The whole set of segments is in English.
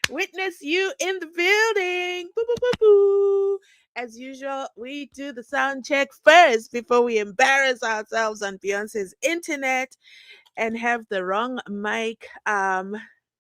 Witness you in the building. Boo, boo, boo, boo. As usual, we do the sound check first before we embarrass ourselves on Beyonce's internet and have the wrong mic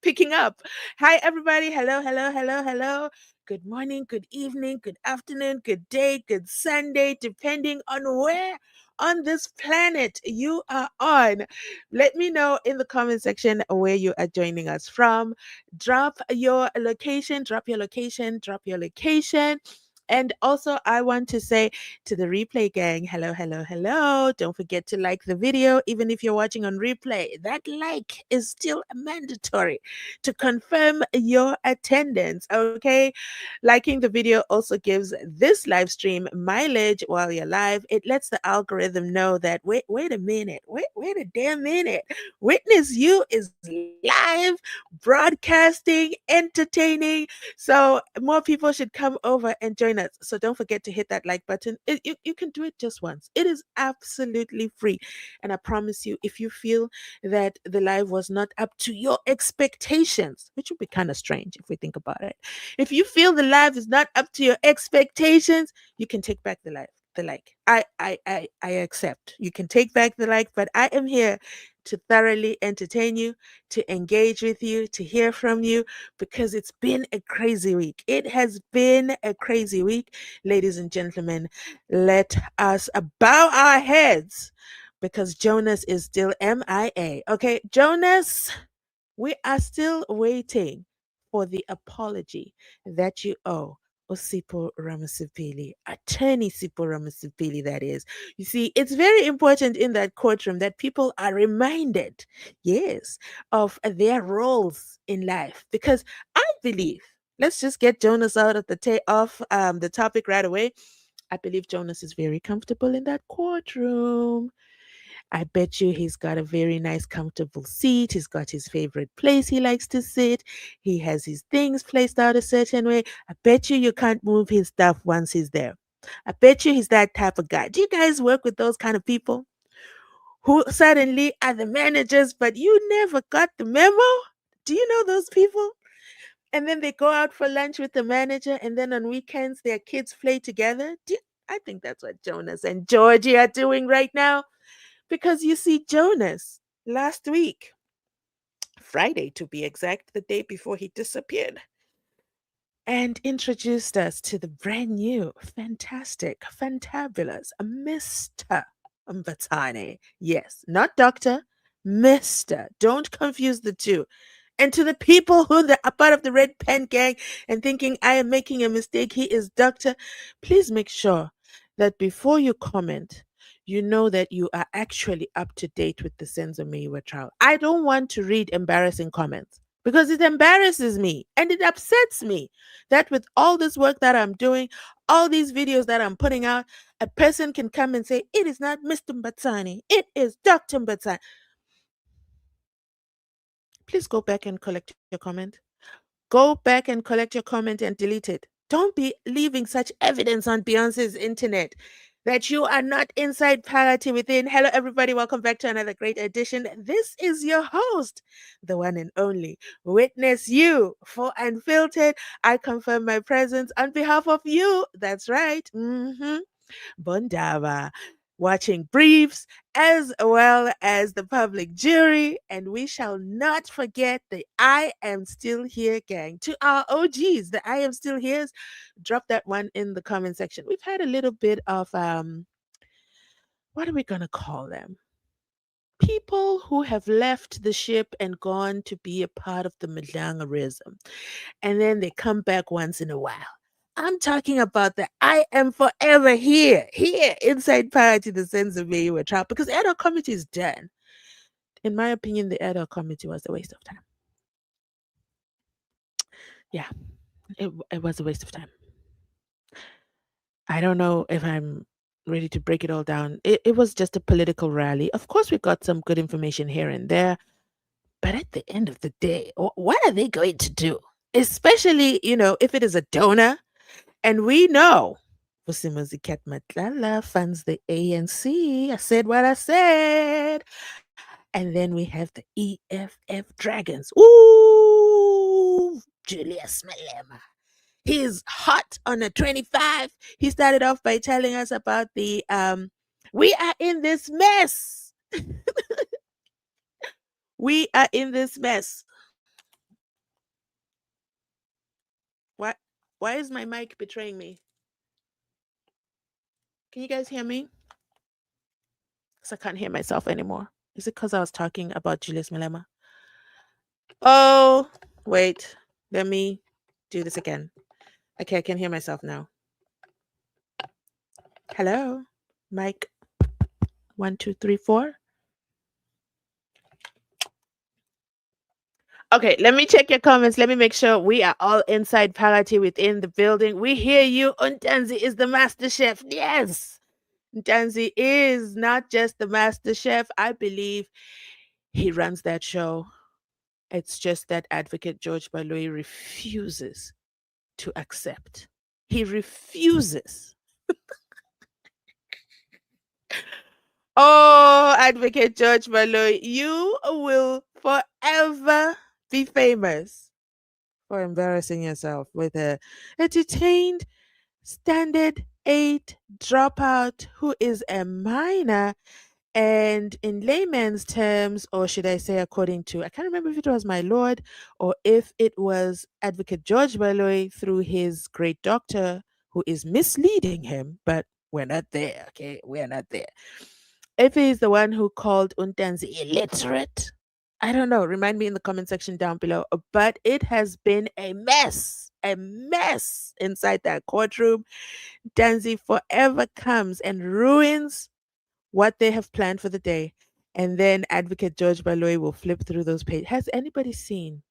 picking up. Hi everybody. Hello, hello, hello, hello. Good morning, good evening, good afternoon, good day, good Sunday, depending on where on this planet you are on. Let me know in the comment section where you are joining us from. Drop your location, drop your location, drop your location. And also, I want to say to the replay gang, hello, hello, hello. Don't forget to like the video, even if you're watching on replay. That like is still mandatory to confirm your attendance, okay? Liking the video also gives this live stream mileage while you're live. It lets the algorithm know that, wait a minute, wait a damn minute. Witness You is live, broadcasting, entertaining, so more people should come over and join us. So don't forget to hit that like button. You can do it just once. It is absolutely free. And I promise you, if you feel that the live was not up to your expectations, which would be kind of strange if we think about it. If you feel the live is not up to your expectations, you can take back the live. The like. I accept. You can take back the like, but I am here to thoroughly entertain you, to engage with you, to hear from you, because it's been a crazy week. It has been a crazy week. Ladies and gentlemen, let us bow our heads because Jonas is still MIA. Okay, Jonas, we are still waiting for the apology that you owe Osipo Ramasipili, attorney Sipo Ramasipili, that is. You see, it's very important in that courtroom that people are reminded, yes, of their roles in life. Because I believe, let's just get Jonas out of the topic right away. I believe Jonas is very comfortable in that courtroom. I bet you he's got a very nice, comfortable seat. He's got his favorite place he likes to sit. He has his things placed out a certain way. I bet you can't move his stuff once he's there. I bet you he's that type of guy. Do you guys work with those kind of people who suddenly are the managers, but you never got the memo? Do you know those people? And then they go out for lunch with the manager, and then on weekends their kids play together. I think that's what Jonas and Georgie are doing right now. Because you see, Jonas, last week, Friday to be exact, the day before he disappeared, and introduced us to the brand new, fantastic, fantabulous Mr. Mbatane. Yes, not Doctor, Mr. Don't confuse the two. And to the people who are part of the Red Pen Gang and thinking I am making a mistake, he is Doctor, please make sure that before you comment, you know that you are actually up to date with the SENZO MEYIWA trial. I don't want to read embarrassing comments because it embarrasses me and it upsets me that with all this work that I'm doing, all these videos that I'm putting out, a person can come and say, it is not Mr. Mbatsani, it is Dr. Mbatsani. Please go back and collect your comment. Go back and collect your comment and delete it. Don't be leaving such evidence on Beyonce's internet that you are not inside parity within. Hello, everybody. Welcome back to another great edition. This is your host, the one and only Witness You for Unfiltered. I confirm my presence on behalf of you. That's right. Bondava, watching briefs as well as the public jury. And we shall not forget the I Am Still Here gang. To our OGs, the I Am Still Here's, drop that one in the comment section. We've had a little bit of, what are we going to call them? People who have left the ship and gone to be a part of the Madlangarism. And then they come back once in a while. I'm talking about the I am forever here inside Parity, the SENZO MEYIWA trial, because the ad hoc committee is done. In my opinion, the ad hoc committee was a waste of time. Yeah, it was a waste of time. I don't know if I'm ready to break it all down. It was just a political rally. Of course, we got some good information here and there, but at the end of the day, what are they going to do? Especially, if it is a donor. And we know Vusimuzi Matlala funds the ANC. I said what I said. And then we have the EFF Dragons. Ooh, Julius Malema. He's hot on the 25. He started off by telling us about the we are in this mess. We are in this mess. Why why is my mic betraying me? Can you guys hear me? Because I can't hear myself anymore. Is it because I was talking about Julius Malema? Oh, wait. Let me do this again. Okay, I can hear myself now. Hello? Mic 1, 2, 3, 4. Okay, let me check your comments. Let me make sure we are all inside parity within the building. We hear you. Ntanzi is the master chef. Yes. Ntanzi is not just the master chef. I believe he runs that show. It's just that Advocate George Baloyi refuses to accept. He refuses. Oh, Advocate George Baloyi, you will forever be famous for embarrassing yourself with a detained standard 8 dropout who is a minor. And in layman's terms, or should I say, according to, I can't remember if it was my lord or if it was Advocate George Baloyi through his great doctor who is misleading him, but we're not there, okay? We're not there. If he's the one who called Untanzi illiterate, I don't know. Remind me in the comment section down below. But it has been a mess inside that courtroom. Danzi forever comes and ruins what they have planned for the day. And then Advocate George Baloyi will flip through those pages. Has anybody seen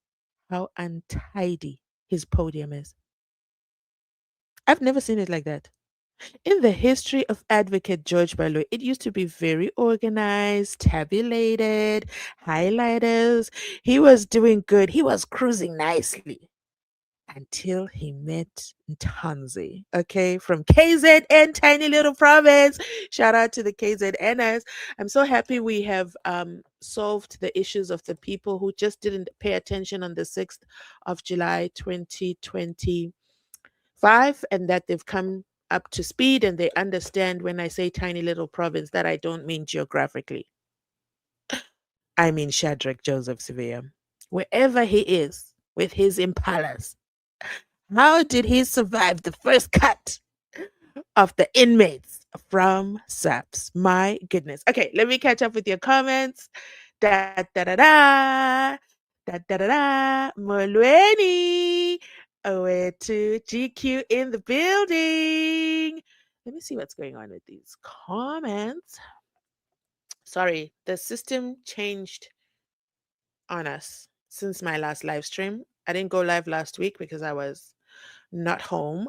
how untidy his podium is? I've never seen it like that. In the history of Advocate George Baloyi, it used to be very organized, tabulated, highlighters. He was doing good. He was cruising nicely until he met Ntanzi, okay, from KZN, tiny little province. Shout out to the KZNers. I'm so happy we have solved the issues of the people who just didn't pay attention on the 6th of July, 2025, and that they've come up to speed and they understand when I say tiny little province that I don't mean geographically. I mean Shadrach Joseph Sevilla. Wherever he is with his impalas, how did he survive the first cut of the inmates from SAPS? My goodness. Okay, let me catch up with your comments. Da da da da. Da da da da. Molweni. To GQ in the building. Let me see what's going on with these comments. Sorry, the system changed on us since my last live stream. I didn't go live last week because I was not home.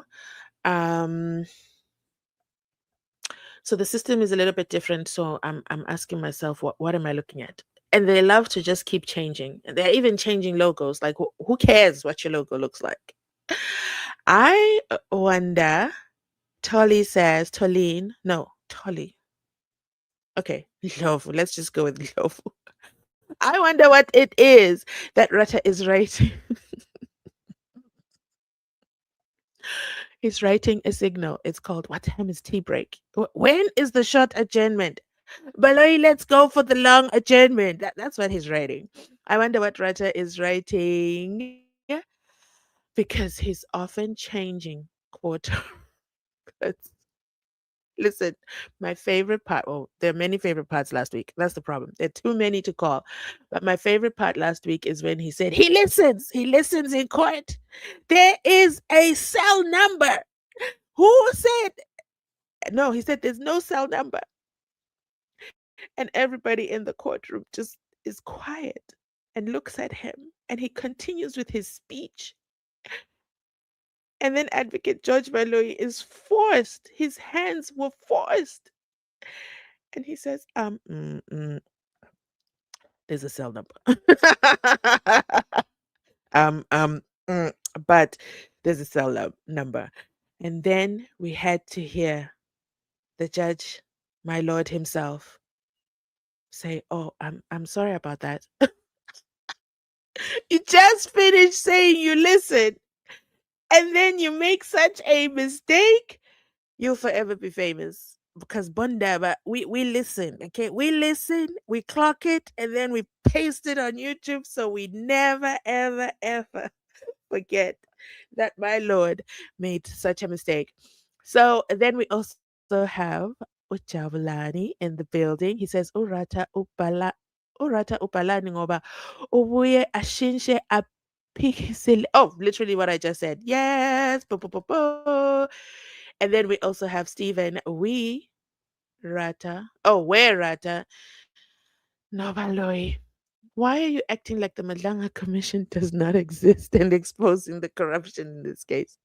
So the system is a little bit different. So I'm asking myself, what am I looking at? And they love to just keep changing. And they're even changing logos. Like, who cares what your logo looks like? I wonder. Tolly says, Tolleen. No, Tolly. Okay, Lovu. Let's just go with Lovu. I wonder what it is that Rata is writing. He's writing a signal. It's called, what time is tea break? When is the short adjournment? Baloyi, let's go for the long adjournment. That's what he's writing. I wonder what Rata is writing because he's often changing quarter. Listen, my favorite part, oh, there are many favorite parts last week. That's the problem. There are too many to call. But my favorite part last week is when he said, he listens in court. There is a cell number. Who said? No, he said there's no cell number. And everybody in the courtroom just is quiet and looks at him. And he continues with his speech. And then Advocate George Baloyi is forced. His hands were forced. And he says, there's a cell number. um, um, but there's a cell number. And then we had to hear the judge, my lord himself, say, "Oh, I'm sorry about that." You just finished saying you listen, and then you make such a mistake. You'll forever be famous because Bondaba, we listen, okay? We listen, we clock it, and then we paste it on YouTube so we never, ever, ever forget that my Lord made such a mistake. So then we also have Ujabulani in the building. He says, Urata upalani ngoba ubuye ashintshe aphikisele. Oh, literally what I just said. Yes. And then we also have Stephen. We Rata. Oh, where Rata? No, Baloyi. Why are you acting like the Malanga Commission does not exist and exposing the corruption in this case?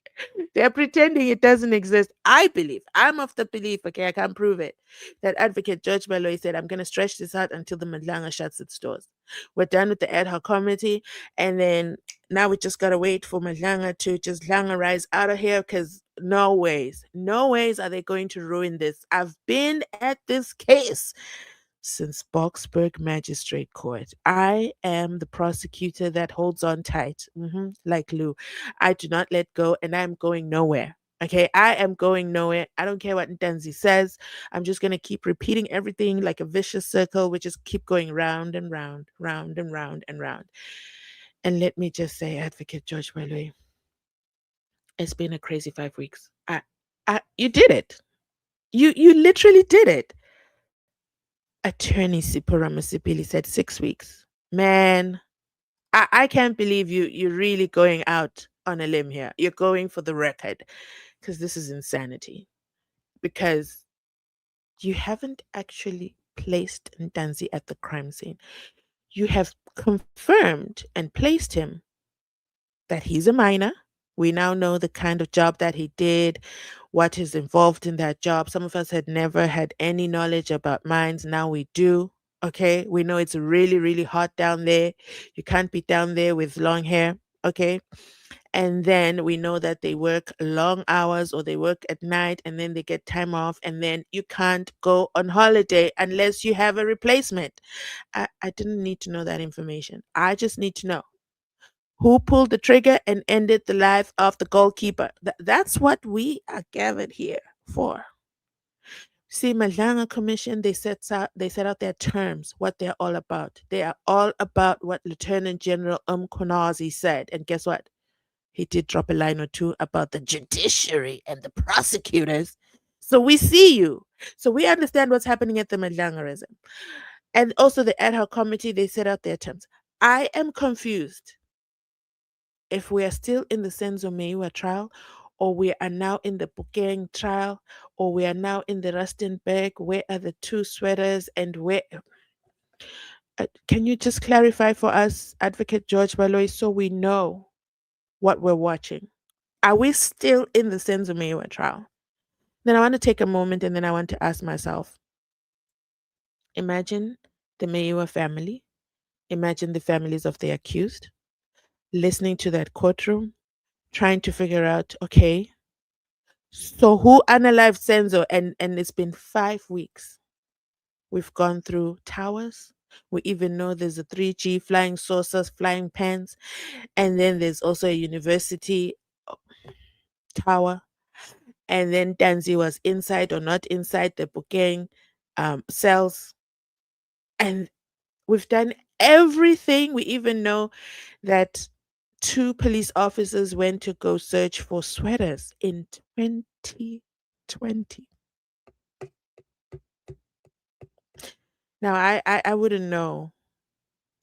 They're pretending it doesn't exist. I believe, I'm of the belief, okay, I can't prove it, that Advocate George Baloyi said, I'm going to stretch this out until the Malanga shuts its doors. We're done with the ad hoc committee, and then now we just got to wait for Malanga to just Langerize out of here because no ways are they going to ruin this. I've been at this case since Boxburg Magistrate Court. I am the prosecutor that holds on tight, like Lou. I do not let go, and I'm going nowhere. Okay, I am going nowhere. I don't care what Ntanzi says. I'm just going to keep repeating everything like a vicious circle. We just keep going round and round, round and round and round. And let me just say, Advocate George Baloyi, it's been a crazy 5 weeks. You did it. You literally did it. Attorney Sipora Masipili said 6 weeks. Man, I can't believe you're really going out on a limb here. You're going for the record because this is insanity. Because you haven't actually placed Ntanzi at the crime scene. You have confirmed and placed him that he's a minor. We now know the kind of job that he did, what is involved in that job. Some of us had never had any knowledge about mines. Now we do. Okay. We know it's really, really hot down there. You can't be down there with long hair. Okay. And then we know that they work long hours or they work at night and then they get time off. And then you can't go on holiday unless you have a replacement. I didn't need to know that information. I just need to know who pulled the trigger and ended the life of the goalkeeper. That's what we are gathered here for. See, Malanga Commission, they set out their terms, what they're all about. They are all about what Lieutenant General Konazi said. And guess what? He did drop a line or two about the judiciary and the prosecutors. So we see you. So we understand what's happening at the Malangarism. And also the ad hoc committee, they set out their terms. I am confused if we are still in the SENZO MEYIWA trial, or we are now in the Bukeng trial, or we are now in the Rustenburg, where are the two sweaters and where. Can you just clarify for us, Advocate George Baloyi, so we know what we're watching? Are we still in the SENZO MEYIWA trial? Then I want to take a moment and then I want to ask myself, imagine the MEYIWA family, imagine the families of the accused, listening to that courtroom, trying to figure out, okay, so who analyzed Senzo? And it's been 5 weeks. We've gone through towers. We even know there's a 3G, flying saucers, flying pans, and then there's also a university tower. And then Danzi was inside or not inside the Bukeng cells. And we've done everything. We even know that two police officers went to go search for sweaters in 2020. Now, I wouldn't know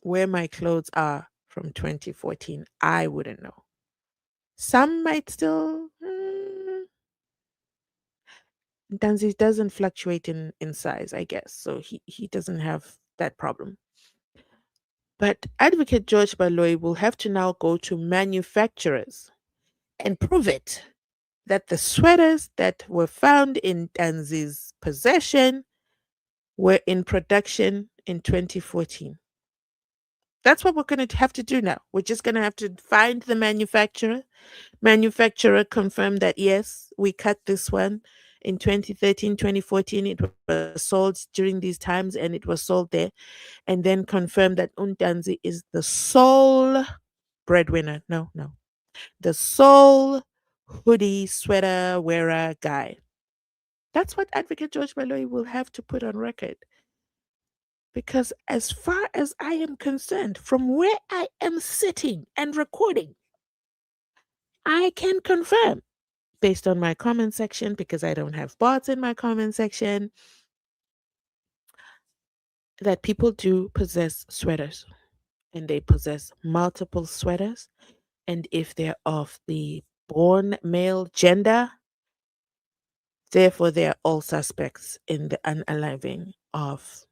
where my clothes are from 2014. I wouldn't know. Some might still. Danzi doesn't fluctuate in size, I guess. So he doesn't have that problem. But Advocate George Baloyi will have to now go to manufacturers and prove it that the sweaters that were found in Danzi's possession were in production in 2014. That's what we're going to have to do now. We're just going to have to find the manufacturer confirm that yes, we cut this one in 2013, 2014. It was sold during these times and it was sold there, and then confirmed that Untanzi is the sole breadwinner. No, no. The sole hoodie sweater wearer guy. That's what Advocate George Baloyi will have to put on record. Because as far as I am concerned, from where I am sitting and recording, I can confirm, based on my comment section, because I don't have bots in my comment section, that people do possess sweaters and they possess multiple sweaters. And if they're of the born male gender, therefore they are all suspects in the unaliving of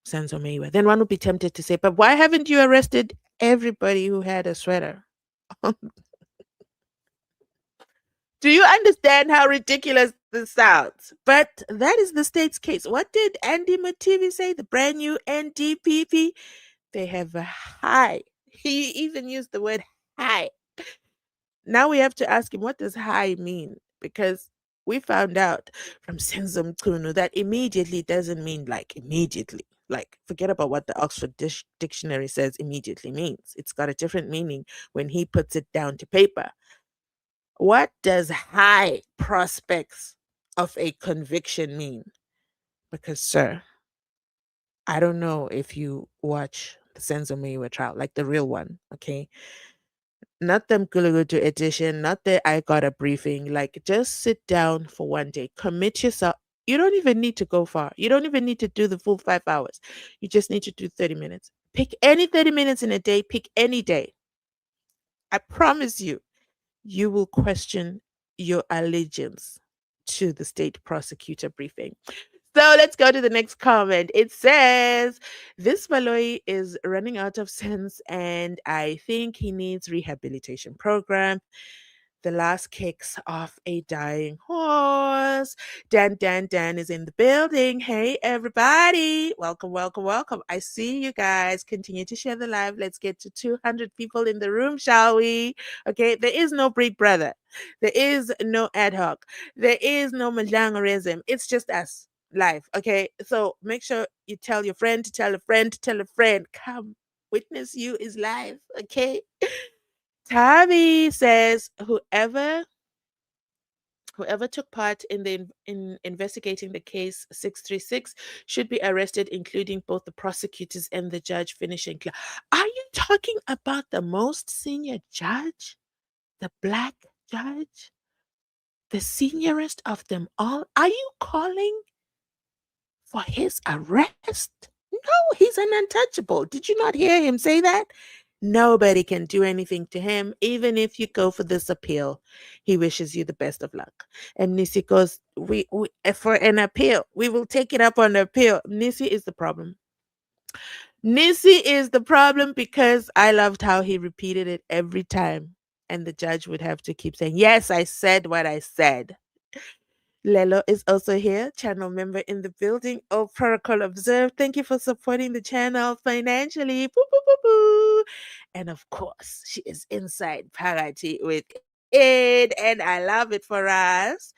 SENZO MEYIWA. Then one would be tempted to say, but why haven't you arrested everybody who had a sweater? Do you understand how ridiculous this sounds? But that is the state's case. What did Andy Mativi say? The brand new NDPP? They have a high. He even used the word high. Now we have to ask him, what does high mean? Because we found out from Senzom Kunu that immediately doesn't mean like immediately. Like, forget about what the Oxford Dictionary says immediately means. It's got a different meaning when he puts it down to paper. What does high prospects of a conviction mean? Because, sir, I don't know if you watch the Senzo Meyiwa trial, like the real one, okay? Not the Gulugudu edition, not the I got a briefing. Like, just sit down for one day, commit yourself. You don't even need to go far. You don't even need to do the full 5 hours. You just need to do 30 minutes. Pick any 30 minutes in a day, pick any day. I promise you, you will question your allegiance to the state prosecutor briefing. So let's go to the next comment. It says, this Baloyi is running out of sense and I think he needs rehabilitation program. The last kicks off a dying horse. Dan is in the building. Hey, everybody. Welcome, welcome, welcome. I see you guys. Continue to share the live. Let's get to 200 people in the room, shall we? Okay, there is no Big Brother. There is no ad hoc. There is no Majangorism. It's just us live. Okay, so make sure you tell your friend to tell a friend to tell a friend. Come, witness you is live. Okay. Tavi says whoever took part in in investigating the case 636 should be arrested, including both the prosecutors and the judge. Finishing clear. Are you talking about the most senior judge, the black judge, the seniorest of them all? Are you calling for his arrest? No, he's an untouchable. Did you not hear him say that? Nobody can do anything to him, even if you go for this appeal. He wishes you the best of luck. And Nisi goes, we for an appeal, we will take it up on appeal. Nisi is the problem. Nisi is the problem because I loved how he repeated it every time. And the judge would have to keep saying, yes, I said what I said. Lelo is also here, channel member in the building. Oh, protocol observed. Thank you for supporting the channel financially. Boo, boo, boo, boo. And of course, she is inside Parati with it, and I love it for us.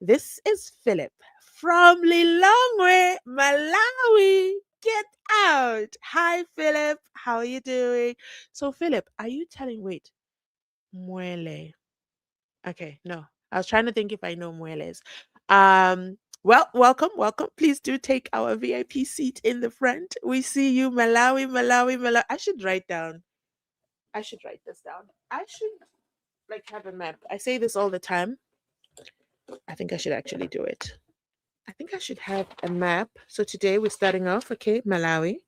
This is Philip from Lilongwe, Malawi. Get out. Hi, Philip. How are you doing? So, Philip, are you telling, wait, Mwele? Okay, no. I was trying to think if I know Mueles. Well, welcome, welcome. Please do take our VIP seat in the front. We see you, Malawi, Malawi, Malawi. I should write down. I should write this down. I should like have a map. I say this all the time. I think I should actually do it. I think I should have a map. So today we're starting off, okay, Malawi.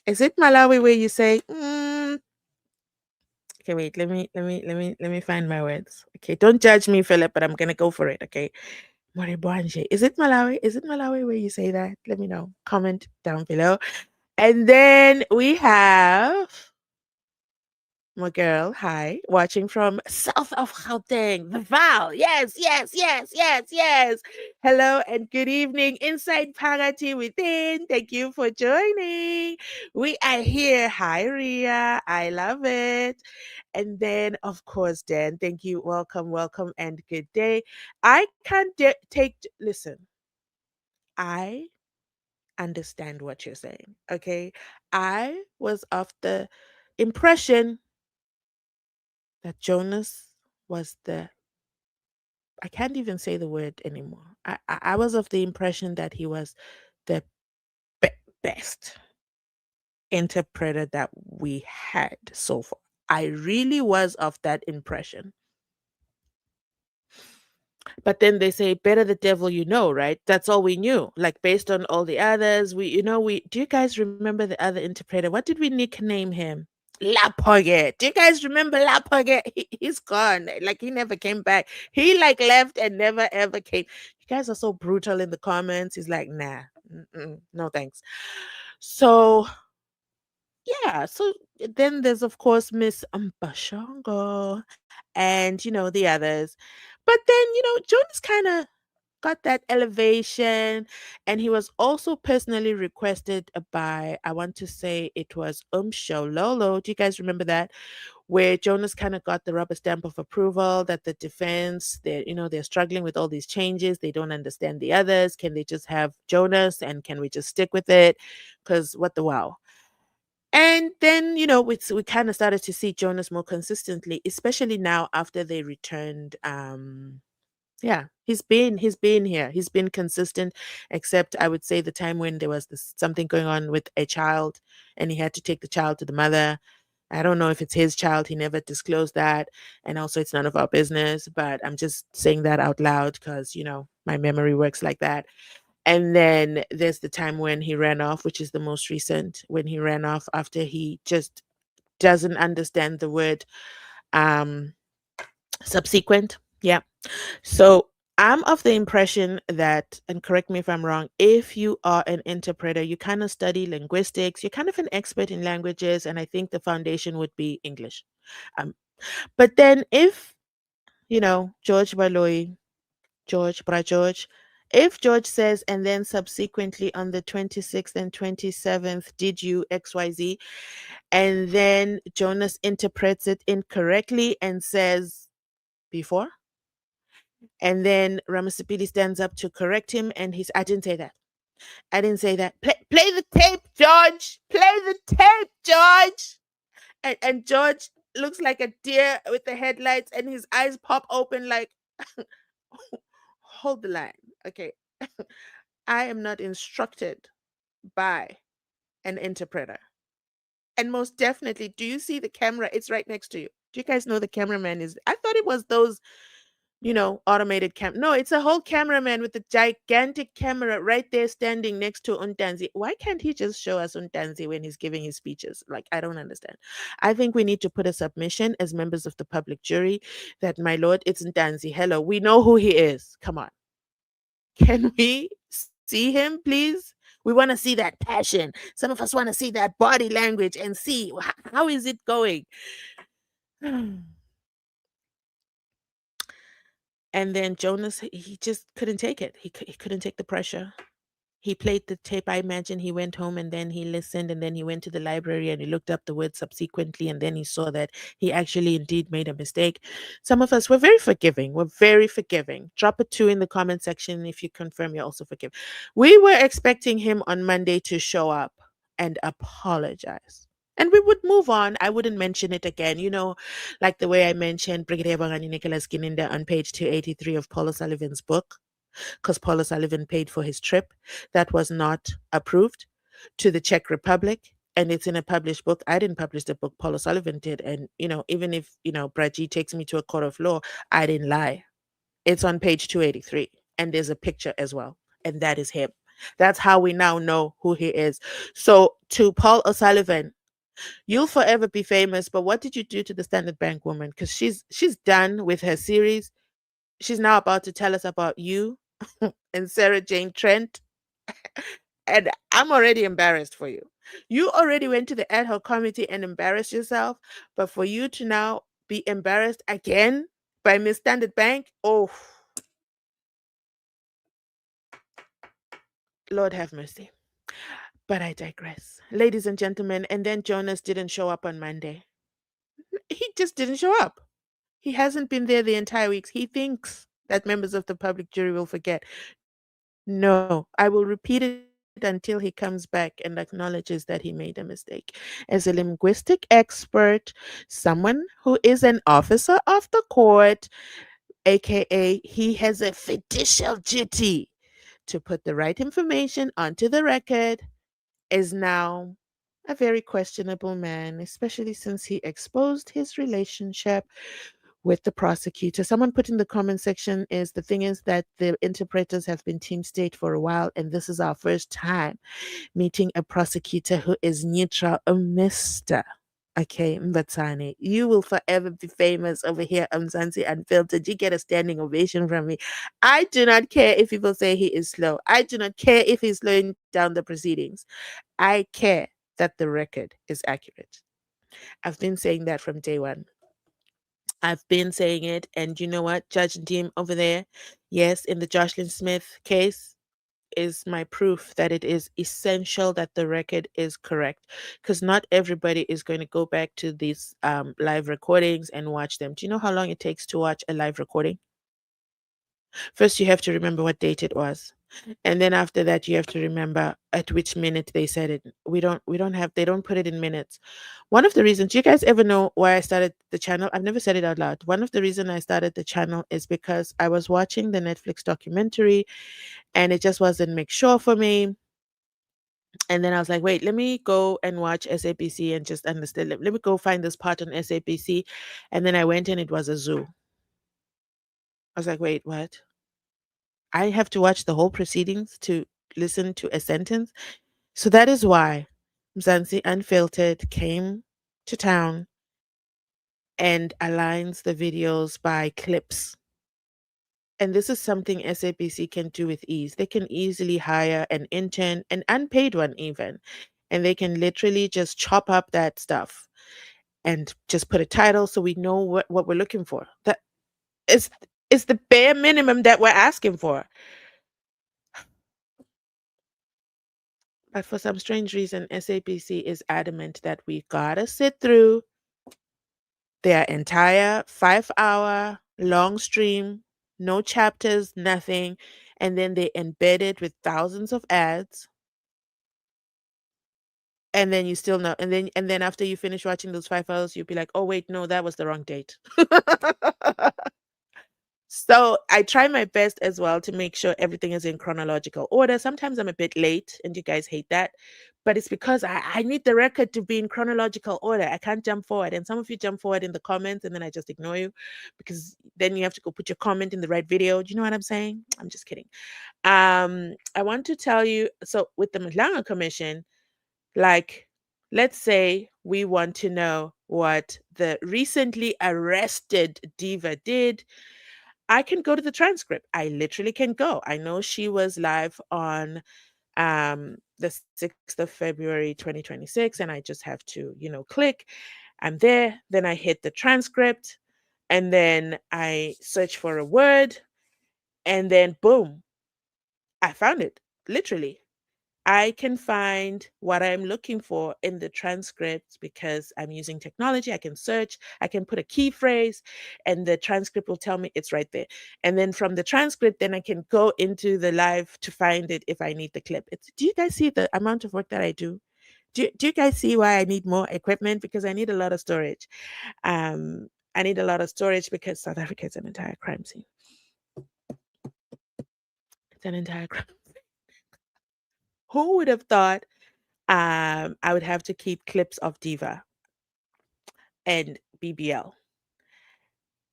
Is it Malawi where you say, okay, wait, let me find my words. Okay, don't judge me, Philip, but I'm gonna go for it, okay? Moribwanje. Is it Malawi? Is it Malawi where you say that? Let me know. Comment down below. And then we have my girl. Hi, watching from south of Gauteng, the Val. Yes, yes, yes, yes, yes. Hello and good evening, inside Pagati within. Thank you for joining. We are here. Hi, Ria. I love it. And then, of course, Dan. Thank you. Welcome, welcome, and good day. I can't take. Listen, I understand what you're saying. Okay, I was of the impression that Jonas was the I can't even say the word anymore. I was of the impression that he was the be- best interpreter that we had so far. I really was of that impression. But then they say better the devil you know, right? That's all we knew. Like based on all the others, we do you guys remember the other interpreter? What did we nickname him? Lapoget. Do you guys remember Lapoget? He's gone. Like he never came back. He like left and never ever came. You guys are so brutal in the comments. He's like, nah, no thanks. So yeah, so then there's of course Miss Mbashongo and the others. But then, Jonas kind of got that elevation, and he was also personally requested by, I want to say it was Lolo. Do you guys remember that? Where Jonas kind of got the rubber stamp of approval that the defense, they're struggling with all these changes. They don't understand the others. Can they just have Jonas and can we just stick with it? Because what the wow. And then, we kind of started to see Jonas more consistently, especially now after they returned. Yeah, he's been here. He's been consistent, except I would say the time when there was something going on with a child, and he had to take the child to the mother. I don't know if it's his child. He never disclosed that, and also it's none of our business. But I'm just saying that out loud because my memory works like that. And then there's the time when he ran off, which is the most recent, when he ran off after he just doesn't understand the word um subsequent. Yeah. So I'm of the impression that, and correct me if I'm wrong, if you are an interpreter, you kind of study linguistics, you're kind of an expert in languages, and I think the foundation would be English. Um, but then if, George Baloyi, George, if George says, and then subsequently on the 26th and 27th, did you XYZ, and then Jonas interprets it incorrectly and says before, and then Ramasipili stands up to correct him, and I didn't say that. I didn't say that. Play the tape, George. Play the tape, George. And George looks like a deer with the headlights, and his eyes pop open like, hold the line. Okay. I am not instructed by an interpreter. And most definitely, do you see the camera? It's right next to you. Do you guys know the cameraman is? I thought it was those automated No, it's a whole cameraman with a gigantic camera right there standing next to Untanzi. Why can't he just show us Untanzi when he's giving his speeches? Like, I don't understand. I think we need to put a submission as members of the public jury that, my lord, it's Untanzi. Hello, we know who he is. Come on. Can we see him, please? We want to see that passion. Some of us want to see that body language and see how is it going. And then Jonas, he just couldn't take it. He couldn't take the pressure. He played the tape. I imagine he went home and then he listened and then he went to the library and he looked up the word subsequently and then he saw that he actually indeed made a mistake. Some of us were very forgiving. We're very forgiving. Drop a 2 in the comment section if you confirm you're also forgiving. We were expecting him on Monday to show up and apologize. And we would move on. I wouldn't mention it again. Like the way I mentioned Brigadier Bongani Ntanzi on page 283 of Paul O'Sullivan's book, because Paul O'Sullivan paid for his trip. That was not approved to the Czech Republic. And it's in a published book. I didn't publish the book, Paul O'Sullivan did. And, even if, Braji takes me to a court of law, I didn't lie. It's on page 283. And there's a picture as well. And that is him. That's how we now know who he is. So to Paul O'Sullivan, you'll forever be famous, but what did you do to the Standard Bank woman? Because she's done with her series. She's now about to tell us about you and Sarah Jane Trent. And I'm already embarrassed for you. You already went to the ad hoc committee and embarrassed yourself, but for you to now be embarrassed again by Miss Standard Bank, oh, Lord have mercy. But I digress. Ladies and gentlemen, and then Jonas didn't show up on Monday. He just didn't show up. He hasn't been there the entire week. He thinks that members of the public jury will forget. No, I will repeat it until he comes back and acknowledges that he made a mistake. As a linguistic expert, someone who is an officer of the court, aka he has a fiducial duty to put the right information onto the record, is now a very questionable man, especially since he exposed his relationship with the prosecutor. Someone put in the comment section is the thing is that the interpreters have been team state for a while, and this is our first time meeting a prosecutor who is neutral, a mister. Okay, Mbatsani, you will forever be famous over here on Mzansi Unfiltered. You get a standing ovation from me. I do not care if people say he is slow. I do not care if he's slowing down the proceedings. I care that the record is accurate. I've been saying that from day one. I've been saying it, and you know what, Judge and team over there, yes, in the Jocelyn Smith case, is my proof that it is essential that the record is correct, because not everybody is going to go back to these live recordings and watch them. Do you know how long it takes to watch a live recording? First, you have to remember what date it was. And then after that, you have to remember at which minute they said it. We don't have, they don't put it in minutes. One of the reasons, do you guys ever know why I started the channel? I've never said it out loud. One of the reason I started the channel is because I was watching the Netflix documentary and it just wasn't make sure for me. And then I was like, wait, let me go and watch SAPC and just understand. Let me go find this part on SAPC. And then I went and it was a zoo. I was like, wait, what? I have to watch the whole proceedings to listen to a sentence. So that is why Mzansi Unfiltered came to town and aligns the videos by clips. And this is something SAPC can do with ease. They can easily hire an intern, an unpaid one even, and they can literally just chop up that stuff and just put a title so we know what we're looking for. That is the bare minimum that we're asking for. But for some strange reason, SAPC is adamant that we gotta sit through their entire 5 hour long stream, no chapters, nothing. And then they embed it with thousands of ads. And then you still know. And then after you finish watching those 5 hours, you'll be like, oh wait, no, that was the wrong date. So I try my best as well to make sure everything is in chronological order. Sometimes I'm a bit late and you guys hate that, but it's because I need the record to be in chronological order. I can't jump forward. And some of you jump forward in the comments and then I just ignore you because then you have to go put your comment in the right video. Do you know what I'm saying? I'm just kidding. I want to tell you, so with the Mhlanga Commission, like, let's say we want to know what the recently arrested diva did. I can go to the transcript. I literally can go. I know she was live on the 6th of February 2026 and I just have to, click. I'm there, then I hit the transcript and then I search for a word and then boom, I found it. Literally. I can find what I'm looking for in the transcript because I'm using technology. I can search, I can put a key phrase, and the transcript will tell me it's right there. And then from the transcript, then I can go into the live to find it if I need the clip. Do you guys see the amount of work that I do? Do you guys see why I need more equipment? Because I need a lot of storage. I need a lot of storage because South Africa is an entire crime scene. It's an entire crime. Who would have thought I would have to keep clips of Diva and BBL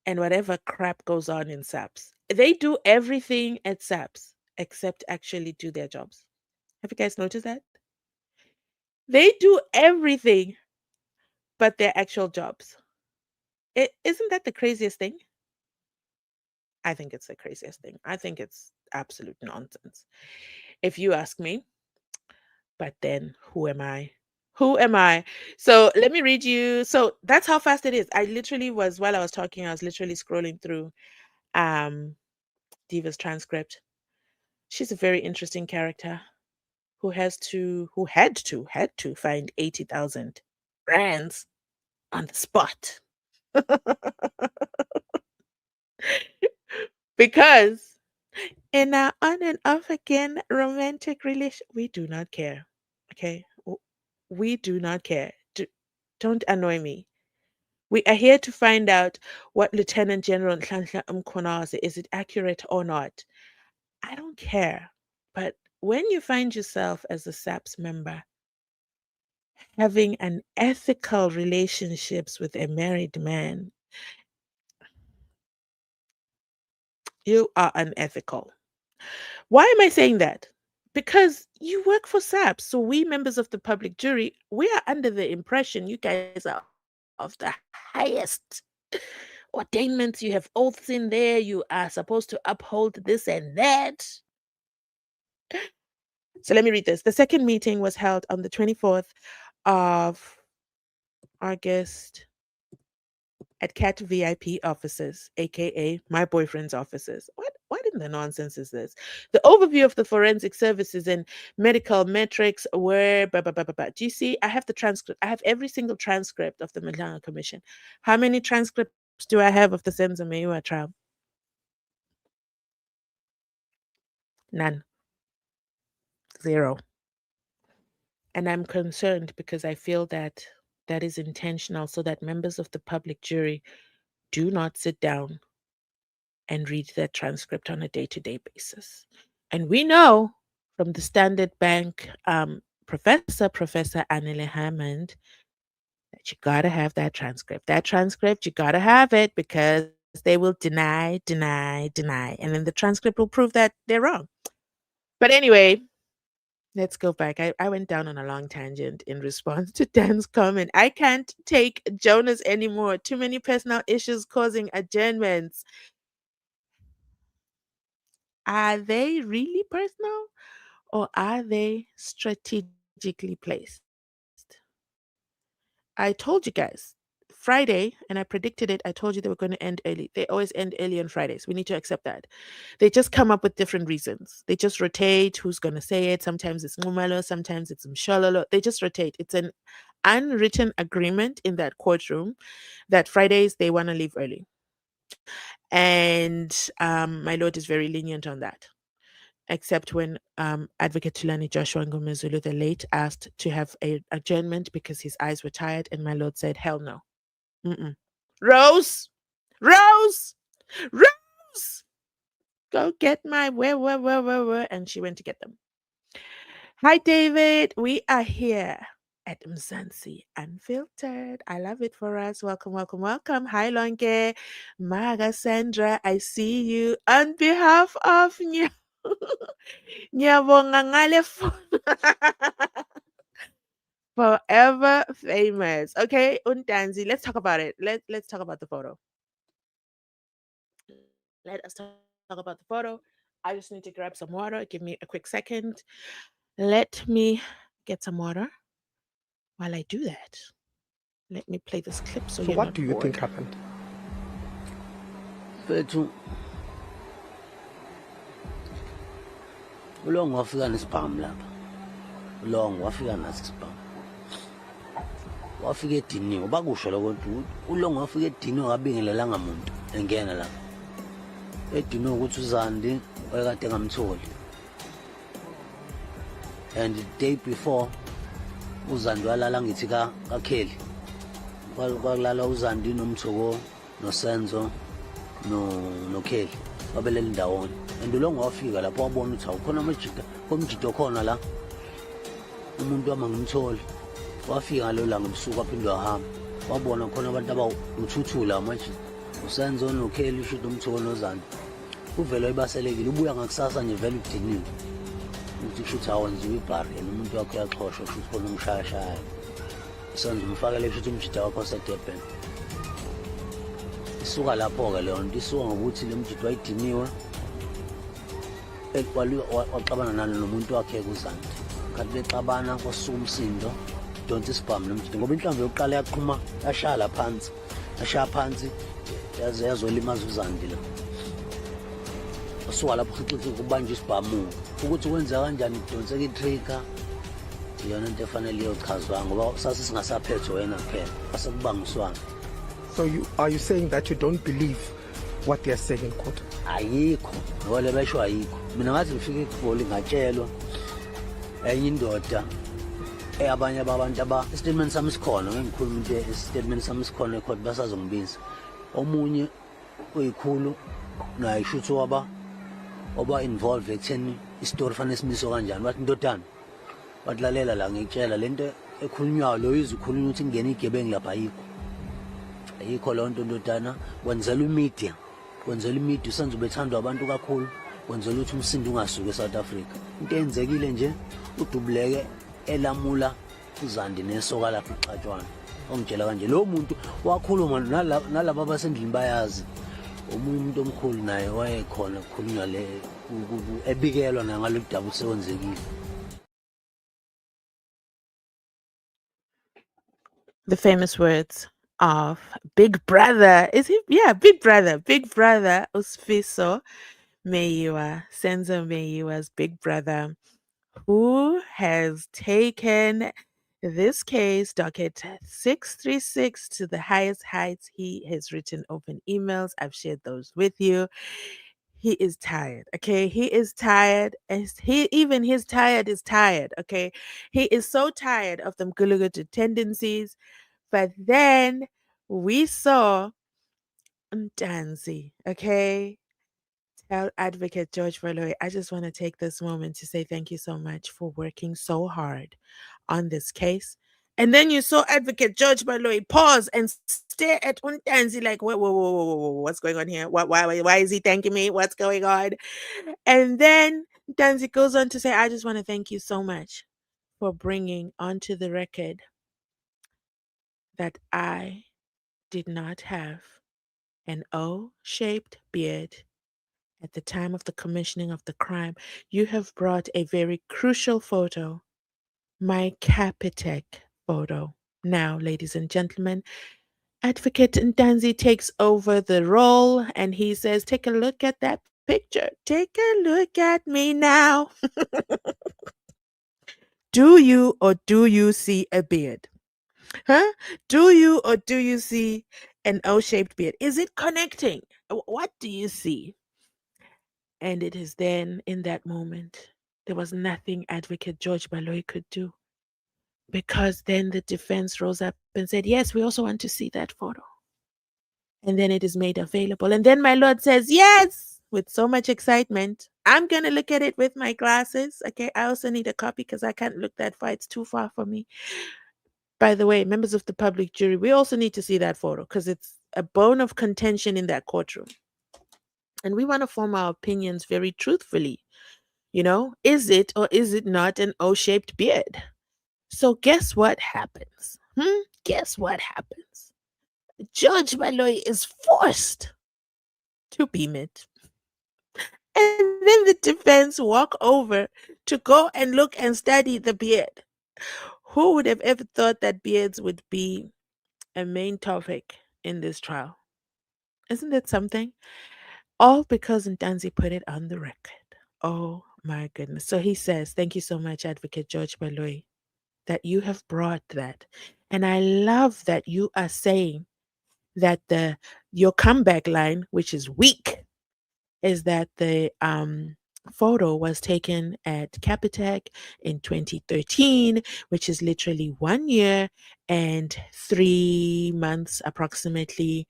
and whatever crap goes on in SAPS. They do everything at SAPS except actually do their jobs. Have you guys noticed that? They do everything but their actual jobs. Isn't that the craziest thing? I think it's the craziest thing. I think it's absolute nonsense, if you ask me. But then, who am I? Who am I? So let me read you. So that's how fast it is. I literally was while I was talking, I was literally scrolling through um Diva's transcript. She's a very interesting character who had to find 80,000 brands on the spot. Because in our on and off again romantic relation, we do not care. Okay? We do not care. Don't annoy me. We are here to find out what Lieutenant General Nhlanhla Mkhwanazi is it accurate or not? I don't care. But when you find yourself as a SAPS member having unethical relationships with a married man, you are unethical. Why am I saying that? Because you work for SAPS. So we members of the public jury, we are under the impression you guys are of the highest ordainments. You have oaths in there. You are supposed to uphold this and that. So let me read this. The second meeting was held on the 24th of August at CAT VIP offices, aka my boyfriend's offices. What in the nonsense is this? The overview of the forensic services and medical metrics were blah, blah, blah, blah, blah. Do you see? I have the transcript. I have every single transcript of the Madlanga Commission. How many transcripts do I have of the SENZO MEYIWA trial? None. Zero. And I'm concerned because I feel that that is intentional so that members of the public jury do not sit down and read that transcript on a day-to-day basis. And we know from the Standard Bank Professor Anile Hammond, that you gotta have that transcript. That transcript, you gotta have it because they will deny, deny, deny. And then the transcript will prove that they're wrong. But anyway, let's go back. I went down on a long tangent in response to Dan's comment. I can't take Jonas anymore. Too many personal issues causing adjournments. Are they really personal or are they strategically placed? I told you guys Friday, and I predicted it. I told you they were going to end early. They always end early on Fridays. We need to accept that. They just come up with different reasons. They just rotate who's going to say it. Sometimes it's Ngumalo, sometimes it's Mshololo. They just rotate. It's an unwritten agreement in that courtroom that Fridays they want to leave early. And my lord is very lenient on that. Except when Advocate Tulani Joshua Ngomezulu, the late, asked to have a adjournment because his eyes were tired, and my lord said, "Hell no, mm-mm. Rose, Rose, Rose, go get my where," and she went to get them. Hi, David. We are here at Mzansi Unfiltered. I love it for us. Welcome, welcome, welcome. Hi, Lonke, Maga Sandra. I see you on behalf of Ngiyabonga ngale forever famous. Okay, Untanzi, let's talk about it. Let's talk about the photo. Let us talk about the photo. I just need to grab some water. Give me a quick second. Let me get some water. While I do that, let me play this clip so you're what not do you bored. think happened? Fethu ulongo wafika nesibhamu lapha. Ulongo wafika naso isibhamu. Wafika ediniwe bakusho lokho ukuthi ulongo wafika ediniwe wabingelelanga umuntu engena lapha. Ediniwe ukuthi uZandi wayekade ngamtholi. And the day before uZandi walala ngithi kaKheli. Kwalala uZandi nomthoko noSenzo noKheli babelela ndawonye. And ulongo wafika lapho wabona ukuthi awukhona komjito khona la. Umuntu wamangimtholi wafika ngalolanga ebusuku aphinde wahamba wabona khona abantu abawuthuthula manje uSenzo noKheli ushuthi umthoko noZandi uvela ebaselekile ubuya ngakusasa nje vele udiniwe ukuthi ushuthi awenziwe ibhari yena umuntu wakhe uyaxhoshwa ushuthi khona umshayashaya uSenzo umfakele ushuthi umjito wakho oseDurban isuka lapho-ke leyo nto isuka ngokuthi le mjito wayidiniwe waxabana nalo nomuntu wakhe kuZandi kanti bexabana kwasuka umsindo sidonsa isibhamu nomjidi ngoba inhlamvu yokuqala yaqhuma yashaya phansi yazolimaza uzandi la usuka lapho khixixi kubanje isibhamu ukuthi kwenzeka kanjani kudonseka itrigger iyona into efanele iyochazwa ngoba sasisingasaphethe wena kuphela asekubangiswana. So are you saying that you don't believe what they are saying in court? Ayikho ngoba le besho ayikho. Mina ngathi ngifike eGoli ngatshelwa enye indoda abanye abantu statement sami sikhona ngikhuluma into statement sami sikhona ecourt basazongibiza omunye oyikhulu naye shuthu oba involved ekutheni istory fanele simiswe kanjani bathi ndodana batlalela la ngikutshela lento ekhulunywayo lo izikhulunywa ukuthi ngene igebengu lapha ayikho lonto ndodana wenzela imedia usenze ubethandwa abantu kakhulu wenzela ukuthi umsindo ungasuki eSouth Africa into eyenzekile nje udubuleke elamula uzandi nesoka lapha ixatshwana ongitshela kanje lo muntu wakhuluma nalabo abasendlini bayazi omunye umuntu omkhulu naye wayekhona ukukhulunywa le ebikelwa nangalo daba usewenzekile. The famous words of Big Brother. Is he? Yeah, Big Brother. Big Brother Usfiso Meyiwa, SENZO Meyiwa's big brother, who has taken this case, docket 636, to the highest heights. He has written open emails. I've shared those with you. He is tired, okay? He is tired. Even his tired is tired, okay? He is so tired of them Gulugutu tendencies. But then we saw Ntanzi, okay? Tell Advocate George Baloyi, I just want to take this moment to say thank you so much for working so hard on this case. And then you saw Advocate George Baloyi pause and stare at Ntanzi like, whoa, what's going on here? Why is he thanking me? What's going on? And then Ntanzi goes on to say, I just want to thank you so much for bringing onto the record that I did not have an O-shaped beard at the time of the commissioning of the crime. You have brought a very crucial photo, my Capitec photo. Now, ladies and gentlemen, Advocate Ntanzi takes over the role and he says, take a look at that picture. Take a look at me now. Do you or do you see a beard? Huh? Do you or do you see an O-shaped beard? Is it connecting? What do you see? And it is then in that moment, there was nothing Advocate George Baloyi could do. Because then the defense rose up and said, yes, we also want to see that photo. And then it is made available. And then my Lord says, yes, with so much excitement. I'm going to look at it with my glasses. Okay, I also need a copy because I can't look that far. It's too far for me. By the way, members of the public jury, we also need to see that photo because it's a bone of contention in that courtroom. And we want to form our opinions very truthfully. You know, is it or is it not an O-shaped beard? So guess what happens? Guess what happens? Judge Baloyi is forced to beam it. And then the defense walk over to go and look and study the beard. Who would have ever thought that beards would be a main topic in this trial? Isn't that something? All because Ntanzi put it on the record. Oh my goodness. So he says, thank you so much, Advocate George Baloyi, that you have brought that. And I love that you are saying that your comeback line, which is weak, is that the photo was taken at Capitec in 2013, which is literally 1 year and 3 months approximately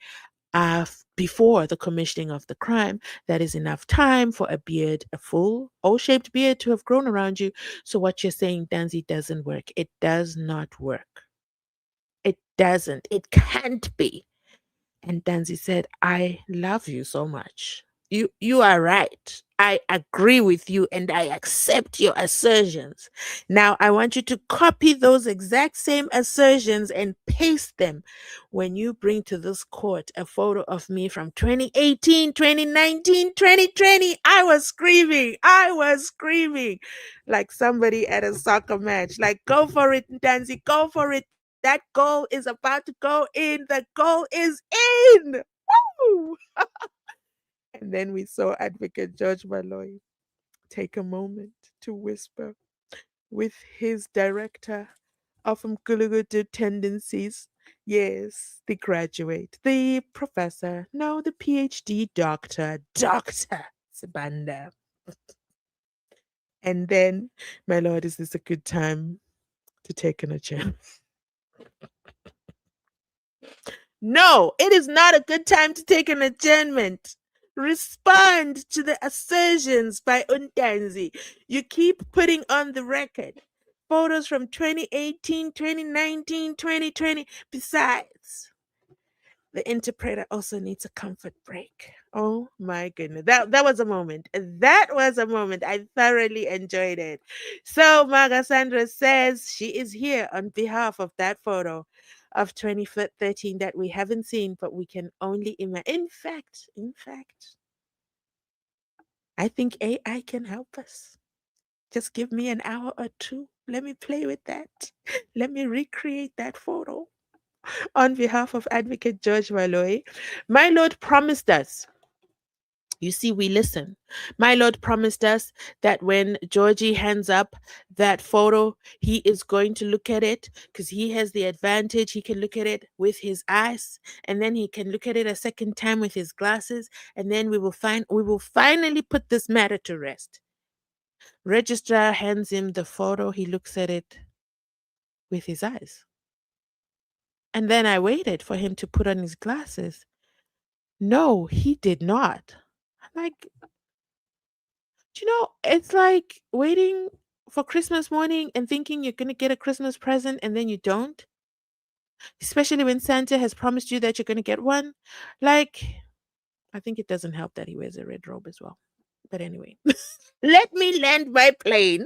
before the commissioning of the crime. That is enough time for a beard, a full O-shaped beard, to have grown around you. So what you're saying, Ntanzi, doesn't work. It does not work. It doesn't. It can't be. And Ntanzi said, I love you so much You are right. I agree with you and I accept your assertions. Now I want you to copy those exact same assertions and paste them when you bring to this court a photo of me from 2018, 2019, 2020. I was screaming like somebody at a soccer match. Like, go for it, Ntanzi, go for it. That goal is about to go in. The goal is in. Woo! And then we saw Advocate George Baloyi take a moment to whisper with his director of Mkulugudu tendencies. Yes, the graduate, the professor, no, the PhD doctor, Dr. Sibanda. And then, my lord, is this a good time to take an agenda? No, it is not a good time to take an adjournment. Respond to the assertions by Untanzi. You keep putting on the record photos from 2018, 2019, 2020. Besides, the interpreter also needs a comfort break. Oh my goodness. That was a moment. That was a moment. I thoroughly enjoyed it. So Maga Sandra says she is here on behalf of that photo of 2013 that we haven't seen, but we can only imagine. In fact, I think AI can help us. Just give me an hour or two. Let me play with that. Let me recreate that photo on behalf of Advocate George Baloyi. My Lord promised us. You see, we listen. My Lord promised us that when Georgie hands up that photo, he is going to look at it because he has the advantage. He can look at it with his eyes, and then he can look at it a second time with his glasses, and then we will finally put this matter to rest. Registrar hands him the photo. He looks at it with his eyes. And then I waited for him to put on his glasses. No, he did not. I'm like, it's like waiting for Christmas morning and thinking you're going to get a Christmas present and then you don't. Especially when Santa has promised you that you're going to get one. Like, I think it doesn't help that he wears a red robe as well. But anyway, let me land my plane.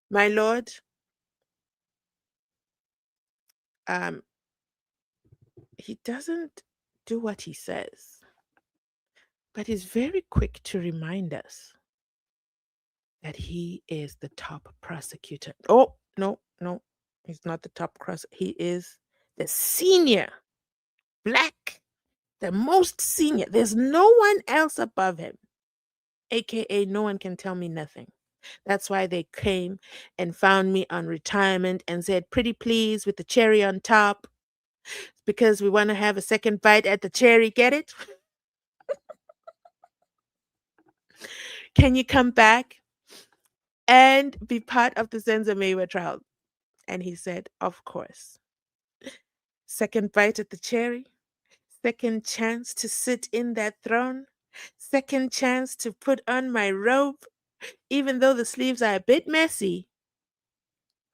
My lord, um, he doesn't do what he says, but he's very quick to remind us that he is the top prosecutor. Oh, no, no, he's not the top He is the senior black, the most senior. There's no one else above him, aka no one can tell me nothing. That's why they came and found me on retirement and said, pretty please, with the cherry on top, because we want to have a second bite at the cherry. Get it? Can you come back and be part of the SENZO MEYIWA trial? And he said, of course. Second bite at the cherry, second chance to sit in that throne, second chance to put on my robe, even though the sleeves are a bit messy.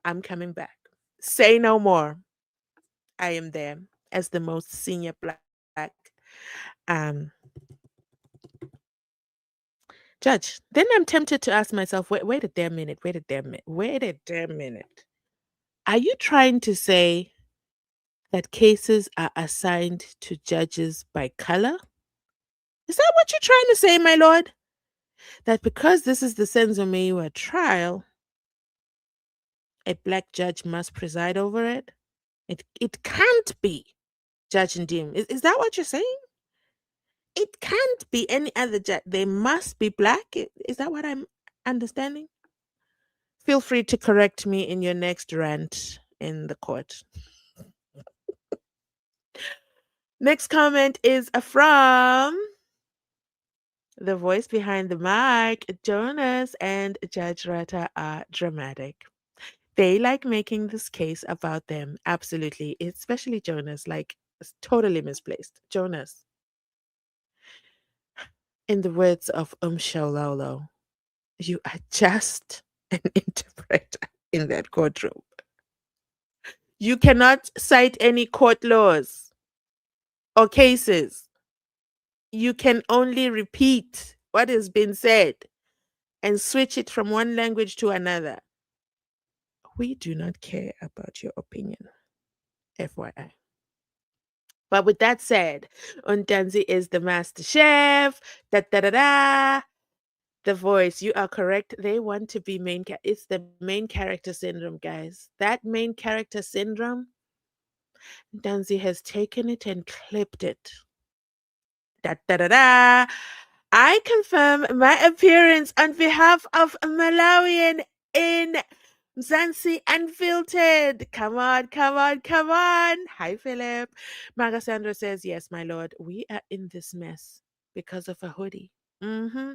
I'm coming back. Say no more. I am there as the most senior black um, judge. Then I'm tempted to ask myself, wait a damn minute, wait a damn minute. Are you trying to say that cases are assigned to judges by color? Is that what you're trying to say, my lord? That because this is the SENZO MEYIWA trial, a black judge must preside over it? It can't be Judge Ndim. Is that what you're saying? It can't be any other judge. They must be black. Is that what I'm understanding? Feel free to correct me in your next rant in the court. Next comment is from the voice behind the mic. Jonas and Judge Rata are dramatic. They like making this case about them. Absolutely. Especially Jonas. Like, it's totally misplaced. Jonas. In the words of Shalolo, you are just an interpreter in that courtroom. You cannot cite any court laws or cases you can only repeat what has been said and switch it from one language to another. We do not care about your opinion, FYI. But with that said, Untanzi is the master chef. Da da da da. The voice, you are correct. They want to be it's the main character syndrome, guys. That main character syndrome, Danzi has taken it and clipped it. Da da da da. I confirm my appearance on behalf of Malawian in Mzansi Unfiltered. Come on, come on, come on. Hi, Philip. Magasandra says, yes, my lord, we are in this mess because of a hoodie. Mm-hmm.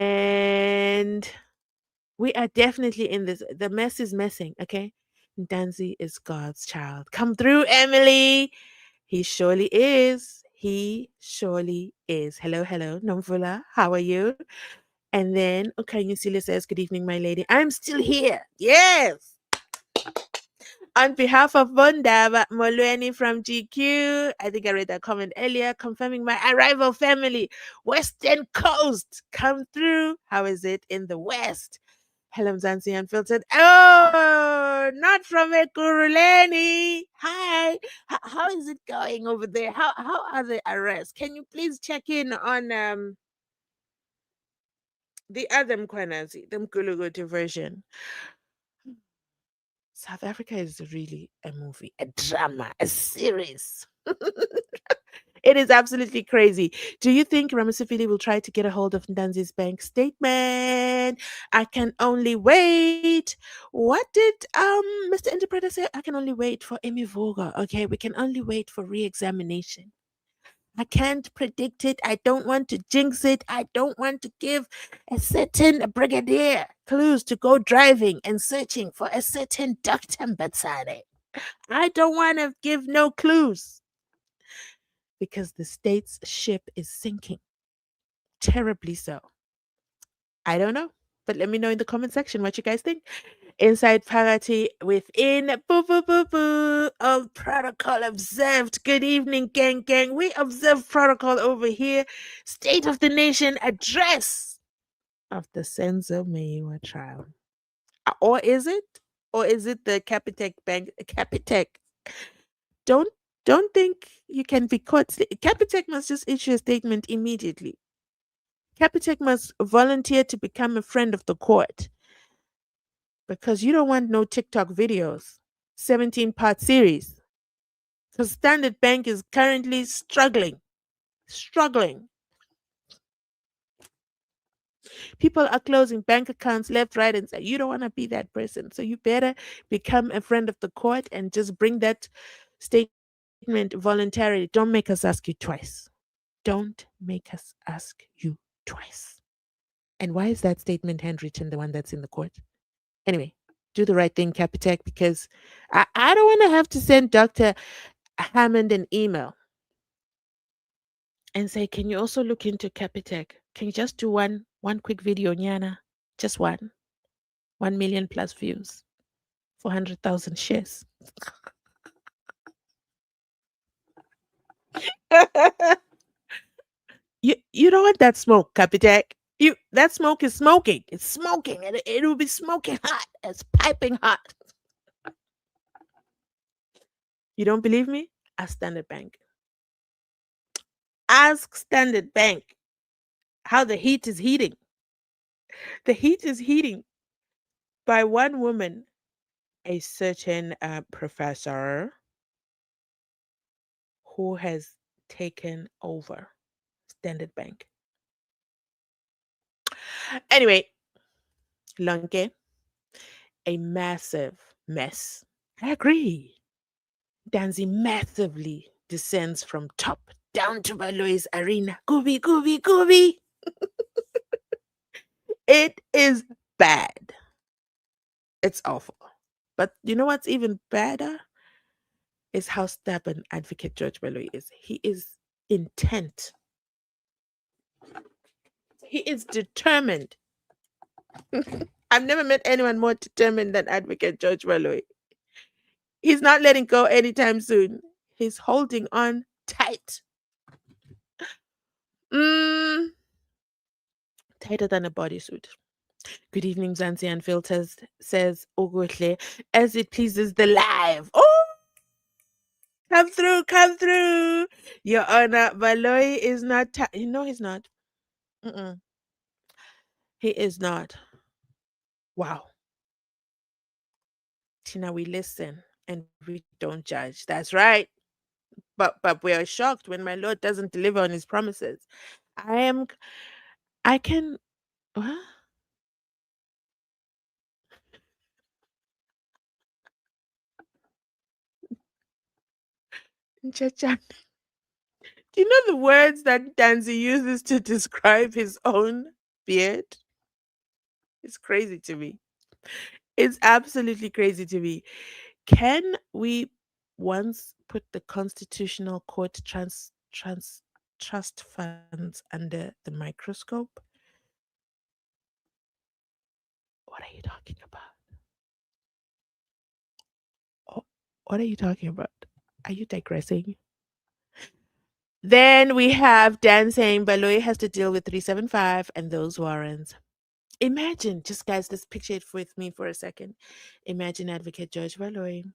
And we are definitely in this. The mess is messing, okay? Danzi is God's child. Come through, Emily. He surely is. He surely is. Hello, hello, Nomvula. How are you? And then Okanyusila says, good evening, my lady. I'm still here. Yes. On behalf of Bondava Molweni from GQ, I think I read that comment earlier, confirming my arrival family. Western Coast, come through. How is it in the West? Hello, Mzansi Unfiltered. Oh, not from Ekuruleni. Hi. How is it going over there? How are the arrests? Can you please check in on the other Mkwanazi, the Mkuluguti version? South Africa is really a movie, a drama, a series. It is absolutely crazy. Do you think Ramasifili will try to get a hold of Ndanzi's bank statement? I can only wait. What did Mr. Interpreter say? I can only wait for Amy Voga. Okay, we can only wait for re-examination. I can't predict it. I don't want to jinx it. I don't want to give a certain brigadier clues to go driving and searching for a certain Dr. Mbatsane. I don't want to give no clues because the state's ship is sinking. Terribly so. I don't know. But let me know in the comment section what you guys think. Inside party within. Boo, boo, boo, boo. Protocol observed. Good evening, gang, gang. We observe protocol over here. State of the nation address of the SENZO MEYIWA trial. Or is it? Or is it the Capitec Bank? Capitec. Don't think you can be caught. Capitec must just issue a statement immediately. Capitec must volunteer to become a friend of the court because you don't want no TikTok videos, 17-part series. Because Standard Bank is currently struggling. People are closing bank accounts left, right, and center. You don't want to be that person. So you better become a friend of the court and just bring that statement voluntarily. Don't make us ask you twice. Don't make us ask you twice. And why is that statement handwritten, the one that's in the court? Anyway, do the right thing, Capitec, because I don't want to have to send Dr. Hammond an email and say, can you also look into Capitec? Can you just do one quick video, Nyana? Just one. 1 million plus views. 400,000 shares. You don't want that smoke, Capitec. That smoke is smoking. It's smoking, and it will be smoking hot. It's piping hot. You don't believe me? Ask Standard Bank. Ask Standard Bank how the heat is heating. The heat is heating by one woman, a certain professor who has taken over Standard Bank. Anyway, Lanke, a massive mess. I agree. Danzi massively descends from top down to Baloyi's arena. Gooby, gooby, gooby. It is bad. It's awful. But you know what's even badder? Is how stubborn Advocate George Baloyi is. He is intent. He is determined. I've never met anyone more determined than Advocate George Baloyi. He's not letting go anytime soon. He's holding on tight. Mm, tighter than a bodysuit. Good evening, Mzansi Unfiltered, says Ogutle, as it pleases the live. Oh, come through, come through. Your Honor, Baloyi is not. You know he's not. Mm-mm. He is not. Wow. Tina, we listen and we don't judge. That's right. But we are shocked when my Lord doesn't deliver on his promises. I am. I can. What? Chacha. Do you know the words that Danzi uses to describe his own beard? It's crazy to me. It's absolutely crazy to me. Can we once put the Constitutional Court trust funds under the microscope? What are you talking about? Oh, what are you talking about? Are you digressing? Then we have Dan saying Baloyi has to deal with 375 and those warrants. Imagine, just guys, let's picture it with me for a second. Imagine Advocate George Baloyi,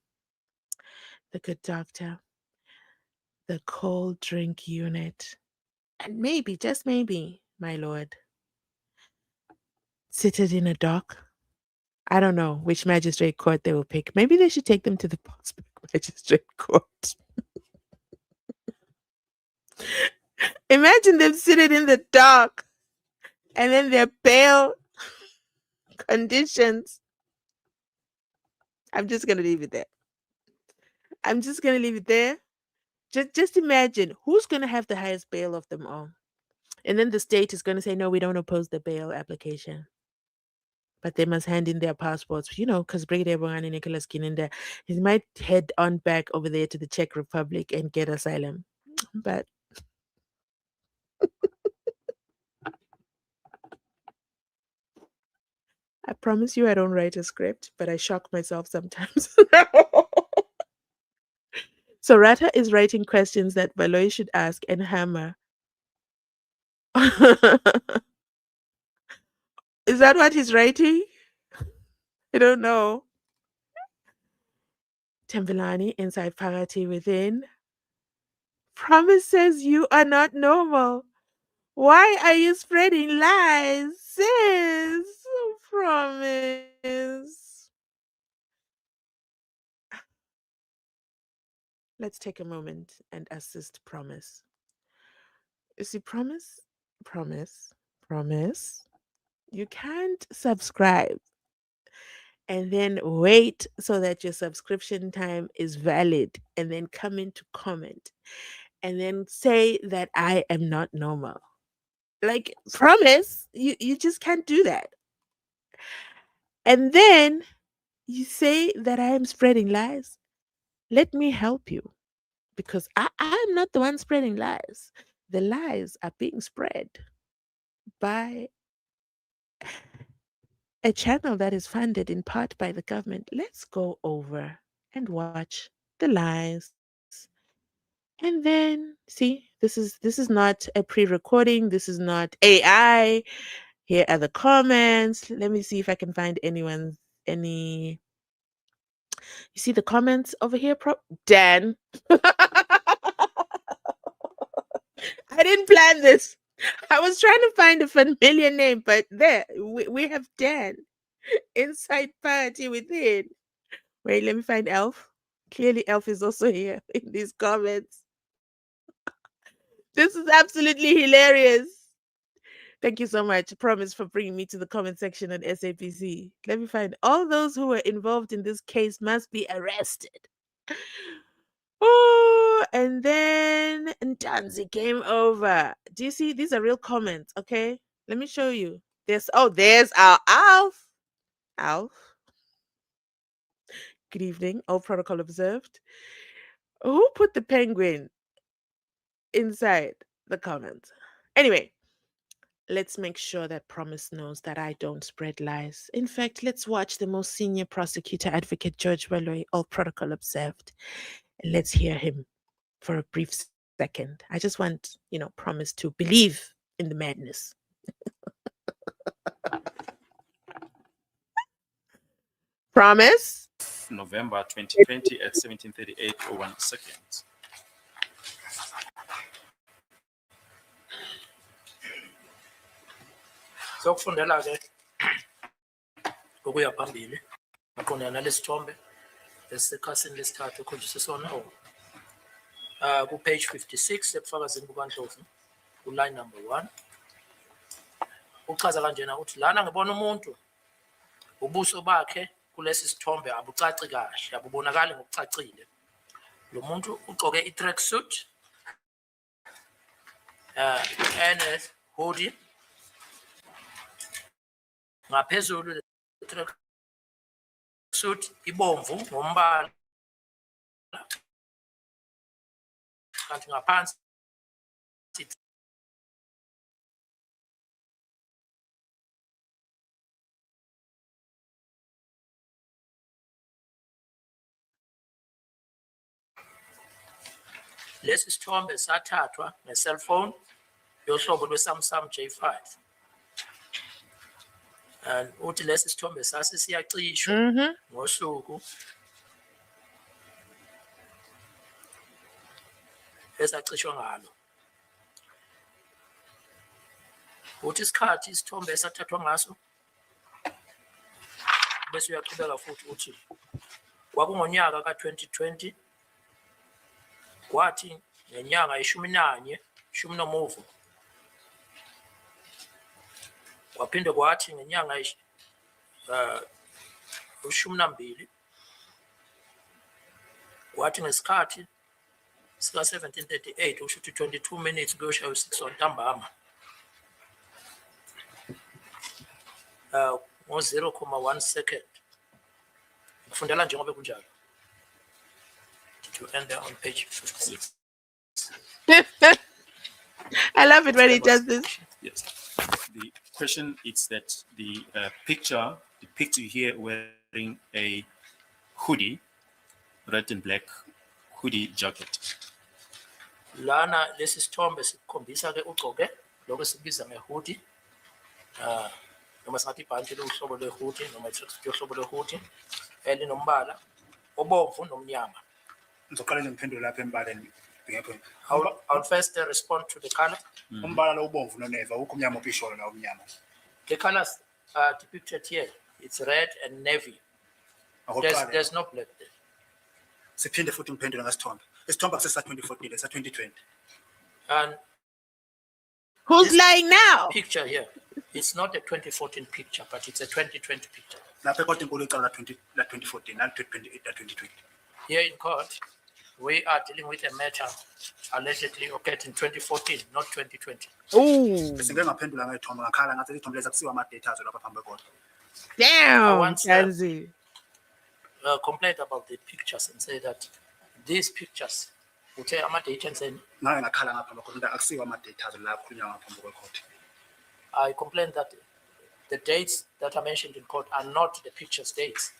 the good doctor, the cold drink unit, and maybe, just maybe, my lord, seated in a dock. I don't know which magistrate court they will pick. Maybe they should take them to the Prospect Magistrate Court. Imagine them sitting in the dock and then their bail conditions. I'm just gonna leave it there. I'm just gonna leave it there. Just imagine who's gonna have the highest bail of them all. And then the state is gonna say, no, we don't oppose the bail application. But they must hand in their passports, because Brigadier Bongani Nicholas Kininda, he might head on back over there to the Czech Republic and get asylum. But I promise you I don't write a script, but I shock myself sometimes. So Rata is writing questions that Baloy should ask and hammer. Is that what he's writing? I don't know. Tembilani inside Parati within. Promise says you are not normal. Why are you spreading lies? Sis, promise. Let's take a moment and assist Promise. You see, Promise. You can't subscribe and then wait so that your subscription time is valid and then come in to comment and then say that I am not normal. Like, Promise, you just can't do that. And then you say that I am spreading lies. Let me help you because I'm not the one spreading lies. The lies are being spread by a channel that is funded in part by the government. Let's go over and watch the lies. And then this is not a pre-recording. This is not AI. Here are the comments. Let me see if I can find any. You see the comments over here, Dan. I didn't plan this. I was trying to find a familiar name, but there we have Dan inside party within. Wait, let me find Elf. Clearly, Elf is also here in these comments. This is absolutely hilarious. Thank you so much, Promise, for bringing me to the comment section on SAPC. Let me find all those who were involved in this case must be arrested. Oh, and then Ntanzi came over. Do you see? These are real comments, okay? Let me show you. There's our Alf. Alf. Good evening. All protocol observed. Who put the penguin inside the comments? Anyway, let's make sure that Promise knows that I don't spread lies. In fact, let's watch the most senior prosecutor advocate, George Baloyi, all protocol observed. And let's hear him for a brief second. I just want, Promise to believe in the madness. Promise? November 2020 at 17:38:01 seconds. Sokufundela ke ukuya phambili maqondana nalesithombe esisekhasini lesithathu ekhonjiswe sona ku page 56 ebufakazini bukaNdlovu ku line number 1 uchaza kanjena uthi lana ngibona umuntu ubuso bakhe kulesi sithombe abucaci kahle abubonakali ngokucacile lo muntu ugqoke i-track suit and hoodie ngaphezulu le-track suit ibomvu ngombala kanti ngaphansi lesi sithombe sathathwa nge-cellphone yohlobo lwe-Samsung J5 and uthi lesi sithombe sasisiyacishwa ngosuku esacishwa ngalo uthi isikhathi isithombe esathathwa ngaso bese uyaqhubeka futhi uthi kwakungonyaka ka-2020 kwathi ngenyanga ye-11 11 kwaphinde kwathi ngenyanga ye-12 kwathi ngesikhathi sika 17:38 usho ukuthi 22 minutes kuyoshaya u6 ntambama ngo 0.1 second kufundela njengoba kunjalo to end there on page 56. I love it when he does this. Yes. The question is that the picture depicts you here wearing a hoodie, red and black hoodie jacket. Lana lesi sithombe sikhombisa ke ugcoke lokho sibiza ngehoodie noma singathi ibhanti lohlobo lwehoodie noma ihlobo lwehoodie elinombala obomvu nomnyama. Ngizoqala ngiphendule lapha embaleni ngekho. I'll first respond to the color. Umbala lo ubomvu noneva ukho umnyama opisholo na umnyama. The colors depicted here, it's red and navy. There's no black there. Siphinde futhi ngiphendule ngasithombe. Isithombe kusesa 2014 lesa 2020. And who's lying now? Picture here. It's not a 2014 picture, but it's a 2020 picture. Lapha kodwa inkulu icala la 2014 na 2020. Here in court, we are dealing with a matter allegedly occurred in 2014, not 2020. Ooh. Besingeke ngaphendula ngayithombe ngakhala ngathi ithombe leza kusiwa ama data lapha phambi kodwa. Damn, Ntanzi. Complaint about the pictures and say that these pictures uthe ama data and say Naye ngakhala ngapha kodwa akusiwa ama data la khulunywa ngaphambi kwecourt. I complain that the dates that are mentioned in court are not the pictures dates.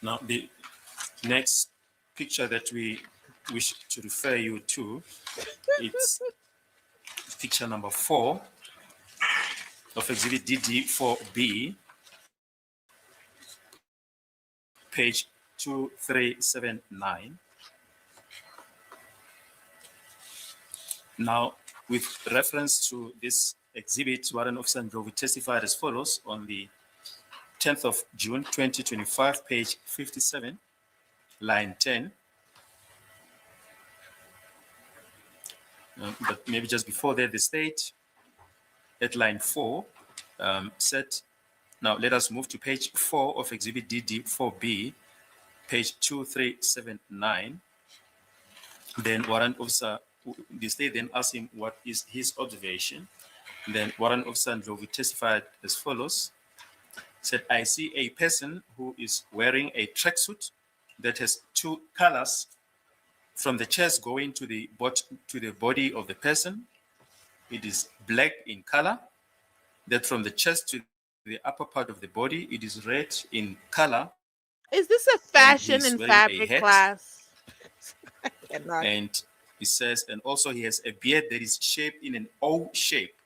Now, the next picture that we wish to refer you to, it's picture number 4 of exhibit DD4B, page 2379. Now, with reference to this exhibit, Warrant Officer Ndlovu testified as follows on the 10th of June 2025, page 57, line 10. But maybe just before that, the state at line 4 said, now let us move to page 4 of exhibit DD4B, page 2379. Then Warrant Officer, the state then asked him what is his observation. Then Warrant Officer Ndlovu testified as follows. Said, I see a person who is wearing a tracksuit that has 2 colors from the chest going to the body of the person. It is black in color. That from the chest to the upper part of the body, it is red in color. Is this a fashion and fabric class? And It says, and also he has a beard that is shaped in an O shape.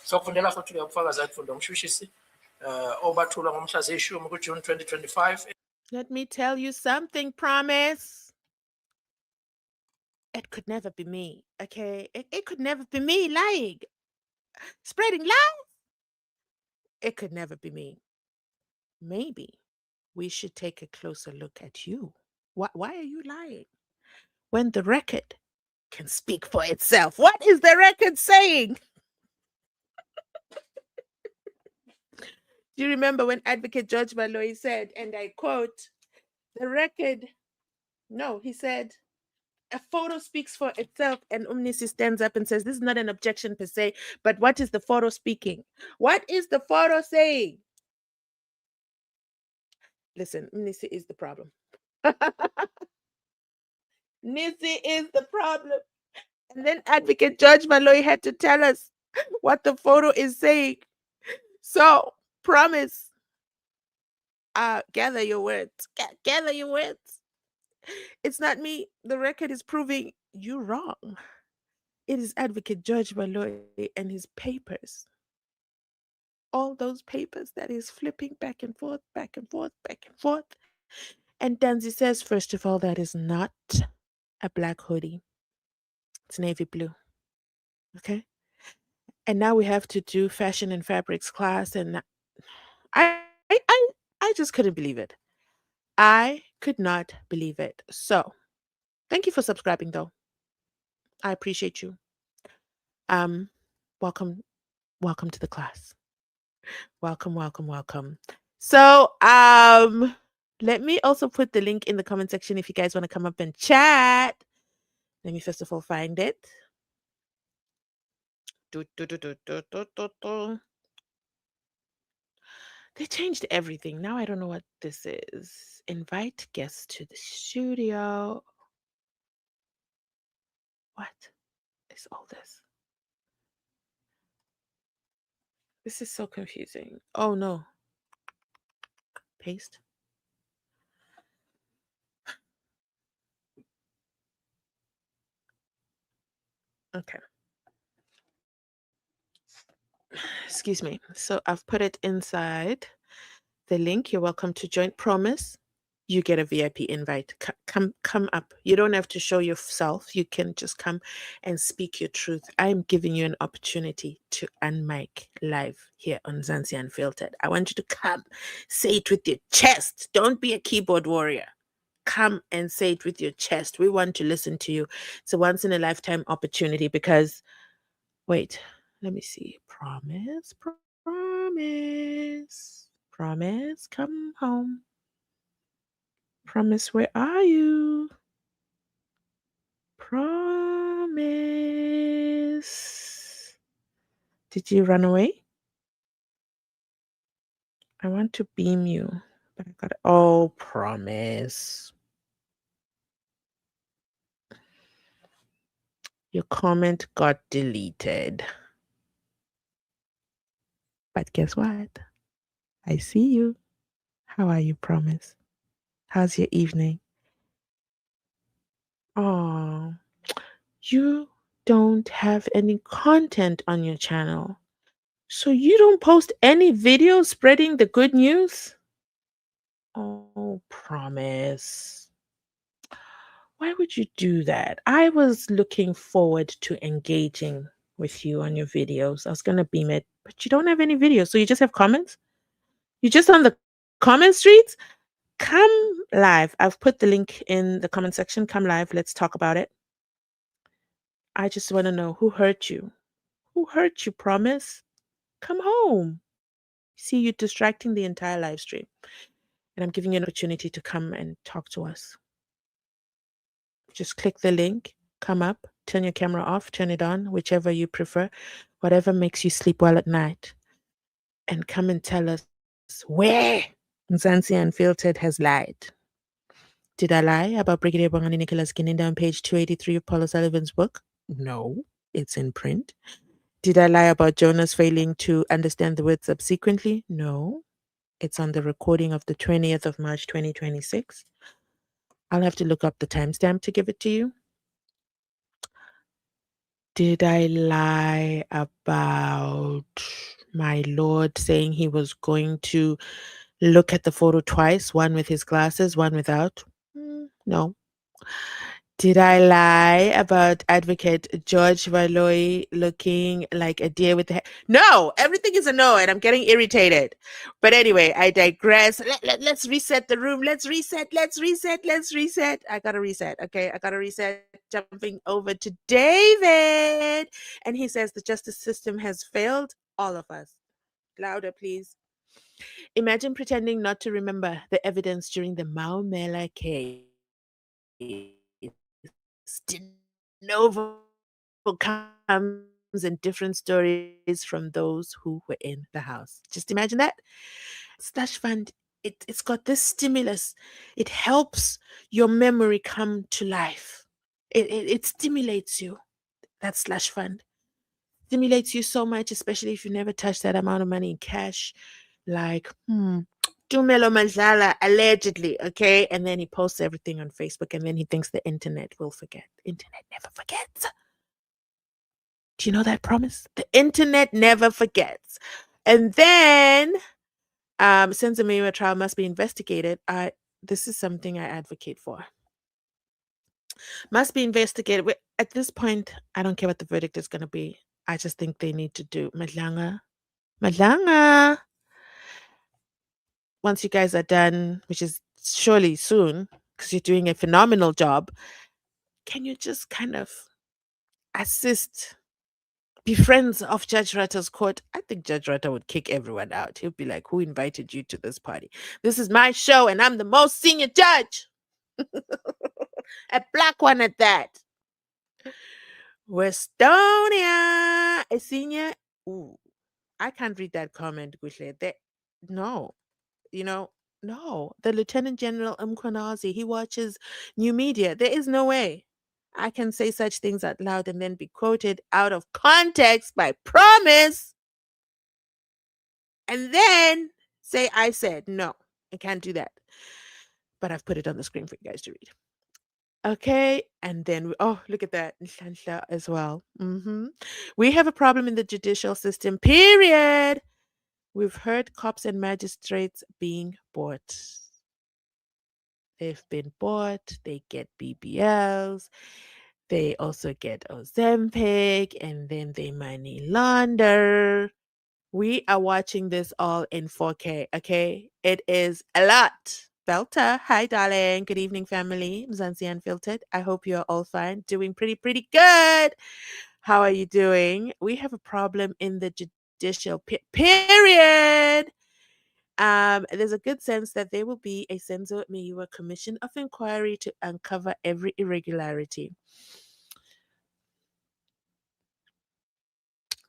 Sokufundela futhi uyabufakazi akufunda umshushisi obathula ngomhla ziyishumi kuJune 2025. Let me tell you something, promise. It could never be me, okay? It could never be me lying. Spreading lies. It could never be me. Maybe we should take a closer look at you. Why are you lying? When the record can speak for itself. What is the record saying? Do you remember when Advocate Judge Baloyi said, and I quote, the record, no, he said, a photo speaks for itself, and Umnisi stands up and says, this is not an objection per se, but what is the photo speaking? What is the photo saying? Listen, Umnisi is the problem. Nisi is the problem. And then Advocate Judge Baloyi had to tell us what the photo is saying. So, promise. Gather your words. Gather your words. It's not me. The record is proving you wrong. It is Advocate Judge Baloyi and his papers. All those papers that he's flipping back and forth, back and forth, back and forth. And Ntanzi says, first of all, that is not a black hoodie. It's navy blue. Okay? And now we have to do fashion and fabrics class, and I just couldn't believe it. I could not believe it. So, thank you for subscribing, though. I appreciate you. Welcome to the class. Welcome. So, let me also put the link in the comment section if you guys want to come up and chat. Let me first of all find it. They changed everything. Now I don't know what this is. Invite guests to the studio. What is all this? This is so confusing. Oh no. Paste. Okay. Excuse me. So I've put it inside the link. You're welcome to join. Promise. You get a VIP invite. Come up. You don't have to show yourself. You can just come and speak your truth. I'm giving you an opportunity to unmic live here on Mzansi Unfiltered. I want you to come. Say it with your chest. Don't be a keyboard warrior. Come and say it with your chest. We want to listen to you. It's a once in a lifetime opportunity because, wait, let me see. Promise, come home. Promise, where are you? Promise. Did you run away? I want to beam you, but I got oh, promise. Your comment got deleted. But guess what? I see you. How are you, Promise? How's your evening? Oh, you don't have any content on your channel. So you don't post any videos spreading the good news? Oh, Promise. Why would you do that? I was looking forward to engaging with you on your videos. I was going to beam it, but you don't have any videos. So you just have comments? You just on the comment streets? Come live. I've put the link in the comment section. Come live. Let's talk about it. I just want to know who hurt you. Who hurt you, Promise? Come home. See you distracting the entire live stream. And I'm giving you an opportunity to come and talk to us. Just click the link, come up, turn your camera off, turn it on, whichever you prefer, whatever makes you sleep well at night. And come and tell us where Mzansi Unfiltered has lied. Did I lie about Brigadier Bongani Nicholas Gininda on page 283 of Paul Sullivan's book? No, it's in print. Did I lie about Jonas failing to understand the word subsequently? No, It's on the recording of the 20th of March 2026. I'll have to look up the timestamp to give it to you. Did I lie about my lord saying he was going to look at the photo twice, one with his glasses, one without? No. Did I lie about Advocate George Baloyi looking like a deer with the head? No, everything is a no, and I'm getting irritated. But anyway, I digress. Let's reset the room. Let's reset. I got to reset. Okay, I got to reset. Jumping over to David. And he says the justice system has failed all of us. Louder, please. Imagine pretending not to remember the evidence during the Maumela case. Novo comes and different stories from those who were in the house. Just imagine that. Slush fund, it's got this stimulus. It helps your memory come to life. It stimulates you. That slush fund stimulates you so much, especially if you never touch that amount of money in cash. Like, Tumelo Manjala, allegedly, okay? And then he posts everything on Facebook, and then he thinks the internet will forget. Internet never forgets. Do you know that promise? The internet never forgets. And then SENZO MEYIWA trial must be investigated. This is something I advocate for. Must be investigated. At this point, I don't care what the verdict is going to be. I just think they need to do Madlanga. Once you guys are done, which is surely soon, because you're doing a phenomenal job, can you just kind of assist, be friends of Judge Ratta's court? I think Judge Ratta would kick everyone out. He'll be like, who invited you to this party? This is my show, and I'm the most senior judge. A black one at that. Westonia, a senior. Ooh, I can't read that comment, Gushle. No. No, the Lieutenant General Mkwanazi, he watches new media. There is no way I can say such things out loud and then be quoted out of context by Promise and then say I said. No, I can't do that. But I've put it on the screen for you guys to read. Okay, and then, look at that, Nhlanhla as well. We have a problem in the judicial system, period. We've heard cops and magistrates being bought. They've been bought, they get BBLs, they also get Ozempic, and then they money launder. We are watching this all in 4K, okay? It is a lot. Belta, hi darling. Good evening, family. Mzansi Unfiltered. I hope you're all fine. Doing pretty good. How are you doing? We have a problem in the judicial period. There's a good sense that there will be a SENZO MEYIWA commission of inquiry to uncover every irregularity.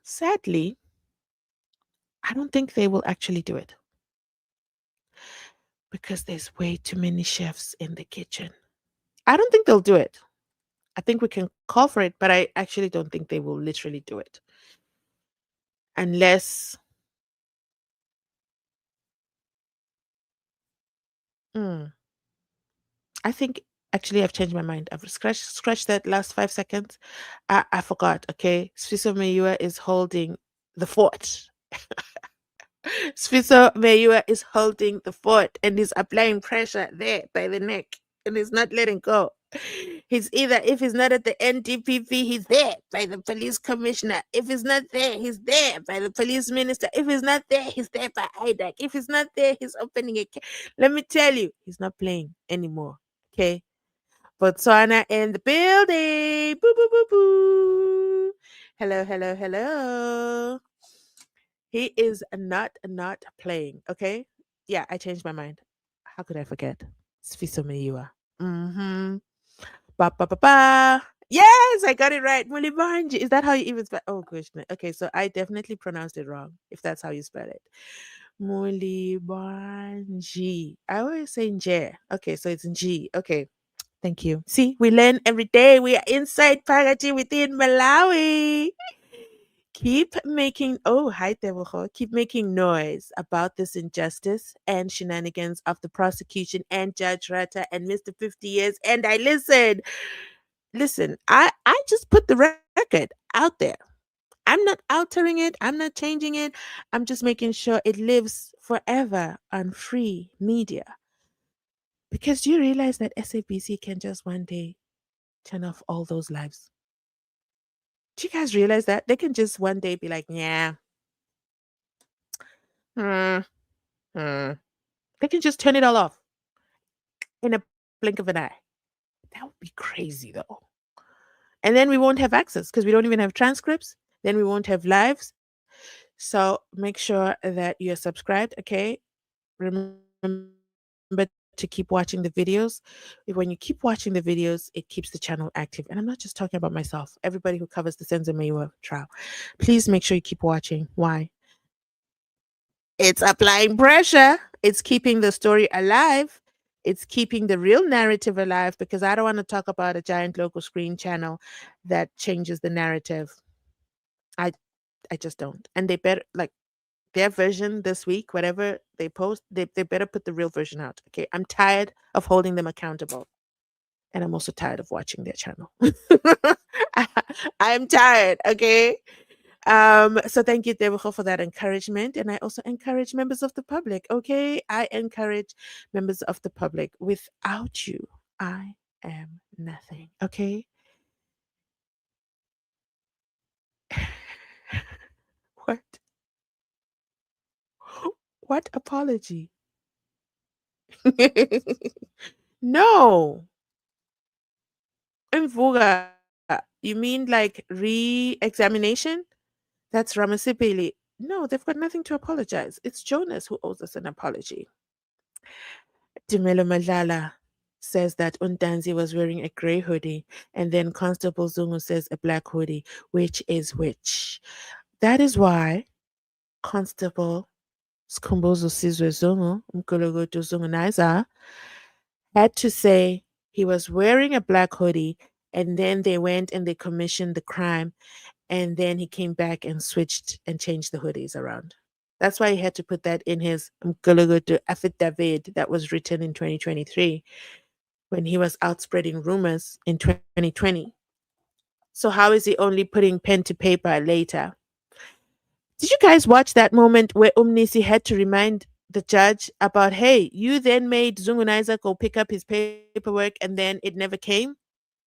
Sadly, I don't think they will actually do it because there's way too many chefs in the kitchen. I don't think they'll do it. I think we can call for it, but I actually don't think they will literally do it. Unless I think actually I've changed my mind. I've scratched that last 5 seconds. I forgot, okay? SENZO MEYIWA is holding the fort. SENZO MEYIWA is holding the fort and he's applying pressure there by the neck and he's not letting go. He's either, if he's not at the NDPP, he's there by the police commissioner. If he's not there, he's there by the police minister. If he's not there, he's there by IDAC. If he's not there, he's opening a. Let me tell you, he's not playing anymore. Okay. Botswana in the building. Boo, boo, boo, boo. Hello. He is not playing. Okay. Yeah, I changed my mind. How could I forget? SENZO MEYIWA. Ba ba ba ba. Yes, I got it right. Mulibanji. Is that how you even spell? Oh gosh. Okay, so I definitely pronounced it wrong. If that's how you spell it. Mulibanji. I always say Nje. Okay, so it's G. Okay. Thank you. See, we learn every day. We are inside Pagati within Malawi. keep making hi Tebogo, keep making noise about this injustice and shenanigans of the prosecution and Judge Rata and Mr. 50 Years. And I listen, I just put the record out there. I'm not altering it, I'm not changing it. I'm just making sure it lives forever on free media. Because do you realize that SABC can just one day turn off all those lives? Do you guys realize that? They can just one day be like, yeah, hmm, hmm. They can just turn it all off in a blink of an eye. That would be crazy though. And then we won't have access because we don't even have transcripts. Then we won't have lives. So make sure that you're subscribed, okay? Remember to keep watching the videos. When you keep watching the videos, it keeps the channel active. And I'm not just talking about myself, everybody who covers the SENZO MEYIWA trial. Please make sure you keep watching. Why? It's applying pressure. It's keeping the story alive. It's keeping the real narrative alive because I don't want to talk about a giant local screen channel that changes the narrative. I I just don't. And they better like their version this week, whatever they post, they better put the real version out. Okay. I'm tired of holding them accountable. And I'm also tired of watching their channel. I'm tired. Okay. So thank you, Debucho, for that encouragement. And I also encourage members of the public. Okay. I encourage members of the public. Without you, I am nothing. Okay. What? What apology? No. Mvuga. You mean like re-examination? That's Ramasipili. No, they've got nothing to apologize. It's Jonas who owes us an apology. Dumelo Malala says that Untanzi was wearing a grey hoodie, and then Constable Zungu says a black hoodie. Which is which? That is why Constable Skumbozo Sizwe Zungu, Mkologoto Zungu Naiza, had to say he was wearing a black hoodie, and then they went and they commissioned the crime, and then he came back and switched and changed the hoodies around. That's why he had to put that in his Mkologoto affidavit that was written in 2023 when he was out spreading rumors in 2020. So how is he only putting pen to paper later? Did you guys watch that moment where Umnisi had to remind the judge about, hey, you then made Zungunaiza go pick up his paperwork and then it never came?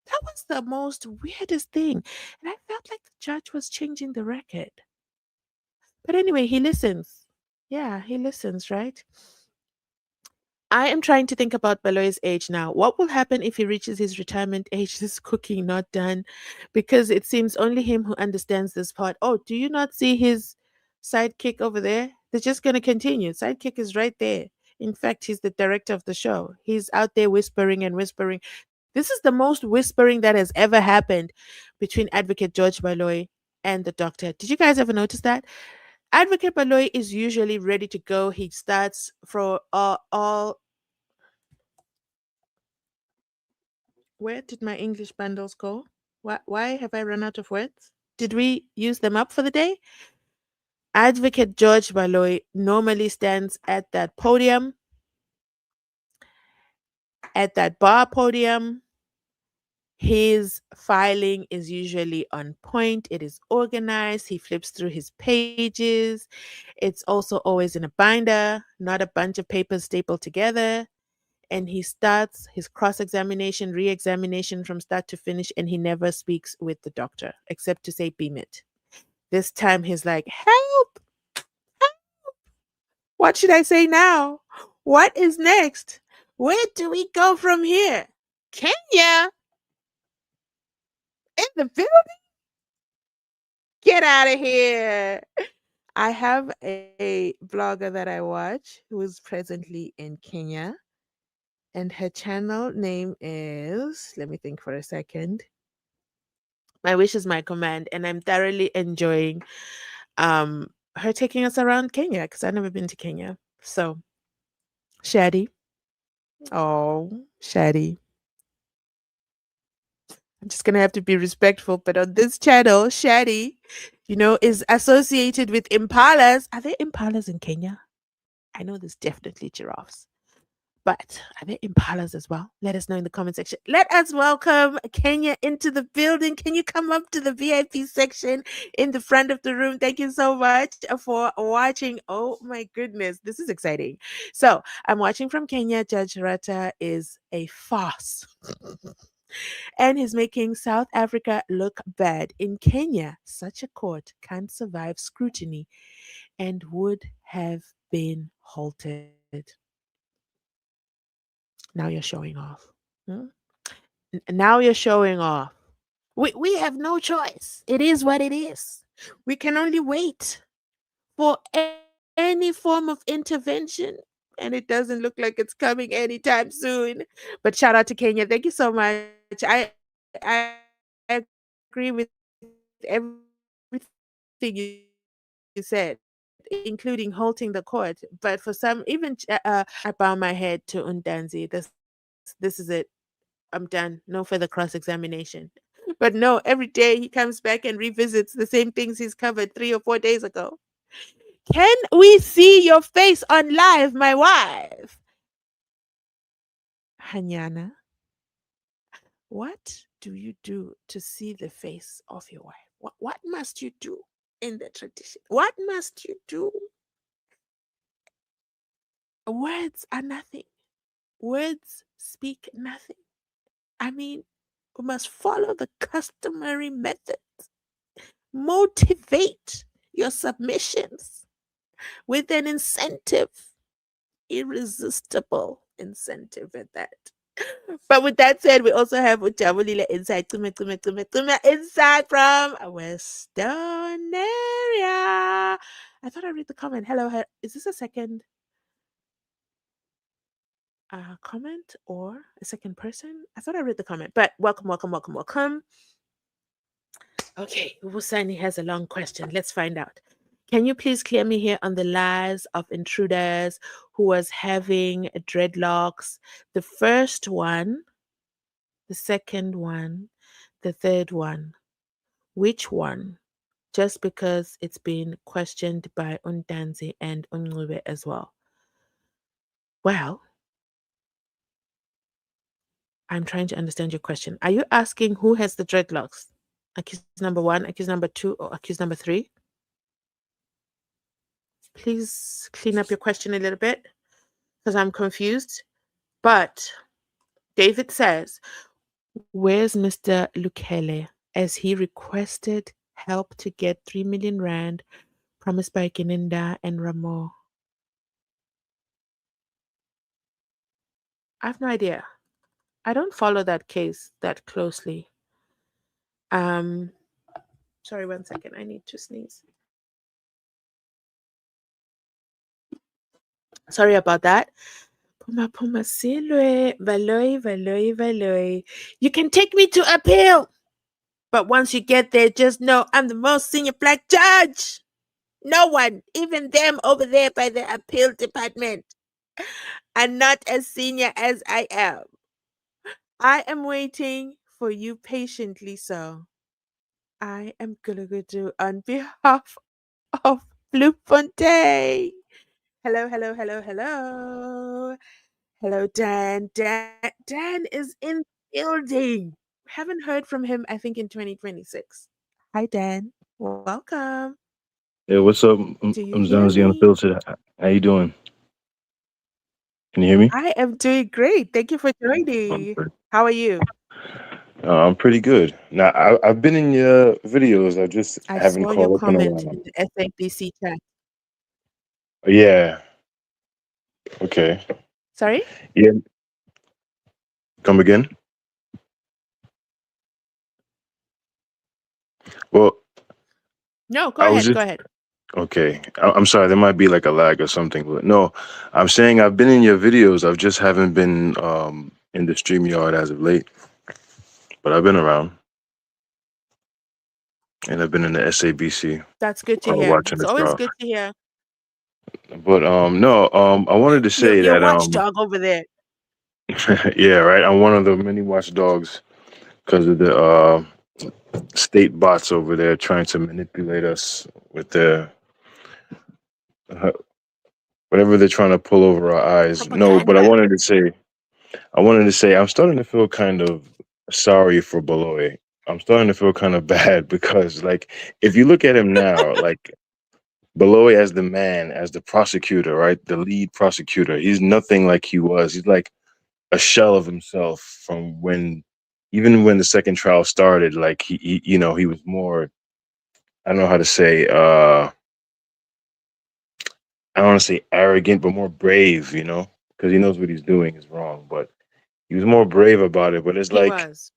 That was the most weirdest thing. And I felt like the judge was changing the record. But anyway, he listens. Yeah, he listens, right? I am trying to think about Baloyi's age now. What will happen if he reaches his retirement age? This cooking not done, because it seems only him who understands this part. Oh, do you not see his sidekick over there? They're just going to continue. Sidekick is right there. In fact, he's the director of the show. He's out there whispering and whispering. This is the most whispering that has ever happened between Advocate George Baloyi and the doctor. Did you guys ever notice that? Advocate Baloyi is usually ready to go. He starts for all. Where did my English bundles go? Why have I run out of words? Did we use them up for the day? Advocate George Baloyi normally stands at that podium, at that bar podium. His filing is usually on point. It is organized. He flips through his pages. It's also always in a binder, not a bunch of papers stapled together. And he starts his cross examination, re examination from start to finish, and he never speaks with the doctor except to say, beam it. This time he's like, help! What should I say now? What is next? Where do we go from here? Kenya? In the building? Get out of here. I have a blogger that I watch who is presently in Kenya, and her channel name is, let me think for a second. My wish is my command, and I'm thoroughly enjoying her taking us around Kenya because I've never been to Kenya. So, Shadi. Oh, Shadi. I'm just gonna have to be respectful, but on this channel, Shadi, is associated with impalas. Are there impalas in Kenya? I know there's definitely giraffes. But are there impalas as well? Let us know in the comment section. Let us welcome Kenya into the building. Can you come up to the VIP section in the front of the room? Thank you so much for watching. Oh my goodness, this is exciting. So I'm watching from Kenya. Judge Rata is a farce. And he's making South Africa look bad. In Kenya, such a court can't survive scrutiny and would have been halted. Now you're showing off. Hmm? Now you're showing off. We have no choice. It is what it is. We can only wait for any form of intervention. And it doesn't look like it's coming anytime soon. But shout out to Kenya. Thank you so much. I agree with everything you said, including halting the court. But for some, even I bow my head to Undanzi. This is it. I'm done. No further cross examination. But no, every day he comes back and revisits the same things he's covered 3 or 4 days ago. Can we see your face on live, my wife? Hanyana, what do you do to see the face of your wife? What must you do in the tradition? What must you do? Words are nothing. Words speak nothing. I mean, we must follow the customary methods. Motivate your submissions with an incentive, irresistible incentive at that. But with that said, we also have Ujabulile inside, inside from Western area. I thought I read the comment. Hello, is this a second comment or a second person? I thought I read the comment, but welcome, welcome, welcome, welcome. Okay, Wusani has a long question. Let's find out. Can you please clear me here on the lies of intruders who was having dreadlocks? The first one, the second one, the third one. Which one? Just because it's been questioned by Undanzi and Unlube as well. Well, I'm trying to understand your question. Are you asking who has the dreadlocks? Accused number 1, accused number 2, or accused number 3? Please clean up your question a little bit because I'm confused. But David says, where's Mr. Lukele as he requested help to get 3 million rand promised by Gininda and Ramo? I have no idea. I don't follow that case that closely. Sorry, 1 second. I need to sneeze. Sorry about that. Puma silwe, Baloyi. You can take me to appeal. But once you get there, just know I'm the most senior black judge. No one, even them over there by the appeal department, are not as senior as I am. I am waiting for you patiently, so I am Gulugudu on behalf of Bloemfontein. Hello, hello, hello, hello. Hello, Dan. Dan is in the building. Haven't heard from him, I think, in 2026. Hi, Dan. Welcome. Yeah, what's up? Do you I'm hear Mzansi me? Unfiltered. How you doing? Can you hear me? I am doing great. Thank you for joining. How are you? I'm pretty good. Now, I've been in your videos. I just I haven't saw your called up in a comment while. in the SAPC chat. Yeah. Okay. Sorry? Yeah. Come again? Well, No, go I was ahead. just Go ahead. okay. I'm sorry. There might be like a lag or something, but no, I'm saying I've been in your videos. I just haven't been in the StreamYard as of late, but I've been around and I've been in the SABC That's good to hear. watching It's the always stuff. good to hear. But no, I wanted to say Your that watchdog over there. yeah, right. I'm one of the many watchdogs because of the state bots over there trying to manipulate us with their uh, whatever they're trying to pull over our eyes. No, but Propaganda. I wanted to say, I'm starting to feel kind of sorry for Baloyi. I'm starting to feel kind of bad because, like, if you look at him now, like Baloyi as the man, as the prosecutor, right, the lead prosecutor, he's nothing like he was. He's like a shell of himself from even when the second trial started. Like you know, he was more. I don't know how to say. I don't want to say arrogant, but more brave. You know, because he knows what he's doing is wrong, but he was more brave about it. But it's He like was.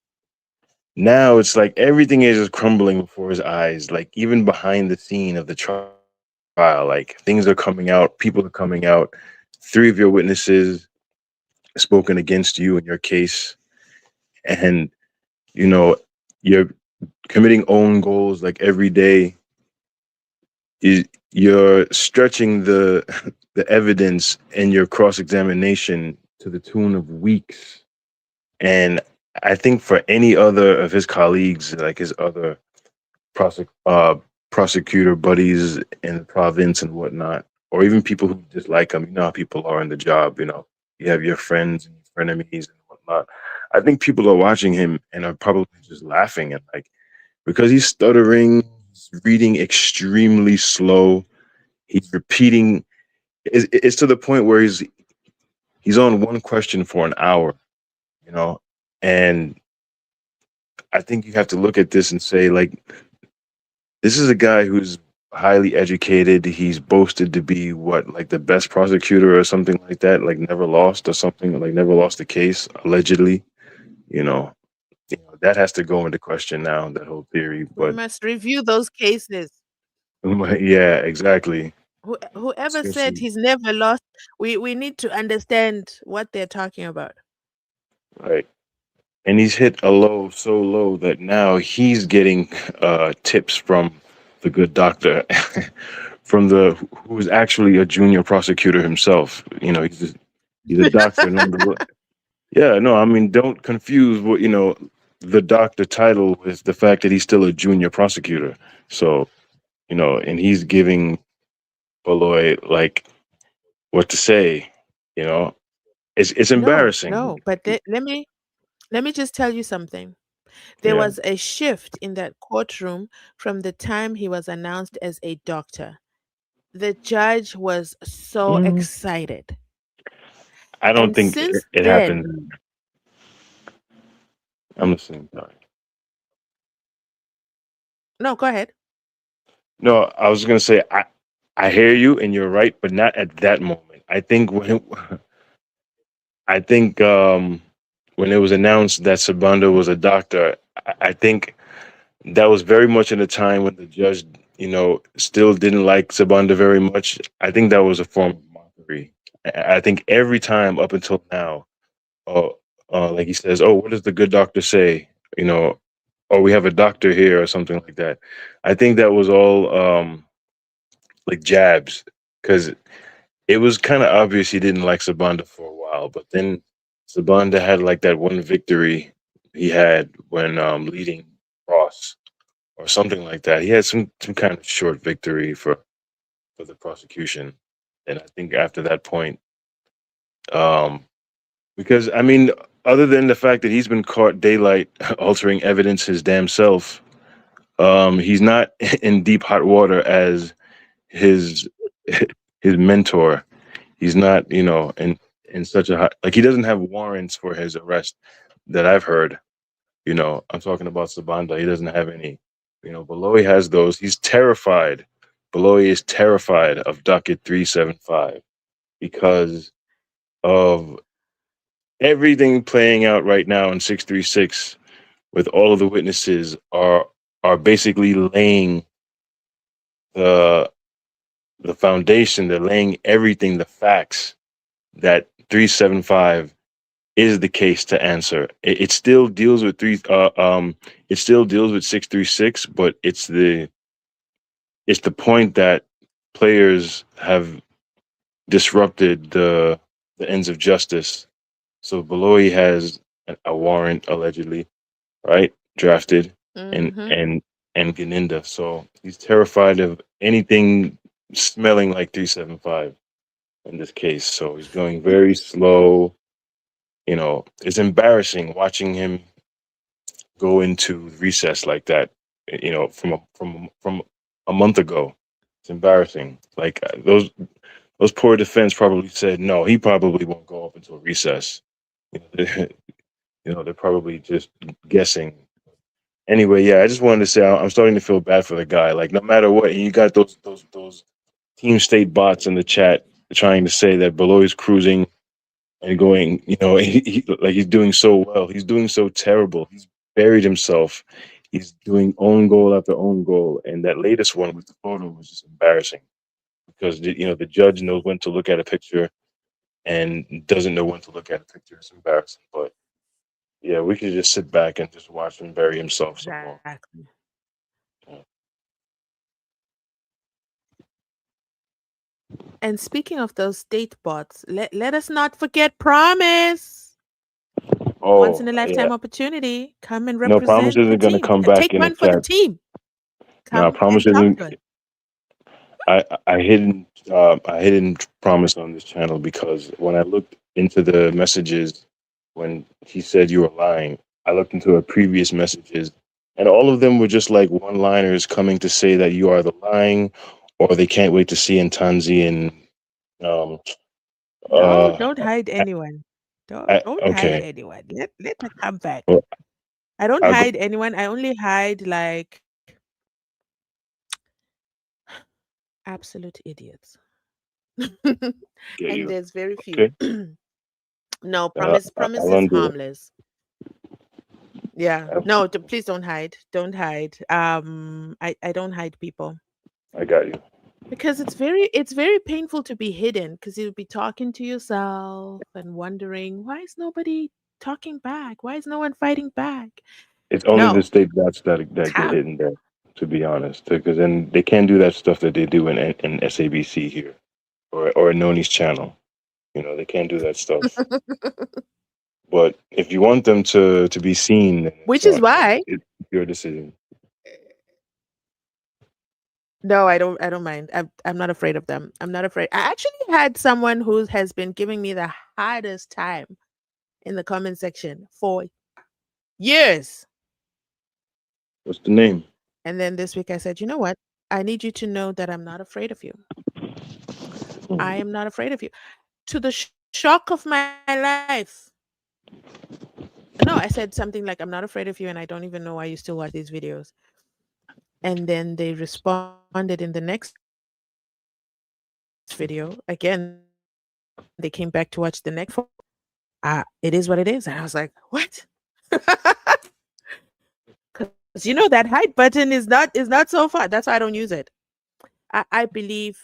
now it's like everything is just crumbling before his eyes. Like even behind the scene of the trial, like things are coming out, people are coming out. Three of your witnesses spoken against you in your case, and you know you're committing own goals like every day. You're stretching the the evidence in your cross examination to the tune of weeks. And I think for any other of his colleagues, like his other prosec- uh, prosecutor buddies in the province and whatnot, or even people who dislike him, you know how people are in the job, you know, you have your friends and your frenemies and whatnot. I think people are watching him and are probably just laughing and like, because he's stuttering, he's reading extremely slow, he's repeating. It's to the point where he's on one question for an hour, you know, and I think you have to look at this and say like, this is a guy who's highly educated. He's boasted to be what, like the best prosecutor or something like that, like never lost or something, like never lost a case, allegedly. You know, that has to go into question now, that whole theory. We But must review those cases. yeah, exactly. Whoever So, said he's never lost, we need to understand what they're talking about. right. And he's hit a low so low that now he's getting tips from the good doctor, from the who is actually a junior prosecutor himself. You know, he's a doctor nonetheless. Yeah, no, I mean, don't confuse what the doctor title with the fact that he's still a junior prosecutor. So and he's giving Baloy like what to say. You know, it's No, embarrassing. no, but let me just tell you something. There Yeah. was a shift in that courtroom from the time he was announced as a doctor. The judge was so Mm, excited. I don't And think it, since it happened. then, I'm listening. Sorry. no, go ahead. No, I was gonna say I hear you and you're right, but not at that moment. I think when it was announced that Sabanda was a doctor, I think that was very much in a time when the judge, still didn't like Sabanda very much. I think that was a form of mockery. I think every time up until now, uh, like he says, "Oh, what does the good doctor say?" You know, "Oh, we have a doctor here," or something like that. I think that was all like jabs, because it was kind of obvious he didn't like Sabanda for a while, but then Sabanda had like that one victory he had when leading Ross or something like that. He had some kind of short victory for the prosecution, and I think after that point, um, because I mean, other than the fact that he's been caught daylight altering evidence his damn self, he's not in deep hot water as his his mentor. He's not, in such a hot, like he doesn't have warrants for his arrest that I've heard. I'm talking about Sabanda. He doesn't have any. Baloyi has those. He's terrified. Baloyi is terrified of docket 375 because of everything playing out right now in 636, with all of the witnesses are basically laying the the foundation. They're laying everything, the facts that 375 is the case to answer. It still deals with it still deals with 636, but it's the point that players have disrupted the ends of justice. So Baloyi has a warrant allegedly, right? Drafted, and Mm-hmm. and and Ganinda. So he's terrified of anything smelling like 375 in this case. So he's going very slow. You know, it's embarrassing watching him go into recess like that. You know, from a month ago. It's embarrassing. Like those poor defense probably said no. He probably won't go up until recess. You know, they're probably just guessing. Anyway, yeah, I just wanted to say I'm starting to feel bad for the guy. Like no matter what, and you got those team state bots in the chat trying to say that Baloyi is cruising and going, you know, like he's doing so well. He's doing so terrible. He's buried himself. He's doing own goal after own goal, and that latest one with the photo was just embarrassing because you know the judge knows when to look at a picture and doesn't know when to look at a picture. It's embarrassing, but yeah, we could just sit back and just watch him bury himself some more. Exactly. Yeah. And speaking of those state bots, let us not forget Promise. Once Oh in a yeah, lifetime opportunity. Come and no, Promise represent the isn't gonna team. come back Take in the one for the chat. team. No, Come Promise and talk isn't. to us. I hidden Promise on this channel because when I looked into the messages when he said you were lying, I looked into her previous messages, and all of them were just like one-liners coming to say that you are the lying, or they can't wait to see Ntanzi and um No, uh don't hide anyone. Don't hide okay. anyone. Let her come back. Well, I don't I'll go hide anyone. I only hide like absolute idiots. get And you. there's very few. Okay. No, Uh, promise I'll is undo it. harmless. Yeah. No, Absolutely. please don't hide. Don't hide. I don't hide people I got you. because it's very painful to be hidden because you'll be talking to yourself and wondering why is nobody talking back? Why is no one fighting back? It's only the No. state bats that get Come. hidden there, to be honest, because then they can't do that stuff that they do in SABC here or Noni's channel. You know, they can't do that stuff. But if you want them to be seen, then Which is why it's your decision. no, I don't mind. I'm not afraid of them. I'm not afraid. I actually had someone who has been giving me the hardest time in the comment section for years. What's the name? And then this week I said, "You know what? I need you to know that I'm not afraid of you. I Hmm. am not afraid of you." To the shock of my life. No, I said something like, "I'm not afraid of you and I don't even know why you still watch these videos." And then they responded in the next video. Again, they came back to watch the next it is what it is. And I was like, what? Because you know that hide button is not so far. That's why I don't use it. I believe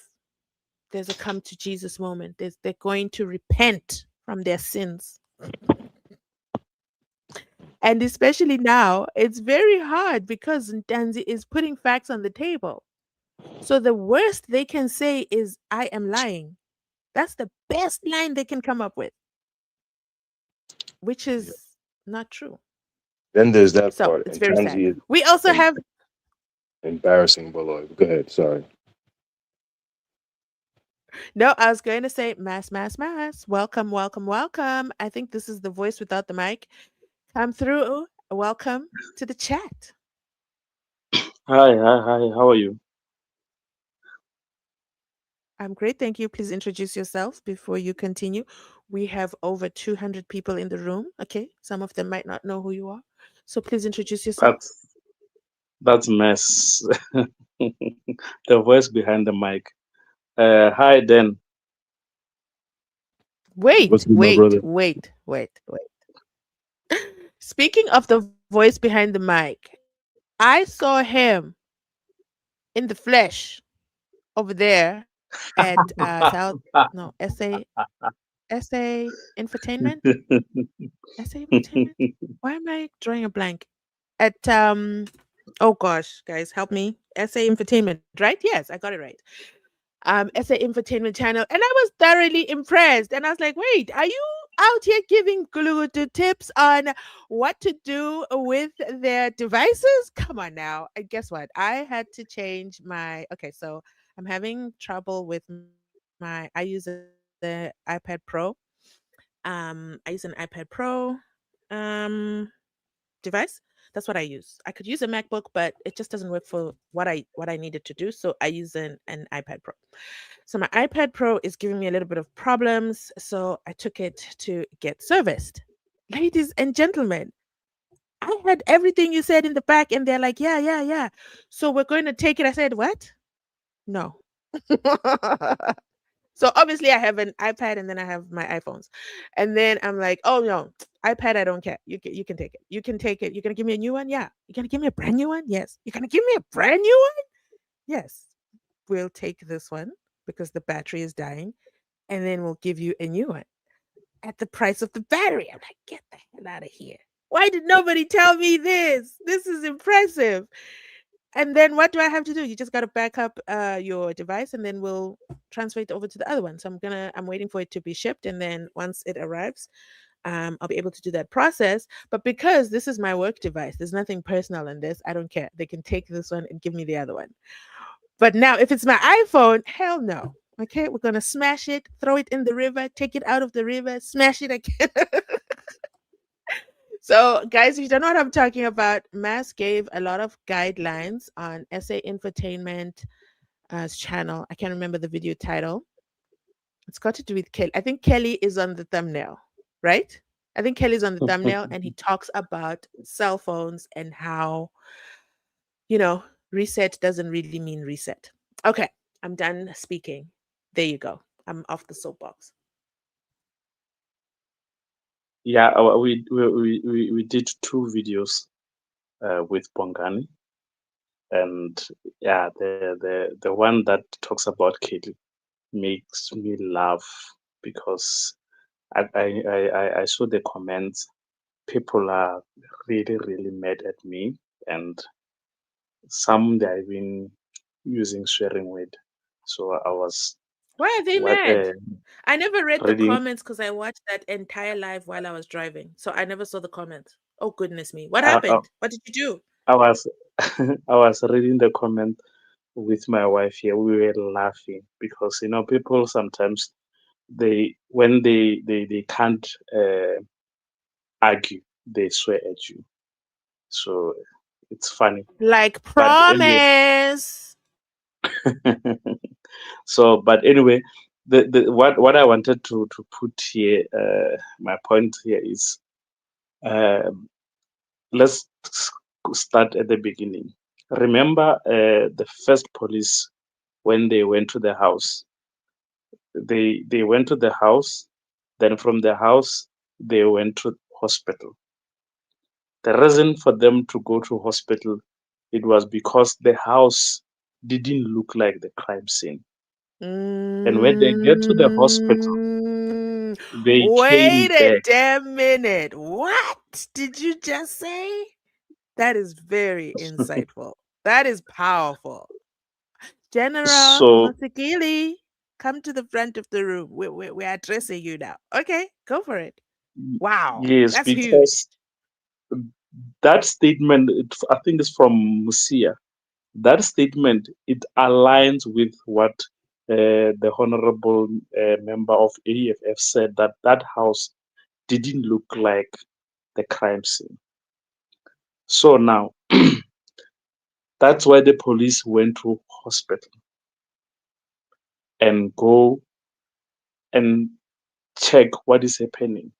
there's a come to Jesus moment. They're going to repent from their sins. And especially now, it's very hard because Ntanzi is putting facts on the table. So the worst they can say is, I am lying. That's the best line they can come up with, which Yeah. is not true. Then there's that So part, it's and very sad. Tanzi is We also em- have embarrassing below. Go ahead. Sorry. no, I was going to say mass, mass, mass. Welcome, welcome, welcome. I think this is the voice without the mic. Come through. Welcome to the chat. Hi, hi, hi. How are you? I'm great. Thank you. Please introduce yourself before you continue. We have over 200 people in the room. Okay. Some of them might not know who you are. So please introduce yourself. That's mess. The voice behind the mic. Hi, Dan. What's Wait, good, my wait, brother? wait, wait, wait. Speaking of the voice behind the mic, I saw him in the flesh over there at South, no, SA Infotainment. SA Infotainment. Why am I drawing a blank? At oh gosh, guys, help me. SA Infotainment, right? Yes, I got it right. SA Infotainment channel, and I was thoroughly impressed. And I was like, wait, are you out here giving Gulugudu tips on what to do with their devices. Come on now. And guess what? I had to change my. Okay, so I'm having trouble with my. I use the iPad Pro. I use an iPad Pro um device. That's what I use. I could use a MacBook, but it just doesn't work for what I needed to do. So I use an iPad Pro. So my iPad Pro is giving me a little bit of problems. So I took it to get serviced. Ladies and gentlemen, I had everything you said in the back, and they're like, yeah, yeah, yeah. So we're going to take it. I said, what? No. So obviously I have an iPad and then I have my iPhones. And then I'm like, "Oh no, iPad I don't care. You can take it. You can take it. You're going to give me a new one?" "Yeah." "You're going to give me a brand new one?" "Yes." "You're going to give me a brand new one?" "Yes. We'll take this one because the battery is dying and then we'll give you a new one at the price of the battery." I'm like, "Get the hell out of here. Why did nobody tell me this? This is impressive." And then what do I have to do? You just got to back up your device and then we'll transfer it over to the other one. So I'm waiting for it to be shipped. And then once it arrives, I'll be able to do that process. But because this is my work device, there's nothing personal in this. I don't care. They can take this one and give me the other one. But now if it's my iPhone, hell no. Okay, we're gonna smash it, throw it in the river, take it out of the river, smash it again. So, guys, if you don't know what I'm talking about, Mass gave a lot of guidelines on SA Infotainment channel. I can't remember the video title. It's got to do with Kelly. I think Kelly is on the thumbnail, right? I think Kelly's on the thumbnail, and he talks about cell phones and how, you know, reset doesn't really mean reset. Okay, I'm done speaking. There you go. I'm off the soapbox. Yeah, we did two videos with Bongani, and yeah, the one that talks about Kelly makes me laugh because I saw the comments. People are really mad at me, and some they're even using swearing word. So I was Why are they what mad? I never read the reading. comments because I watched that entire live while I was driving. So I never saw the comments. Oh, goodness me. What I, I, happened? What did you do? I was I was reading the comment with my wife here. We were laughing because people sometimes they when they can't argue, they swear at you. So it's funny. Like, But anyway, promise. but anyway, what I wanted to put here, my point here is, um, let's start at the beginning. Remember, the first police when they went to the house, they went to the house, then from the house they went to hospital. The reason for them to go to hospital, it was because the house didn't look like the crime scene. And when they get to the hospital, Mm, they came wait a back. damn minute. What did you just say? That is very insightful. That is powerful. General So Musikili, come to the front of the room. We're addressing you now. Okay, go for it. Wow, yes, that's huge. because that statement, I think it's from Musia. That statement, it aligns with what the honorable member of AFF said, that that house didn't look like the crime scene. So now, that's why the police went to hospital and go and check what is happening.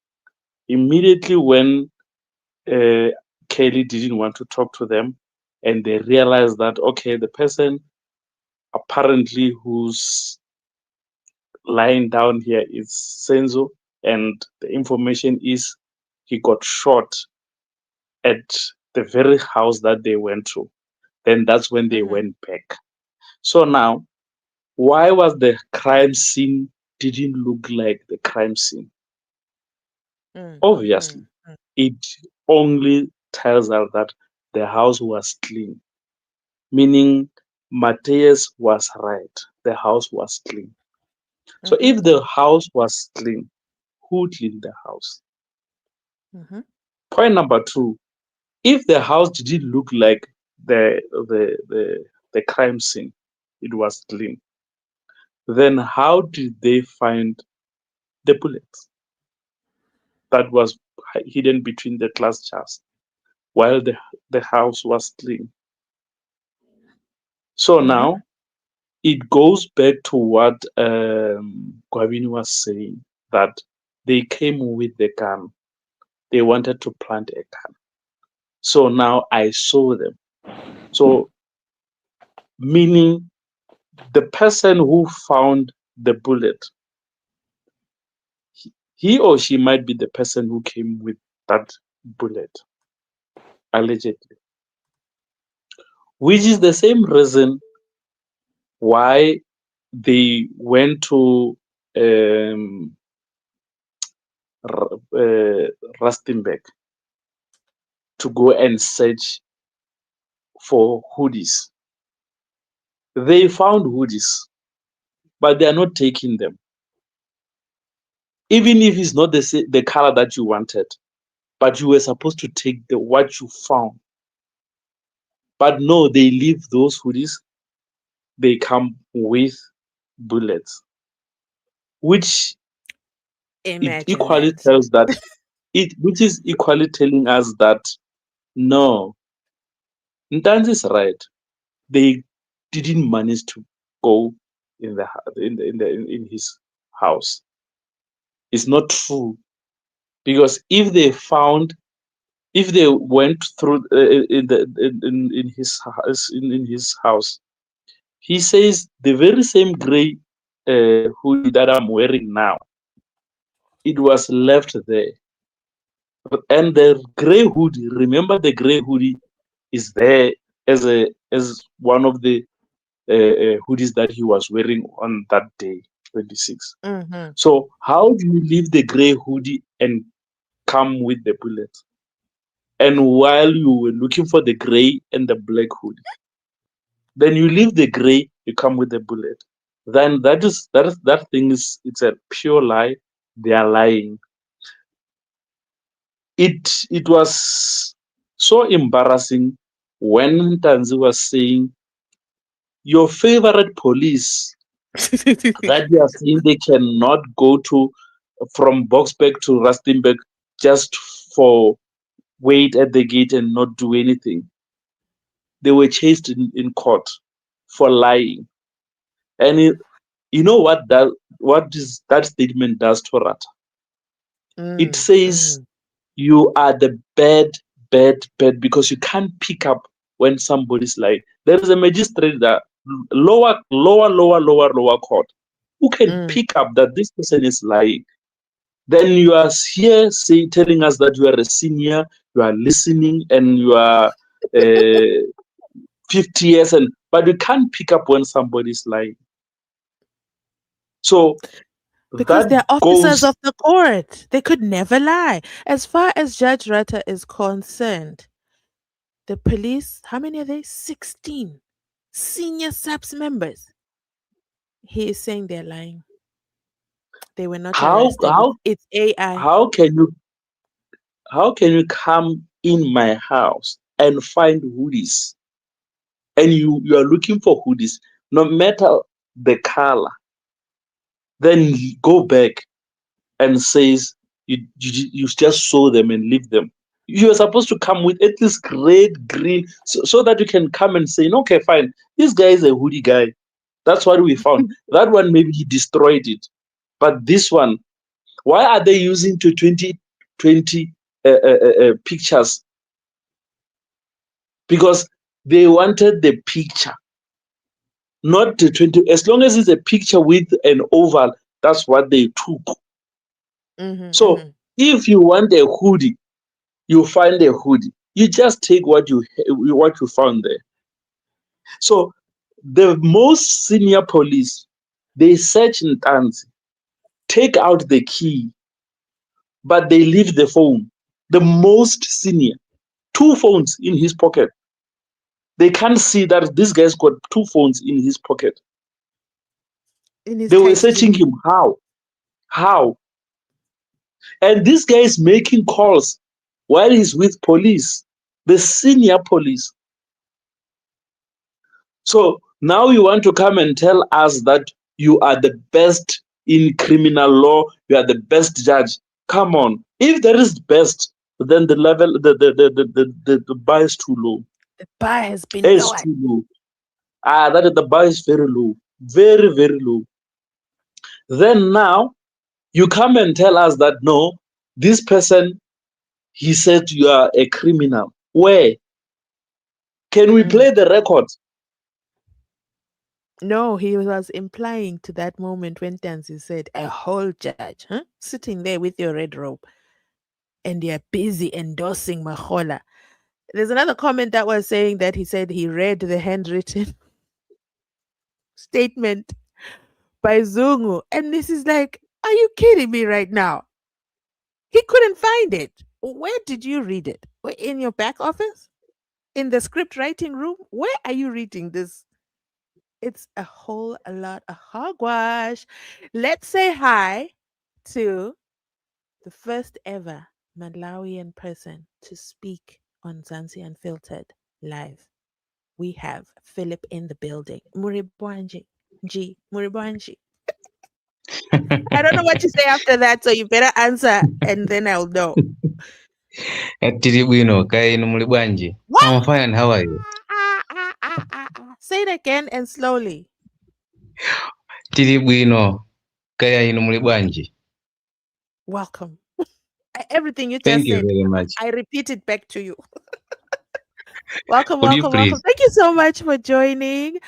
Immediately when uh, Kelly didn't want to talk to them, and they realized that, okay, the person apparently who's lying down here is Senzo, and the information is he got shot at the very house that they went to. Then that's when they Mm-hmm, went back. So now, why was the crime scene didn't look like the crime scene? mm, mm, Obviously, mm, it only tells us that the house was clean, meaning Matthias was right. The house was clean. So mm-hmm, if the house was clean, who cleaned the house. Mhm. Point number two, if the house didn't look like the crime scene, it was clean, then how did they find the bullets that was hidden between the glass jars while the house was clean? So Mhm. now it goes back to what Gwabini was saying, that they came with the gun. They wanted to plant a gun. So now I saw them. So meaning the person who found the bullet, he or she might be the person who came with that bullet, allegedly. Which is the same reason why they went to um, Rustenburg to go and search for hoodies. They found hoodies, but they are not taking them. Even if it's not the color that you wanted, but you were supposed to take the what you found. But no, they leave those hoodies. They come with bullets, which it Imagine equally that. tells that which is equally telling us that no, Ntanzi is right. They didn't manage to go in his house. It's not true, because if they went through in his house, in his house, he says the very same gray hoodie that I'm wearing now, it was left there. And the gray hoodie, remember, the gray hoodie is there as one of the hoodies that he was wearing on that day, 26. Mhm. So how do you leave the gray hoodie and come with the bullet? And while you were looking for the gray and the black hoodie, then you leave the gray, you come with the bullet. Then that thing is, it's a pure lie. They are lying. It was so embarrassing when Tanzi was saying your favorite police that you are saying they cannot go to from Boxburg to Rustenburg just for wait at the gate and not do anything. They were chased in court for lying. And you know that statement does to Rata? It Mm, says mm, you are the bad because you can't pick up when somebody's lying. There is a magistrate that lower court who can mm. pick up that this person is lying. Then you are here telling us that you are a senior, you are listening, and you are uh, 50 years, but you can't pick up when somebody's lying. So Because that they're officers goes. of the court. They could never lie. As far as Judge Rutter is concerned, the police, how many are they? 16 senior SAPS members. He is saying they're lying. They were not how arrested. how It's AI. how can you come in my house and find hoodies, and you are looking for hoodies no matter the color, then you go back and says you just saw them and leave them. You are supposed to come with at least red, green, so that you can come and say, okay, fine, this guy is a hoodie guy. That's what we found. That one, maybe he destroyed it, but this one, why are they using to 2020 pictures? Because they wanted the picture, not the 20. As long as it's a picture with an oval, that's what they took. Mhm, So mhm. if you want a hoodie, you find a hoodie. You just take what you found there. So the most senior police, they search Ntanzi, take out the key, but they leave the phone. The most senior, two phones in his pocket. They can't see that this guy's got two phones in his pocket. In his They were tight searching jeans. him. How? How? And this guy is making calls while he's with police, the senior police. So now you want to come and tell us that you are the best in criminal law, you are the best judge. Come on. If there is best, then the level, the bar is too low. The bar has been Is lowered. too low. That the bar is very low. Very, very low. Then now you come and tell us that no, this person, he said you are a criminal. Where? Can we play the record? No, he was implying to that moment when Tanzi said, a whole judge, huh? Sitting there with your red robe and you're busy endorsing Mahola. There's another comment that was saying that he said he read the handwritten statement by Zungu. And this is like, are you kidding me right now? He couldn't find it. Where did you read it? In your back office? In the script writing room? Where are you reading this? It's a whole lot of hogwash. Let's say hi to the first ever Malawian person to speak on Mzansi Unfiltered live. We have Philip in the building. Muribwanji. Muribwanji. I don't know what to say after that, so you better answer and then I'll know. Tiri bwino kaya ino muli bwanji. I'm fine, and how are you? Say it again and slowly. Tiri bwino kaya ino muli bwanji. Welcome. Everything you just Thank you said, very much. I repeat it back to you. Welcome, Could you welcome, welcome. please? Thank you so much for joining.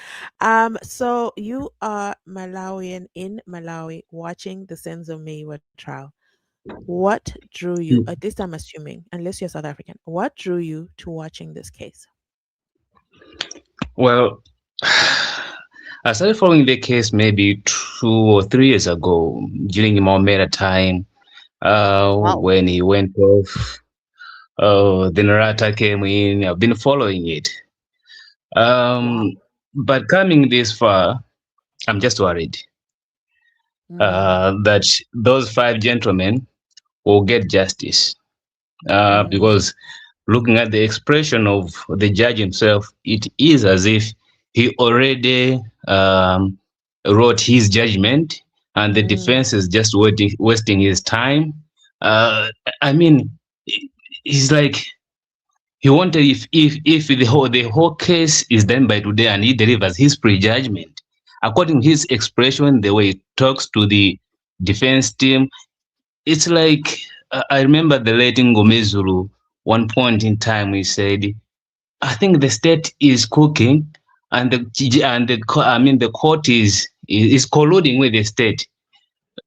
So you are Malawian in Malawi watching the SENZO MEYIWA trial. What drew you, at this I'm assuming, unless you're South African, what drew you to watching this case? Well, I started following the case maybe 2 or 3 years ago during Maumera time when he went off. The narrator came in. I've been following it. But coming this far, I'm just worried that those 5 gentlemen will get justice. Because looking at the expression of the judge himself, it is as if he already wrote his judgment and the defense is just wasting his time. I mean, he's like, he wanted if the whole case is done by today and he delivers his prejudgment, according to his expression, the way he talks to the defense team, it's like I remember the late Ngomezulu. One point in time, he said, "I think the state is cooking, and the court is colluding with the state."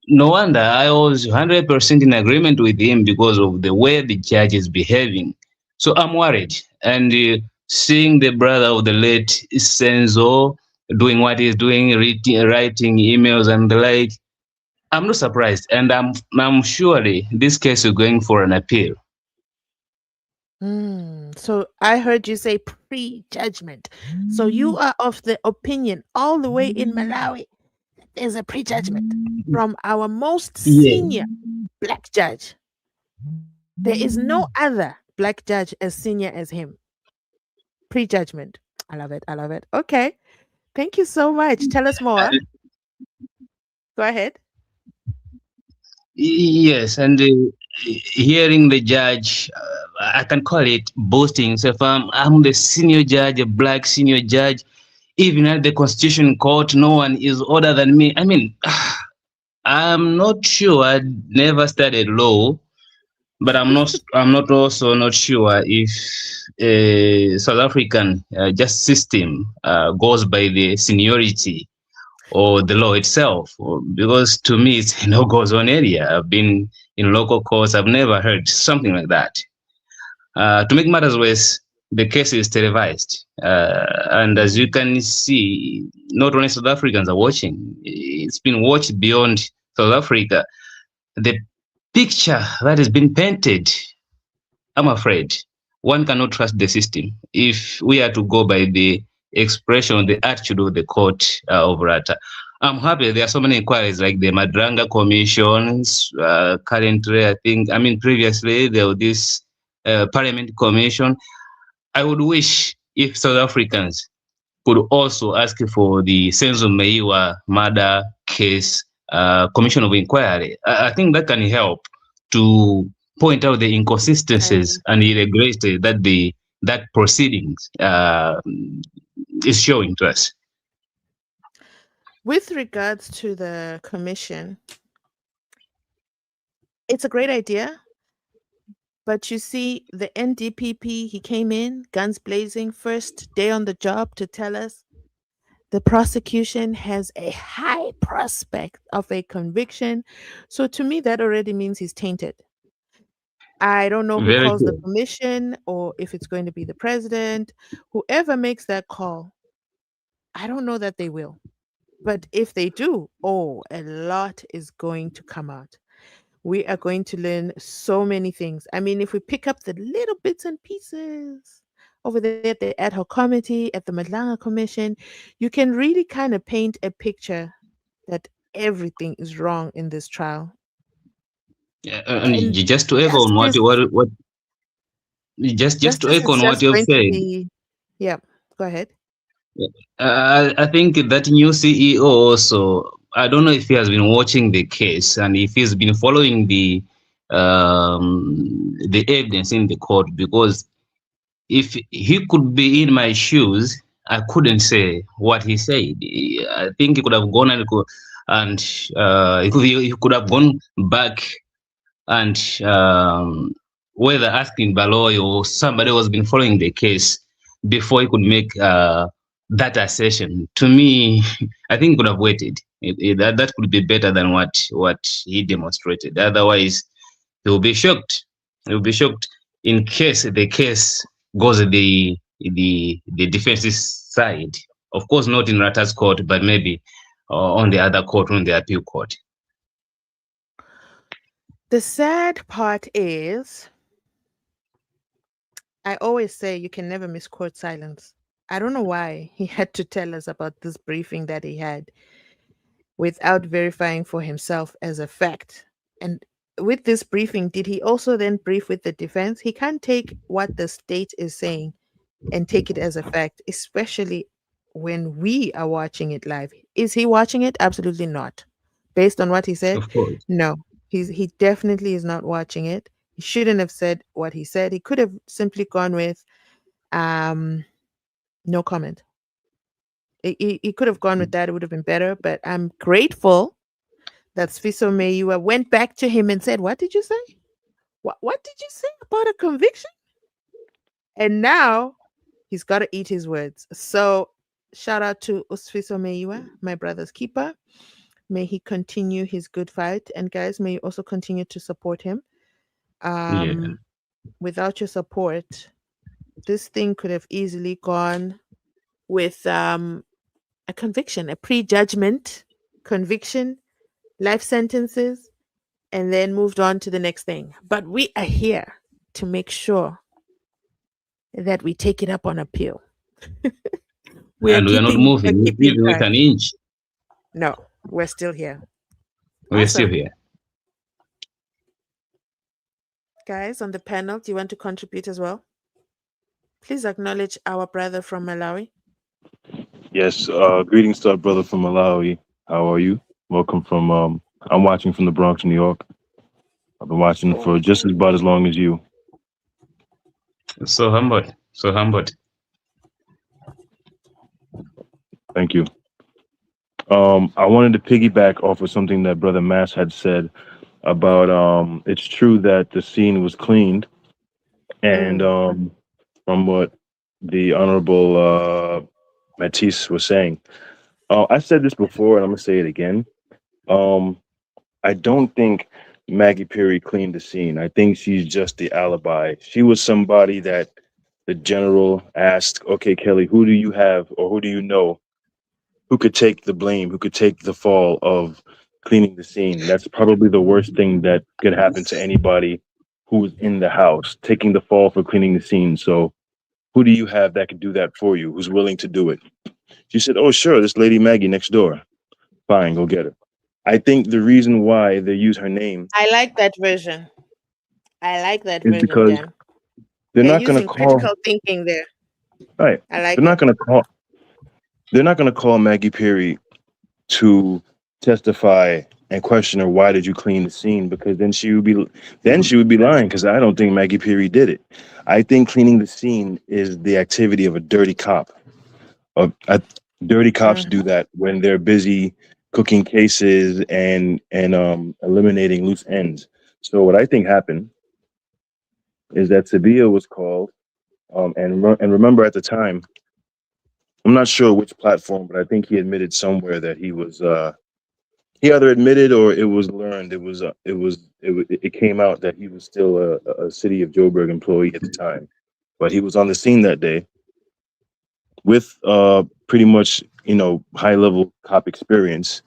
No wonder I was 100% in agreement with him because of the way the judge is behaving. So I'm worried, and seeing the brother of the late Senzo doing what he's doing, writing emails and the like, I'm not surprised, and I'm surely this case is going for an appeal. So I heard you say prejudgment. So you are of the opinion all the way in Malawi that there's a prejudgment from our most senior black judge. There is no other black judge as senior as him. Prejudgment. I love it. I love it. Okay. Thank you so much. Tell us more. Go ahead. Yes, and hearing the judge, I can call it boasting himself. I'm the senior judge, a black senior judge. Even at the Constitution Court, no one is older than me. I mean, I'm not sure. I never studied law, but I'm not also not sure if South African justice system goes by the seniority or the law itself, because to me it's no goes on area. I've been in local courts. I've never heard something like that. To make matters worse, the case is televised, and as you can see, not only South Africans are watching. It's been watched beyond South Africa. The picture that has been painted, I'm afraid, one cannot trust the system if we are to go by the expression, the attitude of the court of Rata. I'm happy there are so many inquiries like the Madranga commissions. Currently, previously there was this Parliament Commission. I would wish if South Africans could also ask for the SENZO MEYIWA murder case commission of inquiry. I think that can help to point out the inconsistencies and irregularity that that proceedings is showing to us. With regards to the commission, it's a great idea. But you see, the NDPP, he came in, guns blazing, first day on the job to tell us the prosecution has a high prospect of a conviction. So to me, that already means he's tainted. I don't know who Very calls the good. commission or if it's going to be the president. Whoever makes that call, I don't know that they will. But if they do, oh, a lot is going to come out. We are going to learn so many things. I mean, if we pick up the little bits and pieces over there at the ad hoc committee, at the Madlanga Commission, you can really kind of paint a picture that everything is wrong in this trial. Yeah, and And just to echo on justice, what just to justice echo is on what just you've going to said. be, yeah, go ahead. I think that new CEO also, I don't know if he has been watching the case and if he's been following the evidence in the court, because if he could be in my shoes, I couldn't say what he said. I think he could have gone he could have gone back and whether asking Baloyi or somebody who has been following the case before he could make that assertion. To me, I think he could have waited. That could be better than what he demonstrated. Otherwise, he will be shocked. He will be shocked in case the case goes the defense's side. Of course, not in Rata's court, but maybe on the other court, on the appeal court. The sad part is, I always say you can never miss court silence. I don't know why he had to tell us about this briefing that he had without verifying for himself as a fact. And with this briefing, did he also then brief with the defense? He can't take what the state is saying and take it as a fact, especially when we are watching it live. Is he watching it? Absolutely not. Based on what he said? Of course. No. He definitely is not watching it. He shouldn't have said what he said. He could have simply gone with no comment. He could have gone with that. It would have been better. But I'm grateful that SENZO MEYIWA went back to him and said, "What did you say? What did you say about a conviction?" And now he's got to eat his words. So shout out to SENZO MEYIWA, my brother's keeper. May he continue his good fight. And guys, may you also continue to support him. Without your support, this thing could have easily gone with a conviction, a prejudgment conviction, life sentences, and then moved on to the next thing. But we are here to make sure that we take it up on appeal. We are not moving even with an inch. No, we're still here. We're still here. Guys on the panel, do you want to contribute as well? Please acknowledge our brother from Malawi. Yes, greetings to our brother from Malawi. How are you? Welcome from, I'm watching from the Bronx, New York. I've been watching for just about as long as you. So humbled, so humbled. Thank you. I wanted to piggyback off of something that Brother Mass had said about it's true that the scene was cleaned, and from what the Honorable Matisse was saying, I said this before, and I'm gonna say it again. I don't think Maggie Perry cleaned the scene. I think she's just the alibi. She was somebody that the general asked, "Okay, Kelly, who do you have, or who do you know who could take the blame, who could take the fall of cleaning the scene?" That's probably the worst thing that could happen to anybody who's in the house, taking the fall for cleaning the scene. So who do you have that could do that for you, who's willing to do it? She said, "Oh, sure, this lady Maggie next door." Fine, go get her. I think the reason why they use her name I like that version. I like that is version, because Dan. they're They're not going to using call. critical thinking there. Right. I like They're it. not going to call. They're not going to call Maggie Perry to testify and question her, why did you clean the scene, because then she would be lying, because I don't think Maggie Perry did it. I think cleaning the scene is the activity of a dirty cop. Dirty cops do Mhm. that when they're busy cooking cases and eliminating loose ends. So what I think happened is that Sabia was called, and remember at the time, I'm not sure which platform, but I think he admitted somewhere that he either admitted or it was learned. It came out that he was still a city of Joburg employee at the time, but he was on the scene that day with pretty much high level cop experience,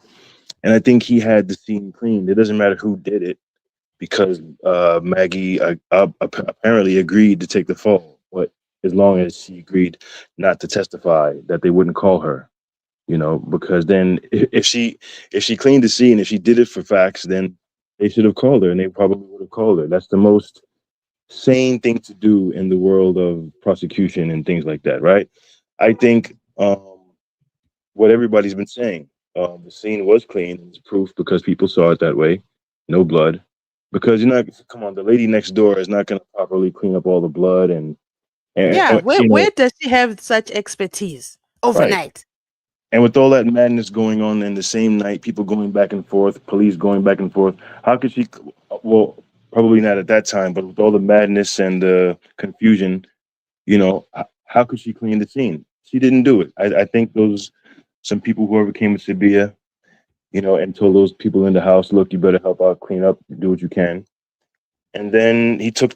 and I think he had the scene cleaned. It doesn't matter who did it because Maggie apparently agreed to take the fall, but as long as she agreed not to testify, that they wouldn't call her. Because then if she cleaned the scene, if she did it for facts, then they should have called her, and they probably would have called her. That's the most sane thing to do in the world of prosecution and things like that, right? I think what everybody's been saying, the scene was clean. It's proof because people saw it that way. No blood, because you're not. Come on, the lady next door is not going to properly clean up all the blood Yeah, and where does she have such expertise right. overnight? And with all that madness going on in the same night, people going back and forth, police going back and forth, how could she? Well, probably not at that time, but with all the madness and the confusion, how could she clean the scene? She didn't do it. I think some people, whoever came with Sabia, and told those people in the house, look, you better help out, clean up, do what you can. And then he took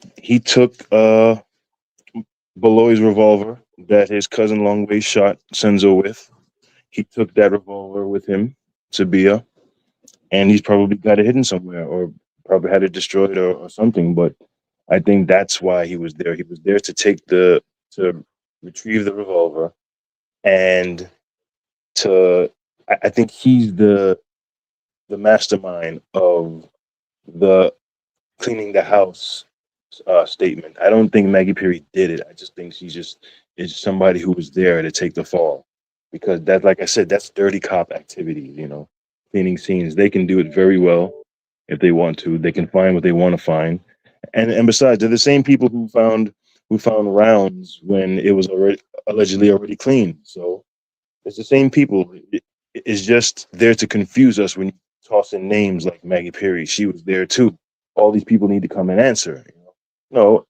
Baloyi's revolver that his cousin Longway shot Senzo with. He took that revolver with him, Sabia, and he's probably got it hidden somewhere, or probably had it destroyed or something. But I think that's why he was there. He was there to retrieve the revolver, and to I think he's the mastermind of the cleaning the house statement. I don't think Maggie Perry did it. I just think she just is somebody who was there to take the fall, because that, like I said, that's dirty cop activities. Cleaning scenes. They can do it very well if they want to. They can find what they want to find, and besides, they're the same people who found rounds when it was allegedly already clean. So it's the same people. It's just there to confuse us when you toss in names like Maggie Perry. She was there too. All these people need to come and answer. No,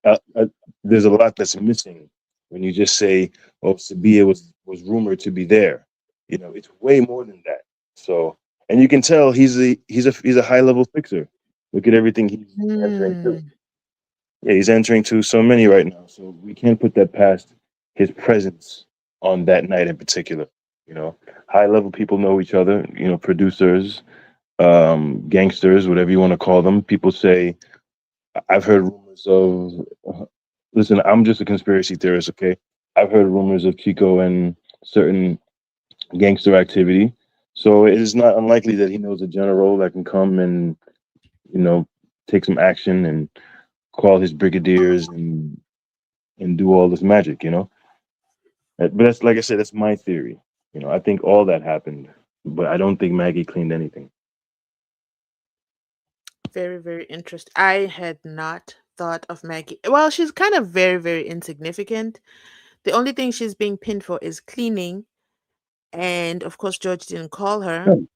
there's a lot that's missing when you just say, "Oh, Sabia was rumored to be there." It's way more than that. So, and you can tell he's a high level fixer. Look at everything he's answering to. Hmm. Yeah, he's answering to so many right now. So we can't put that past his presence on that night in particular. You know, high level people know each other. Producers, gangsters, whatever you want to call them. People say, I've heard rumors of. Listen, I'm just a conspiracy theorist. Okay, I've heard rumors of Chico and certain gangster activity. So it is not unlikely that he knows a general that can come and you know take some action and call his brigadiers and do all this magic. But that's, like I said, that's my theory. I think all that happened, but I don't think Maggie cleaned anything. Very, very interesting. I had not thought of Maggie. Well, she's kind of very, very insignificant. The only thing she's being pinned for is cleaning. And of course, George didn't call her. Right.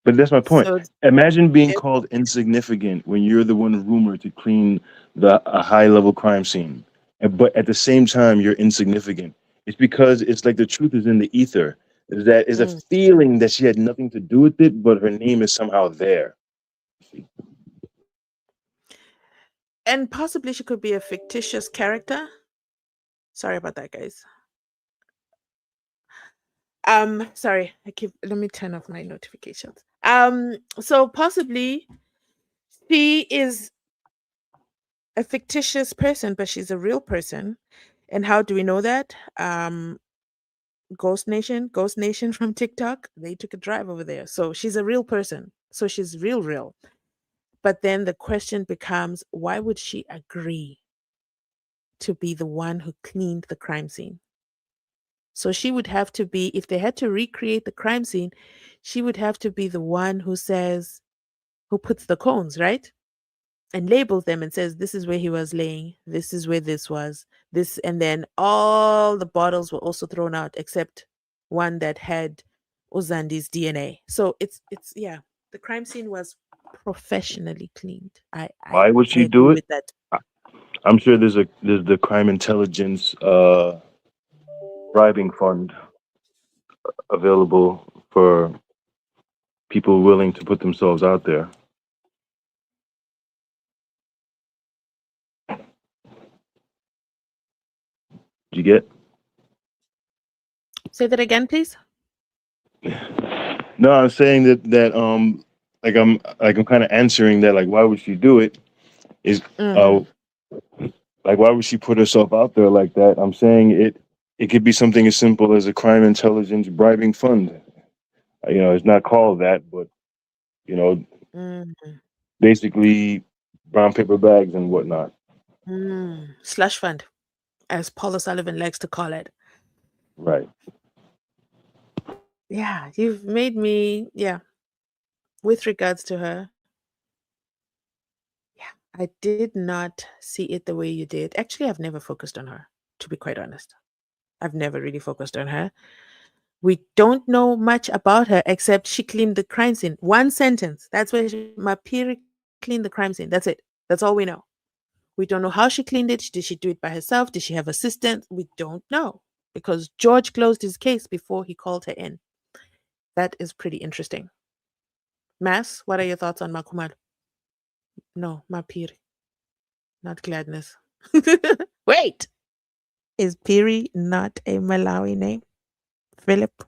But that's my point. So, Imagine being it- called insignificant when you're the one rumored to clean a high level crime scene, but at the same time you're insignificant. It's because it's like the truth is in the ether. Is a mm. feeling that she had nothing to do with it, but her name is somehow there. And possibly she could be a fictitious character. Sorry about that, guys. Sorry, let me turn off my notifications. So possibly she is a fictitious person, but she's a real person. And how do we know that? Ghost Nation from TikTok, they took a drive over there. So she's a real person. So she's real. But then the question becomes, why would she agree to be the one who cleaned the crime scene? So she would have to be, if they had to recreate the crime scene, she would have to be the one who says, who puts the cones, right? And labels them and says, this is where he was laying, this is where this was, this, and then all the bottles were also thrown out except one that had Uzandi's DNA. So it's yeah, the crime scene was professionally cleaned. Why would I she agree do it? with that. I'm sure there's the crime intelligence bribing fund available for people willing to put themselves out there. You get? Say that again, please. No, I'm saying like I'm kind of answering that, like, why would she do it? Is Mhm. like, why would she put herself out there like that? I'm saying it could be something as simple as a crime intelligence bribing fund. It's not called that, but you know, Mhm. basically brown paper bags and whatnot. Slush fund, as Paula Sullivan likes to call it. Right. Yeah, you've made me, yeah, with regards to her. Yeah, I did not see it the way you did. Actually, I've never focused on her, to be quite honest. I've never really focused on her. We don't know much about her except she cleaned the crime scene. One sentence. That's where Mapiri cleaned the crime scene. That's it. That's all we know. We don't know how she cleaned it. Did she do it by herself? Did she have assistants? We don't know because George closed his case before he called her in. That is pretty interesting. Mass, what are your thoughts on Makumar? No, Mapiri, not Gladness. Wait, is Piri not a Malawi name? Philip?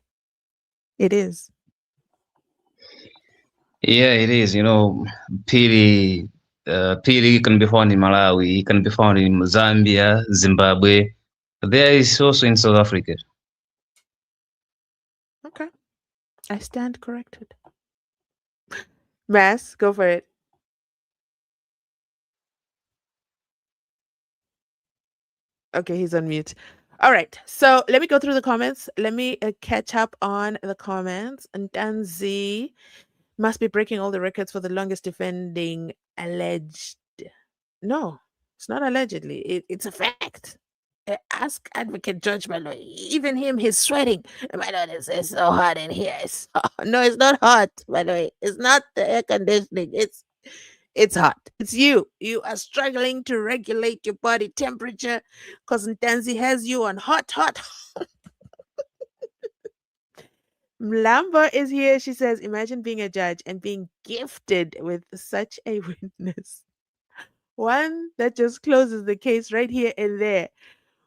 It is. Yeah, it is. Pili, Pili can be found in Malawi, it can be found in Zambia, Zimbabwe. There is also in South Africa. Okay. I stand corrected. Mass, go for it. Okay, he's on mute. All right. So let me go through the comments. Let me catch up on the comments. And Ntanzi must be breaking all the records for the longest defending alleged. No, it's not allegedly. It's a fact. Ask Advocate Judge Baloyi. Even him, he's sweating. My Lord, it's so hot in here. No, it's not hot, by the way. It's not the air conditioning. It's hot. It's you. You are struggling to regulate your body temperature because Ntanzi has you on hot. Mlamba is here. She says, imagine being a judge and being gifted with such a witness. One that just closes the case right here and there.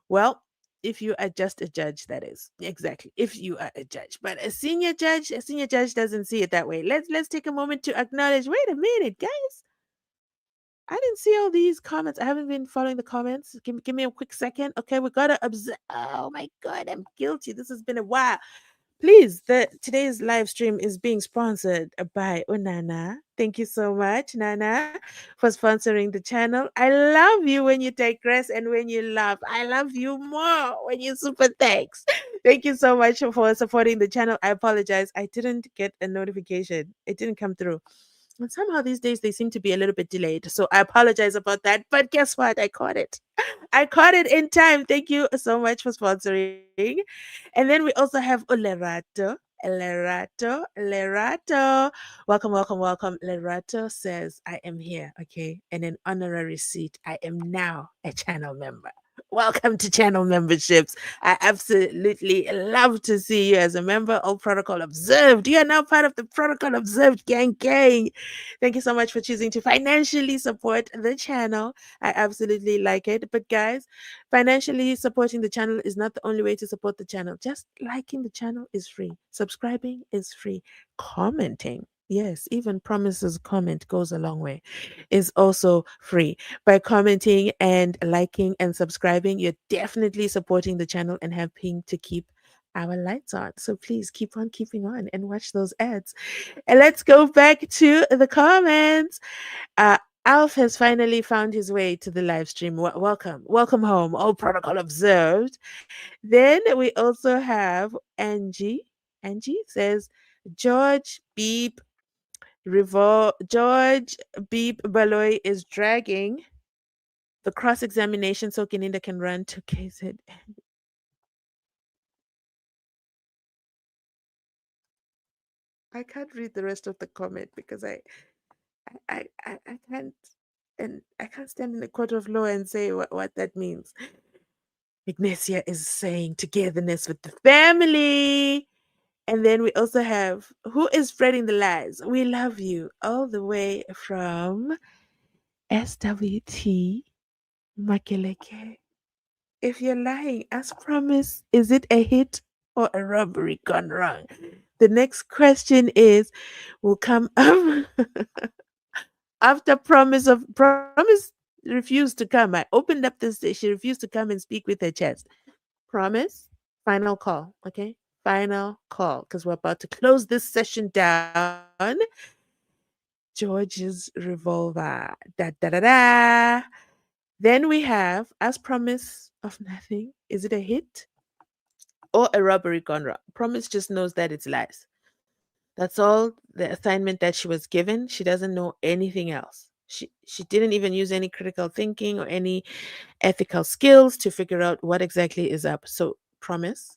Well, if you are just a judge, that is. Exactly. If you are a judge. But a senior judge doesn't see it that way. Let's take a moment to acknowledge, wait a minute, guys. I didn't see all these comments. I haven't been following the comments. Give me a quick second. Okay, we gotta observe. Oh my god, I'm guilty. This has been a while. Please, today's live stream is being sponsored by Unana. Thank you so much, Nana, for sponsoring the channel. I love you when you digress and when you laugh. I love you more when you super thanks. Thank you so much for supporting the channel. I apologize. I didn't get a notification. It didn't come through. And somehow these days they seem to be a little bit delayed. So I apologize about that. But guess what? I caught it. I caught it in time. Thank you so much for sponsoring. And then we also have Lerato. Lerato. Welcome. Lerato says, I am here, okay? And an honorary seat. I am now a channel member. Welcome to channel memberships. I absolutely love to see you as a member. All protocol observed. You are now part of the protocol observed gang. Thank you so much for choosing to financially support the channel. I absolutely like it. But guys, financially supporting the channel is not the only way to support the channel. Just liking the channel is free. Subscribing is free. Commenting, yes, even Promises comment goes a long way, is also free. By commenting and liking and subscribing, you're definitely supporting the channel and helping to keep our lights on. So please keep on keeping on and watch those ads. And let's go back to the comments. Uh, Alf has finally found his way to the live stream. Welcome. Welcome home. All protocol observed. Then we also have Angie. Angie says, George Beep George Beep Baloyi is dragging the cross examination so Kininda can run to KZ. I can't read the rest of the comment because I can't, and I can't stand in the court of law and say what that means. Ignacia is saying togetherness with the family. And then we also have who is spreading the lies. We love you all the way from SWT Makeleke. If you're lying, as promised, is it a hit or a robbery gone wrong? The next question will come up after promise refused to come. I opened up this. She refused to come and speak with her chest. Promise. Final call. Okay. Final call because we're about to close this session down. George's revolver. Da da da da. Then we have, as promise of nothing, is it a hit or a robbery gone wrong? Promise just knows that it's lies. That's all the assignment that she was given. She doesn't know anything else. She didn't even use any critical thinking or any ethical skills to figure out what exactly is up. So promise.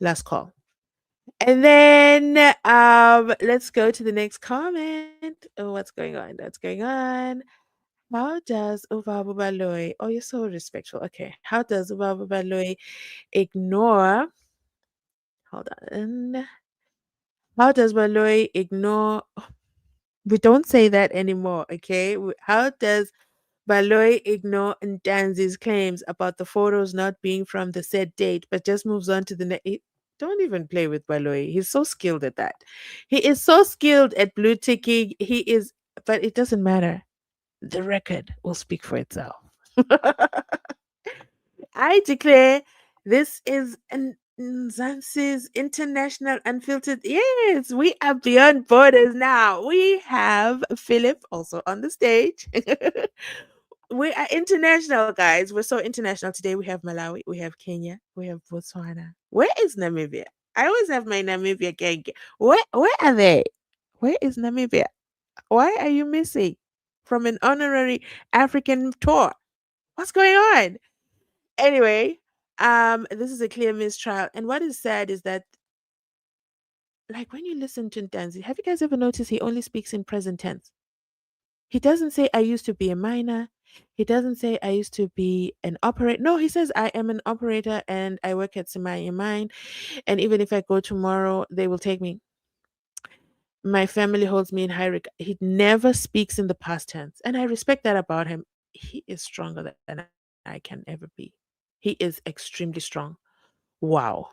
Last call. And then let's go to the next comment. Oh, what's going on? That's going on. How does Ubabu Baloyi, oh, you're so respectful. Okay. How does Ubabu Baloyi ignore, hold on. How does Baloyi ignore, we don't say that anymore, okay? How does Baloyi ignore Ntanzi's claims about the photos not being from the said date, but just moves on to the next? Don't even play with Baloyi. He's so skilled at that. He is so skilled at blue ticking. He is, but it doesn't matter. The record will speak for itself. I declare this is an Mzansi's International Unfiltered. Yes, we are beyond borders now. We have Philip also on the stage. We are international, guys. We're so international. Today we have Malawi, we have Kenya, we have Botswana. Where is Namibia? I always have my Namibia gang. Where are they? Where is Namibia? Why are you missing from an honorary African tour? What's going on? Anyway, this is a clear mistrial. And what is sad is that, like, when you listen to Ntanzi, have you guys ever noticed he only speaks in present tense? He doesn't say, I used to be a miner. He doesn't say, I used to be an operator. No, he says, I am an operator and I work at Semai Mine. And even if I go tomorrow, they will take me. My family holds me in high regard. He never speaks in the past tense. And I respect that about him. He is stronger than I can ever be. He is extremely strong. Wow.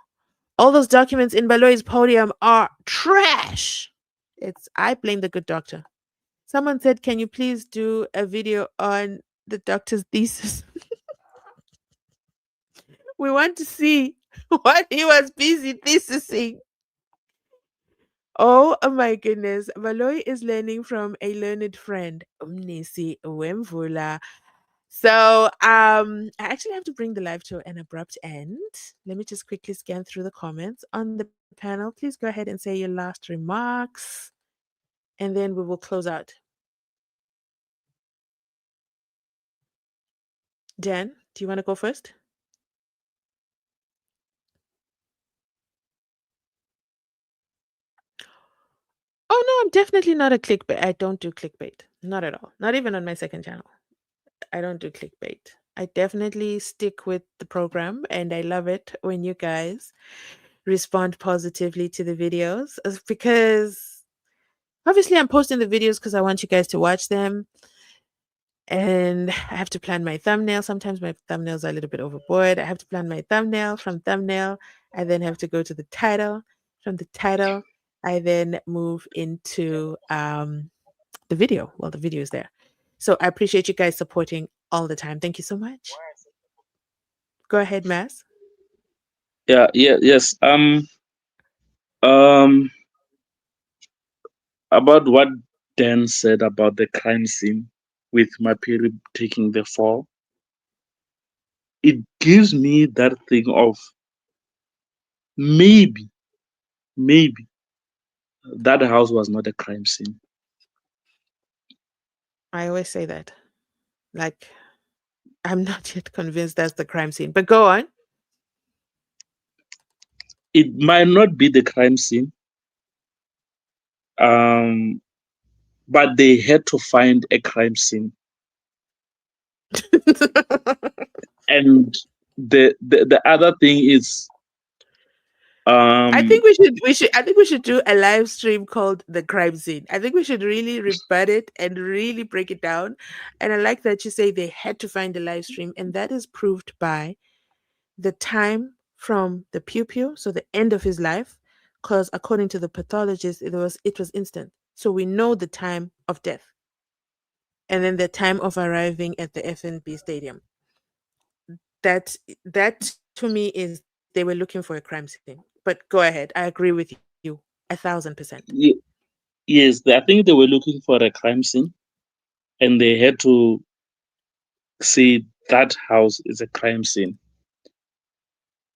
All those documents in Baloyi's podium are trash. I blame the good doctor. Someone said, can you please do a video on the doctor's thesis? We want to see what he was busy thesising. Oh my goodness. Baloyi is learning from a learned friend, Umnisi Wemvula. So I actually have to bring the live to an abrupt end. Let me just quickly scan through the comments on the panel. Please go ahead and say your last remarks, and then we will close out. Dan, do you want to go first? Oh no, I'm definitely not a clickbait. I don't do clickbait. Not at all. Not even on my second channel. I don't do clickbait. I definitely stick with the program, and I love it when you guys respond positively to the videos because obviously I'm posting the videos because I want you guys to watch them. And I have to plan my thumbnail. Sometimes my thumbnails are a little bit overboard. I have to plan my thumbnail. From thumbnail, I then have to go to the title. From the title, I then move into the video. Well, the video is there. So I appreciate you guys supporting all the time. Thank you so much. Go ahead, Mass. Yes. Um, about what Dan said about the crime scene with Mapiri taking the fall, it gives me that thing of maybe, maybe that house was not a crime scene. I always say that. Like, I'm not yet convinced that's the crime scene, but go on. It might not be the crime scene, um, but they had to find a crime scene. And the other thing is, I um, think we should do a live stream called The Crime Scene. I think we should really rebut it and really break it down. And I like that you say they had to find a live stream, and that is proved by the time from the pew pew, so the end of his life, because according to the pathologist, it was instant. So we know the time of death, and then the time of arriving at the FNB stadium. That to me is they were looking for a crime scene. But go ahead, I agree with you 1,000%. ye- yes, I think they were looking for a crime scene, and they had to say that house is a crime scene.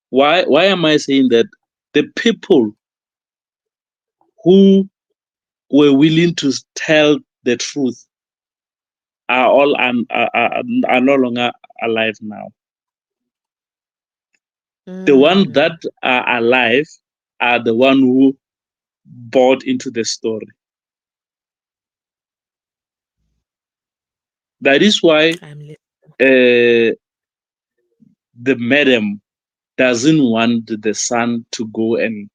Why am I saying that? The people who were willing to tell the truth are all are no longer alive now. The ones Mm, that are alive are the one who bought into the story. That is why I'm listening. uh, the madam doesn't want the son to go and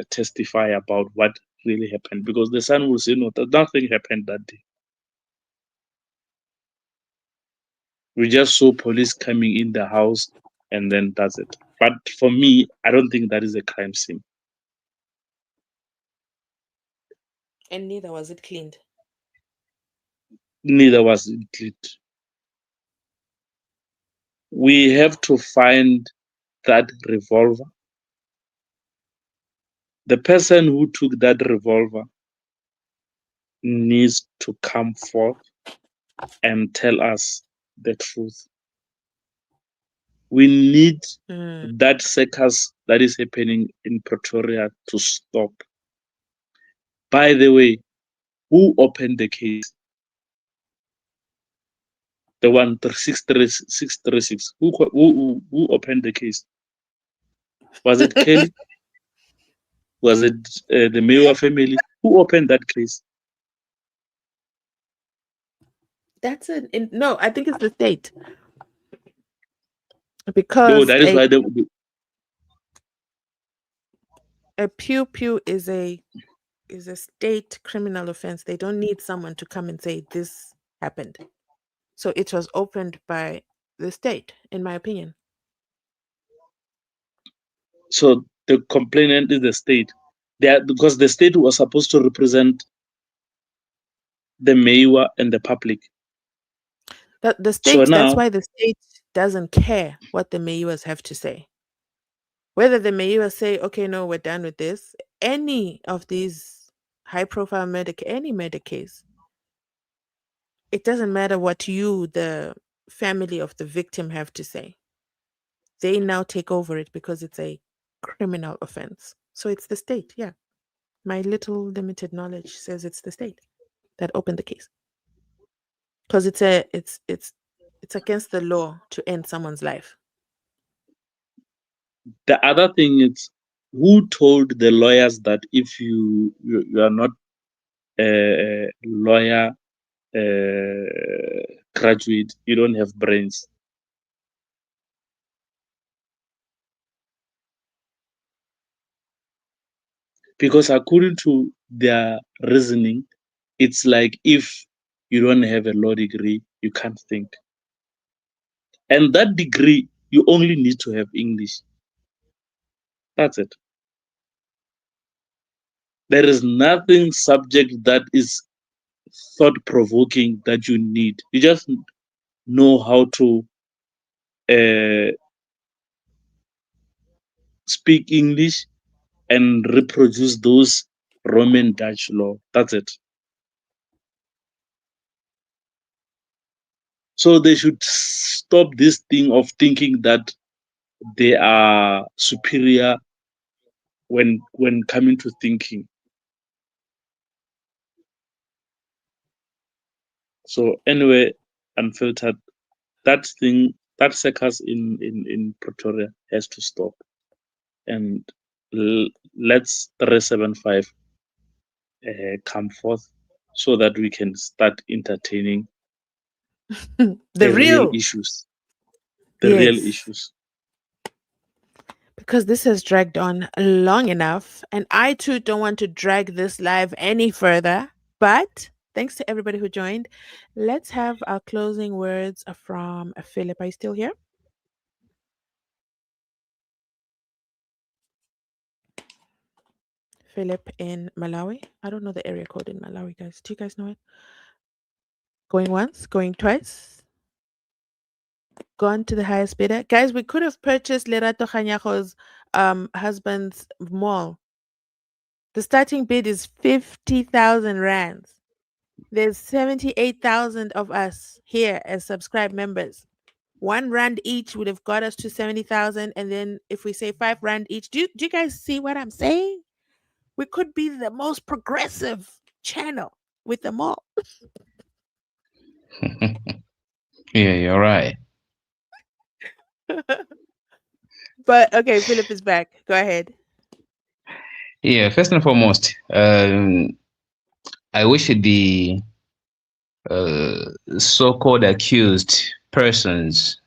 testify about what really happened, because the son will say no, that nothing happened that day. We just saw police coming in the house, and then that's it. But for me, I don't think that is a crime scene. And neither was it cleaned. Neither was it. We have to find that revolver. The person who took that revolver needs to come forth and tell us the truth. We need Mm. that circus that is happening in Pretoria to stop. By the way, who opened the case? The one 636. Who opened the case? Was it Kelly? Was it the Mewa family? Who opened that case? No, I think it's the state No, because that is why a pew pew is a state criminal offense. They don't need someone to come and say this happened. So it was opened by the state, in my opinion. so the complainant is the state. Because the state was supposed to represent the Mewa and the public. The So state, that's now, why the state doesn't care what the Mayuas have to say. Whether the Mayuas say, okay, no, we're done with this, any of these high profile any murder case, it doesn't matter what you, the family of the victim, have to say. They now take over it because it's a criminal offense. So it's the state, yeah. My little limited knowledge says it's the state that opened the case. Because it's against the law to end someone's life. the other thing is, who told the lawyers that if you are not a lawyer graduate, you don't have brains? Because according to their reasoning, it's like if you don't have a law degree, you can't think. And that degree, you only need to have English. That's it. There is nothing subject that is thought provoking that you need. You just know how to uh, speak English and reproduce those Roman Dutch law. That's it. So they should stop this thing of thinking that they are superior when coming to thinking. So anyway, unfiltered, that thing, that circus in Pretoria has to stop, and let's 375 come forth so that we can start entertaining The the real real. issues. The real Yes. issues. Because this has dragged on long enough, and I too don't want to drag this live any further. But thanks to everybody who joined. Let's have our closing words from Philip. Are you still here? Philip in Malawi. I don't know the area code in Malawi, guys. Do you guys know it? Going once, going twice, gone to the highest bidder. Guys, we could have purchased Lerato Khanyako's husband's mall. The starting bid is 50,000 rands. There's 78,000 of us here as subscribed members. 1 rand each would have got us to 70,000. And then if we say 5 rand each, do you guys see what I'm saying? We could be the most progressive channel with them all. Yeah, you're right. But okay, Philip is back. Go ahead. Yeah, first and foremost, I wish the so-called accused persons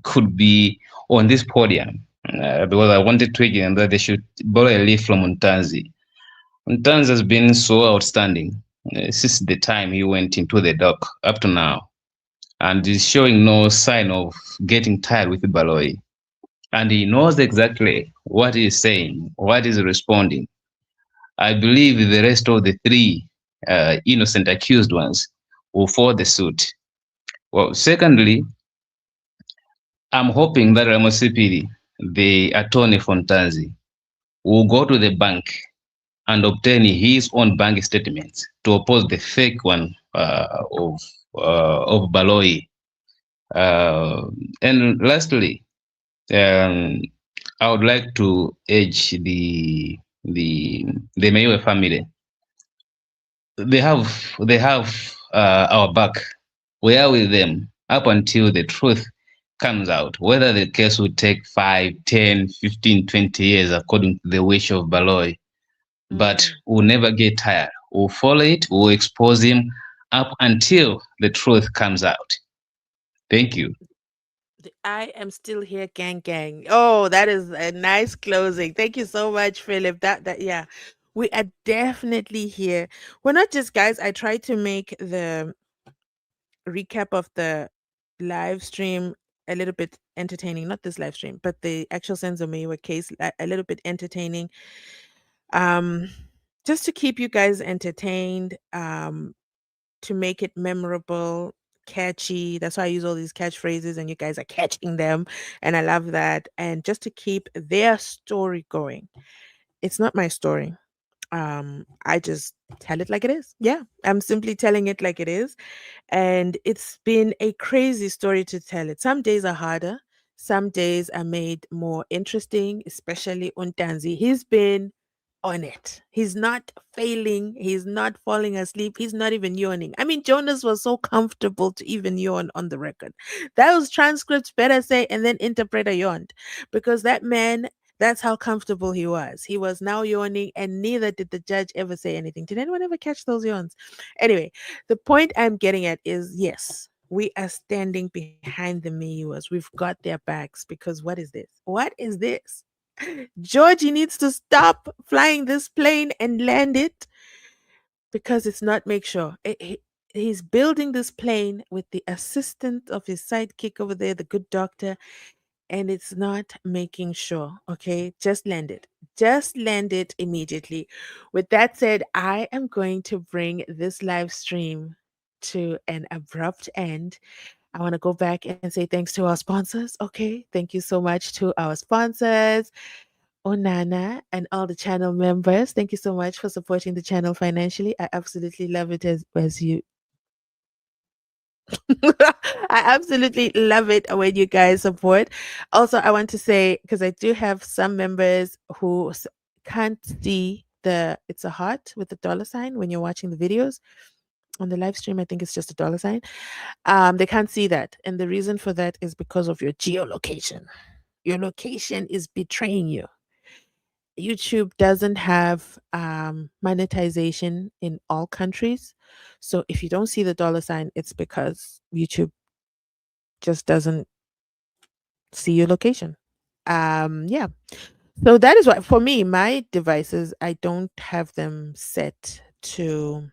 could be on this podium because I wanted to again that they should borrow a leaf from Ntanzi. Ntanzi has been so outstanding since the time he went into the dock up to now, and is showing no sign of getting tired with Baloyi. And he knows exactly what he's saying, what he's responding. I believe the rest of the 3 innocent accused ones will follow the suit. Well, secondly, I'm hoping that Ramosipiri, the attorney for Ntanzi, will go to the bank and obtain his own bank statements to oppose the fake one of Baloyi. And lastly, I would like to urge the Meyiwa family. They have our back. We are with them up until the truth comes out, whether the case will take 5, 10, 15, 20 years according to the wish of Baloyi. But we'll never get tired. We'll follow it, we'll expose him up until the truth comes out. Thank you. I am still here, gang, gang. Oh, that is a nice closing. Thank you so much, Philip. Yeah, we are definitely here. We're not just guys. I tried to make the recap of the live stream a little bit entertaining. Not this live stream, but the actual SENZO MEYIWA case a little bit entertaining. Um, just to keep you guys entertained. To make it memorable, catchy. That's why I use all these catchphrases, and you guys are catching them. And I love that. And just to keep their story going. It's not my story. I just tell it like it is. Yeah, I'm simply telling it like it is. And it's been a crazy story to tell it. Some days are harder, some days are made more interesting, especially Untanzi. He's been on it. He's not failing. He's not falling asleep. He's not even yawning. I mean, Jonas was so comfortable to even yawn on the record. Those transcripts better say, and then interpreter yawned, because that man, that's how comfortable he was. He was now yawning, and neither did the judge ever say anything. Did anyone ever catch those yawns? Anyway, the point I'm getting at is yes, we are standing behind the Miyuas. We've got their backs because what is this? What is this? Georgie needs to stop flying this plane and land it because it's not make sure. He's building this plane with the assistance of his sidekick over there, the good doctor, and it's not making sure. Okay, just land it. Just land it immediately. With that said, I am going to bring this live stream to an abrupt end. I want to go back and say thanks to our sponsors. Okay. Thank you so much to our sponsors, Onana, and all the channel members. Thank you so much for supporting the channel financially. I absolutely love it as you. I absolutely love it when you guys support. Also, I want to say, because I do have some members who can't see it's a heart with the dollar sign when you're watching the videos on the live stream. I think it's just a dollar sign. They can't see that. And the reason for that is because of your geolocation. Your location is betraying you. YouTube doesn't have monetization in all countries. So if you don't see the dollar sign, it's because YouTube just doesn't see your location. Yeah. So that is why for me, my devices, I don't have them set to.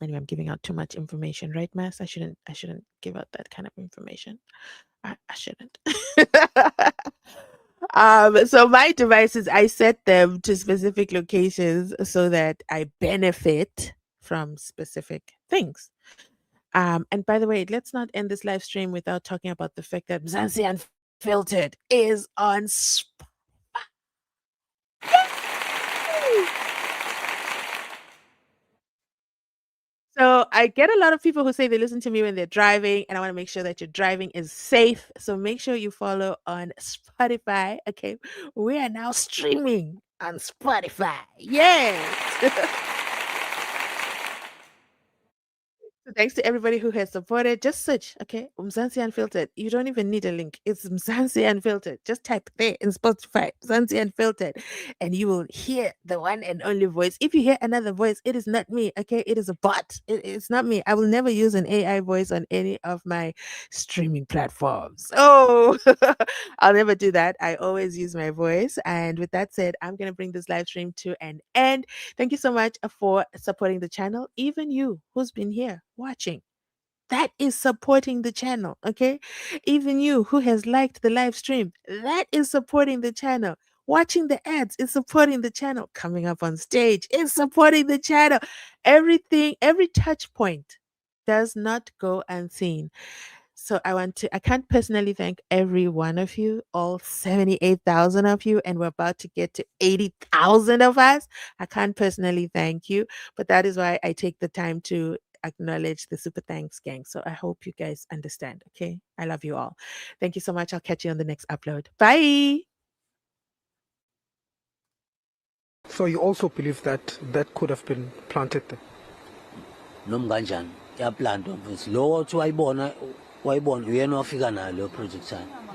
Anyway, I'm giving out too much information, right, Mass? I shouldn't give out that kind of information. I shouldn't. So my devices, I set them to specific locations so that I benefit from specific things. And by the way, let's not end this live stream without talking about the fact that Mzansi Unfiltered is on Spotify. So I get a lot of people who say they listen to me when they're driving, and I want to make sure that your driving is safe. So make sure you follow on Spotify. Okay. We are now streaming on Spotify. Yes. So thanks to everybody who has supported. Just search, okay, Mzansi Unfiltered. You don't even need a link. It's Mzansi Unfiltered. Just type there in Spotify, Mzansi Unfiltered, and you will hear the one and only voice. If you hear another voice, it is not me, okay? It is a bot. It's not me. I will never use an AI voice on any of my streaming platforms. Oh, I'll never do that. I always use my voice. And with that said, I'm going to bring this live stream to an end. Thank you so much for supporting the channel. Even you who's been here watching, that is supporting the channel. Okay, even you who has liked the live stream, that is supporting the channel. Watching the ads is supporting the channel. Coming up on stage is supporting the channel. Everything, every touch point does not go unseen. So I can't personally thank every one of you, all 78,000 of you, and we're about to get to 80,000 of us. I can't personally thank you, but that is why I take the time to acknowledge the super thanks gang. So I hope you guys understand. Okay. I love you all. Thank you so much. I'll catch you on the next upload. Bye. So you also believe that that could have been planted there? noma kanjani yaplantwa mfethu lo othi wayibona uyena wafika nayo leyo project yakhe